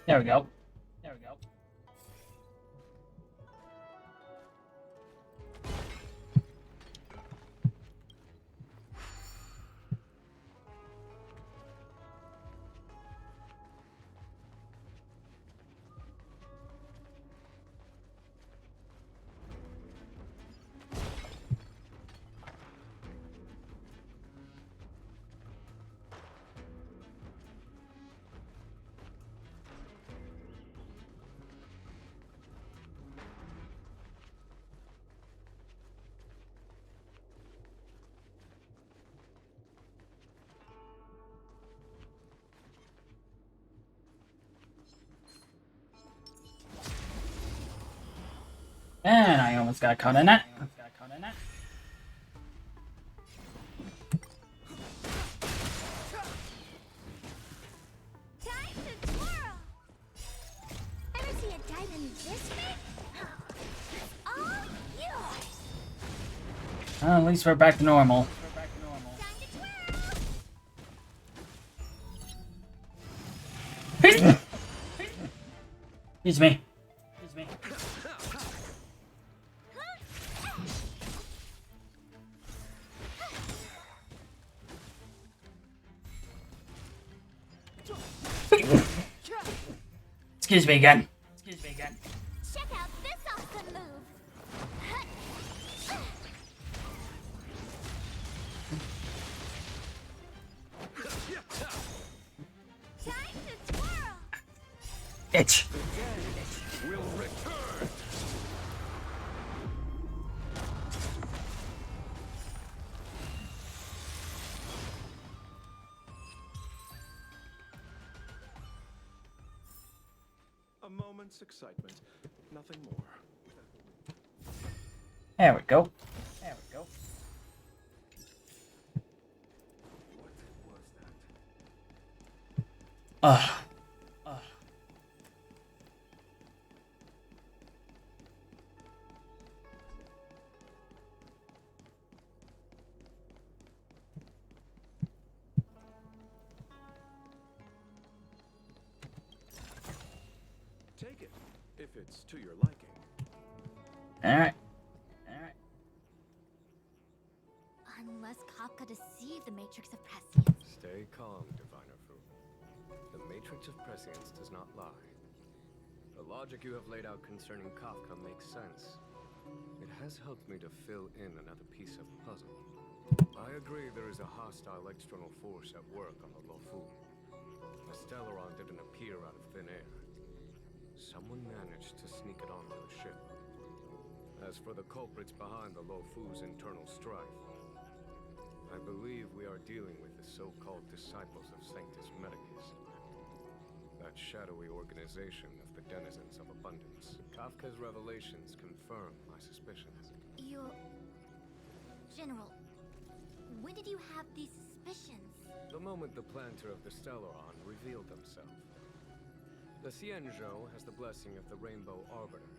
There we go. There we go. And I almost got caught in that. Time to twirl! Ever see a diamond this big? It's all yours! Well, at least we're back to normal. Excuse me. Excuse me again. Check out this awesome move! Time to twirl! Itch. Will return. A moment's excitement, nothing more. There we go. Ugh. Take it, if it's to your liking. Alright. Unless Kafka deceived the Matrix of Prescience. Stay calm, Diviner Fu. The Matrix of Prescience does not lie. The logic you have laid out concerning Kafka makes sense. It has helped me to fill in another piece of the puzzle. I agree there is a hostile external force at work on the Luofu. The Stellaron didn't appear out of thin air. Someone managed to sneak it onto the ship. As for the culprits behind the Luofu's internal strife, I believe we are dealing with the so-called disciples of Sanctus Medicus. That shadowy organization of the denizens of abundance. Kafka's revelations confirm my suspicions. General, when did you have these suspicions? The moment the planter of the Stellaron revealed himself. The Xianzhou has the blessing of the Rainbow Arbiter,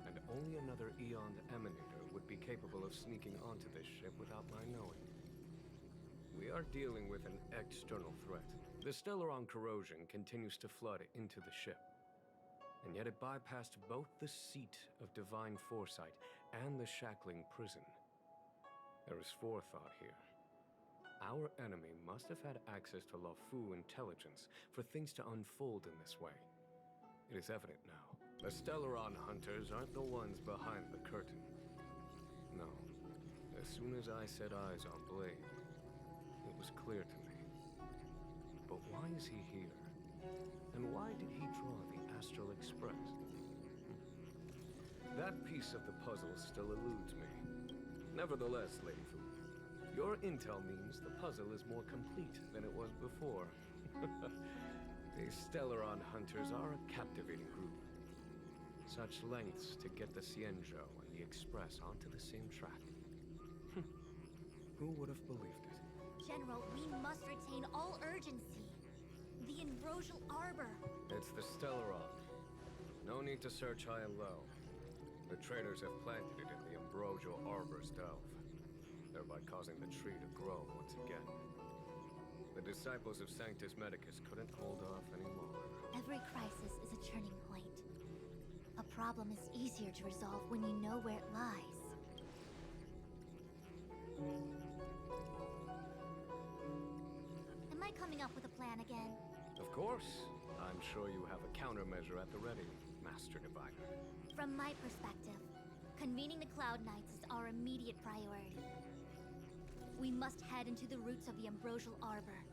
and only another Aeon Emanator would be capable of sneaking onto this ship without my knowing. We are dealing with an external threat. The Stellaron corrosion continues to flood into the ship, and yet it bypassed both the seat of divine foresight and the shackling prison. There is forethought here. Our enemy must have had access to Luofu intelligence for things to unfold in this way. It is evident now. The Stellaron hunters aren't the ones behind the curtain. No. As soon as I set eyes on Blade, it was clear to me. But why is he here? And why did he draw the Astral Express? That piece of the puzzle still eludes me. Nevertheless, Lady Fu, your intel means the puzzle is more complete than it was before. These Stellaron hunters are a captivating group. Such lengths to get the Xianzhou and the Express onto the same track. Who would have believed it? General, we must retain all urgency. The Ambrosial Arbor. It's the Stellaron. No need to search high and low. The traders have planted it in the Ambrosial Arbor's delve, thereby causing the tree to grow once again. The disciples of Sanctus Medicus couldn't hold off any longer. Every crisis is a turning point. A problem is easier to resolve when you know where it lies. Am I coming up with a plan again? Of course. I'm sure you have a countermeasure at the ready, Master Diviner. From my perspective, convening the Cloud Knights is our immediate priority. We must head into the roots of the Ambrosial Arbor,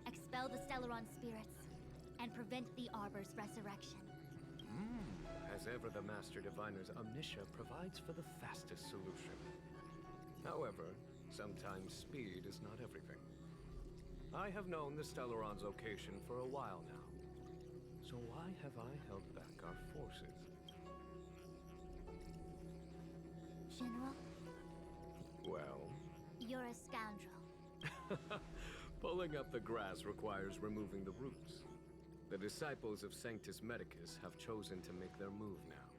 expel the Stellaron spirits, and prevent the Arbor's resurrection. As ever, the Master Diviner's Omniscia provides for the fastest solution. However, sometimes speed is not everything. I have known the Stellaron's location for a while now. So why have I held back our forces? General? Well? You're a scoundrel. Pulling up the grass requires removing the roots. The disciples of Sanctus Medicus have chosen to make their move now.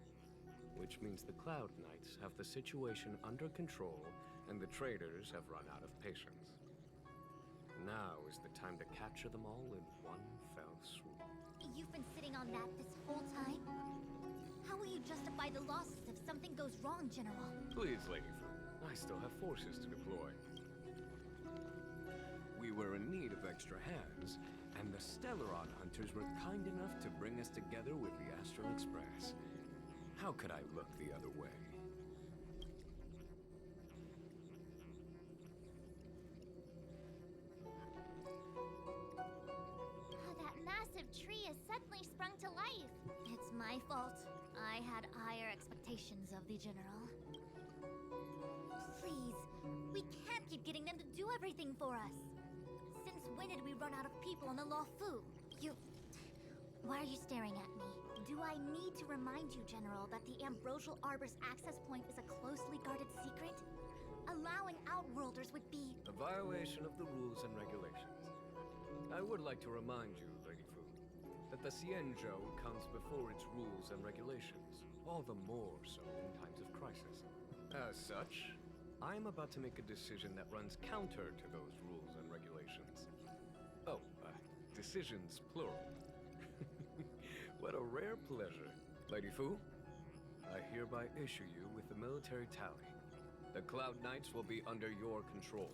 Which means the Cloud Knights have the situation under control, and the traitors have run out of patience. Now is the time to capture them all in one fell swoop. You've been sitting on that this whole time? How will you justify the losses if something goes wrong, General? Please, Lady Fu, I still have forces to deploy. We were in need of extra hands, and the Stellaron hunters were kind enough to bring us together with the Astral Express. How could I look the other way? That massive tree has suddenly sprung to life. It's my fault. I had higher expectations of the General. Please, we can't keep getting them to do everything for us. Since when did we run out of people on the Luofu? Why are you staring at me? Do I need to remind you, General, that the Ambrosial Arbor's access point is a closely guarded secret? Allowing Outworlders would be A violation of the rules and regulations. I would like to remind you, Lady Fu, that the Xianzhou comes before its rules and regulations, all the more so in times of crisis. As such, I am about to make a decision that runs counter to those rules and regulations. Oh, decisions plural. What a rare pleasure. Lady Fu, I hereby issue you with the military tally. The Cloud Knights will be under your control.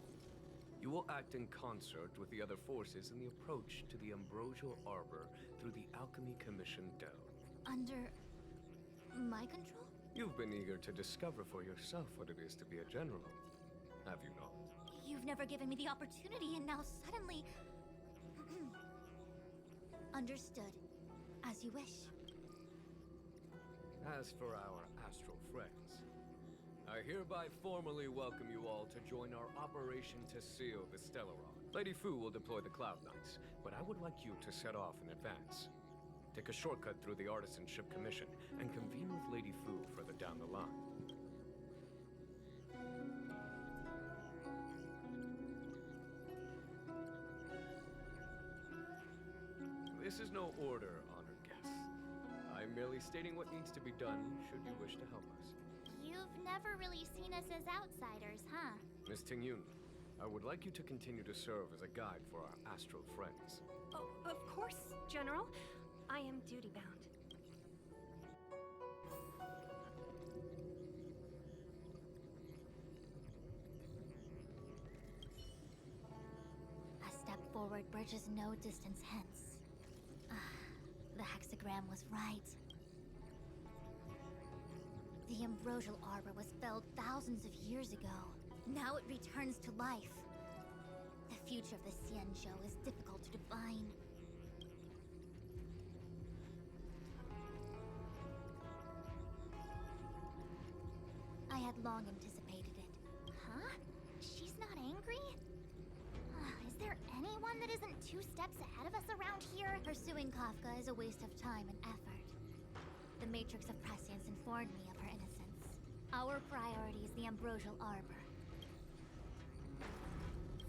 You will act in concert with the other forces in the approach to the Ambrosial Arbor through the Alchemy Commission Delve. under my control? You've been eager to discover for yourself what it is to be a general, have you not? You've never given me the opportunity, and now suddenly... Understood. As you wish. As for our astral friends, I hereby formally welcome you all to join our operation to seal the Stellaron. Lady Fu will deploy the Cloud Knights, but I would like you to set off in advance. Take a shortcut through the Artisanship Commission and convene with Lady Fu further down the line. This is no order, honored guests. I'm merely stating what needs to be done should you wish to help us. You've never really seen us as outsiders, huh? Miss Tingyun, I would like you to continue to serve as a guide for our astral friends. Oh, of course, General. I am duty-bound. A step forward bridges no distance hence. The hexagram was right. The Ambrosial Arbor was felled thousands of years ago. Now it returns to life. The future of the Xianzhou is difficult to define. I had long anticipated it. Huh? She's not angry? Is there anyone that isn't 2 steps ahead of us around here? Pursuing Kafka is a waste of time and effort. The Matrix of Prescience informed me of her innocence. Our priority is the Ambrosial Arbor.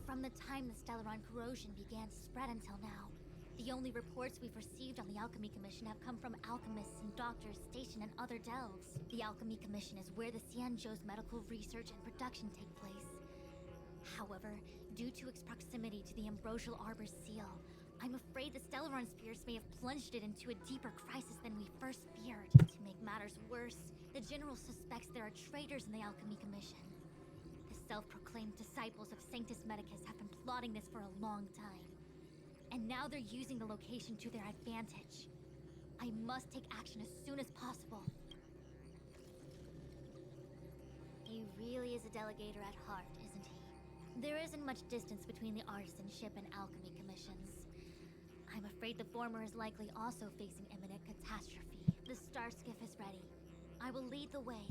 From the time the Stellaron corrosion began to spread until now, the only reports we've received on the Alchemy Commission have come from alchemists and doctors stationed in other delves. The Alchemy Commission is where the Xianzhou's medical research and production take place. However, due to its proximity to the Ambrosial Arbor's seal, I'm afraid the Stellaron Spears may have plunged it into a deeper crisis than we first feared. To make matters worse, the General suspects there are traitors in the Alchemy Commission. The self-proclaimed disciples of Sanctus Medicus have been plotting this for a long time. And now they're using the location to their advantage. I must take action as soon as possible. He really is a delegator at heart, isn't he? There isn't much distance between the Artisanship and Alchemy Commissions. I'm afraid the former is likely also facing imminent catastrophe. The Star Skiff is ready. I will lead the way.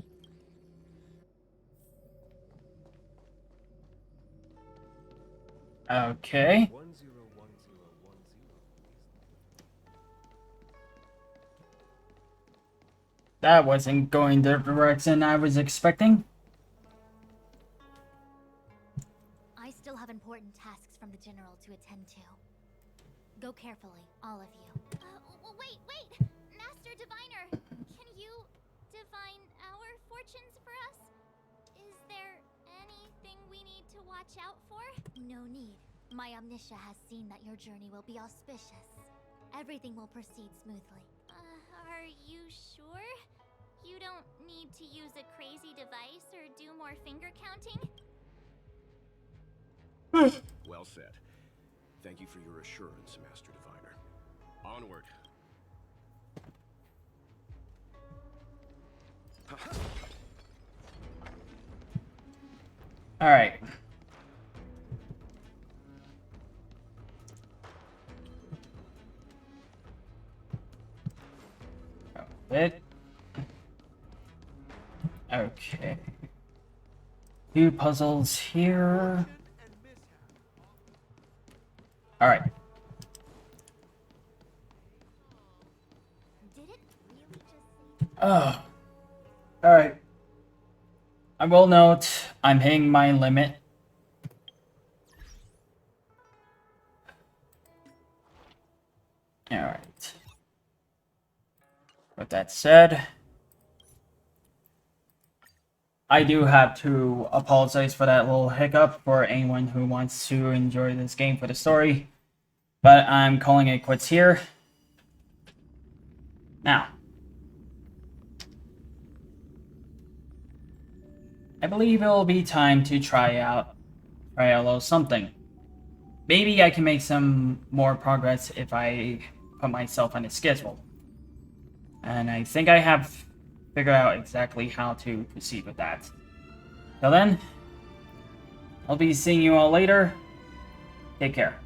Okay. 101010. That wasn't going the direction I was expecting. Go carefully, all of you. Wait! Master Diviner, can you divine our fortunes for us? Is there anything we need to watch out for? No need. My Omniscia has seen that your journey will be auspicious. Everything will proceed smoothly. Are you sure? You don't need to use a crazy device or do more finger counting? Well said. Thank you for your assurance, Master Diviner. Onward. Alright. Bit. Okay. Two puzzles here. Alright. Oh. Alright. I will note I'm hitting my limit. Alright. With that said, I do have to apologize for that little hiccup for anyone who wants to enjoy this game for the story. But I'm calling it quits here. Now, I believe it will be time to try out a little something. Maybe I can make some more progress if I put myself on a schedule. And I think I have figured out exactly how to proceed with that. Till then, I'll be seeing you all later. Take care.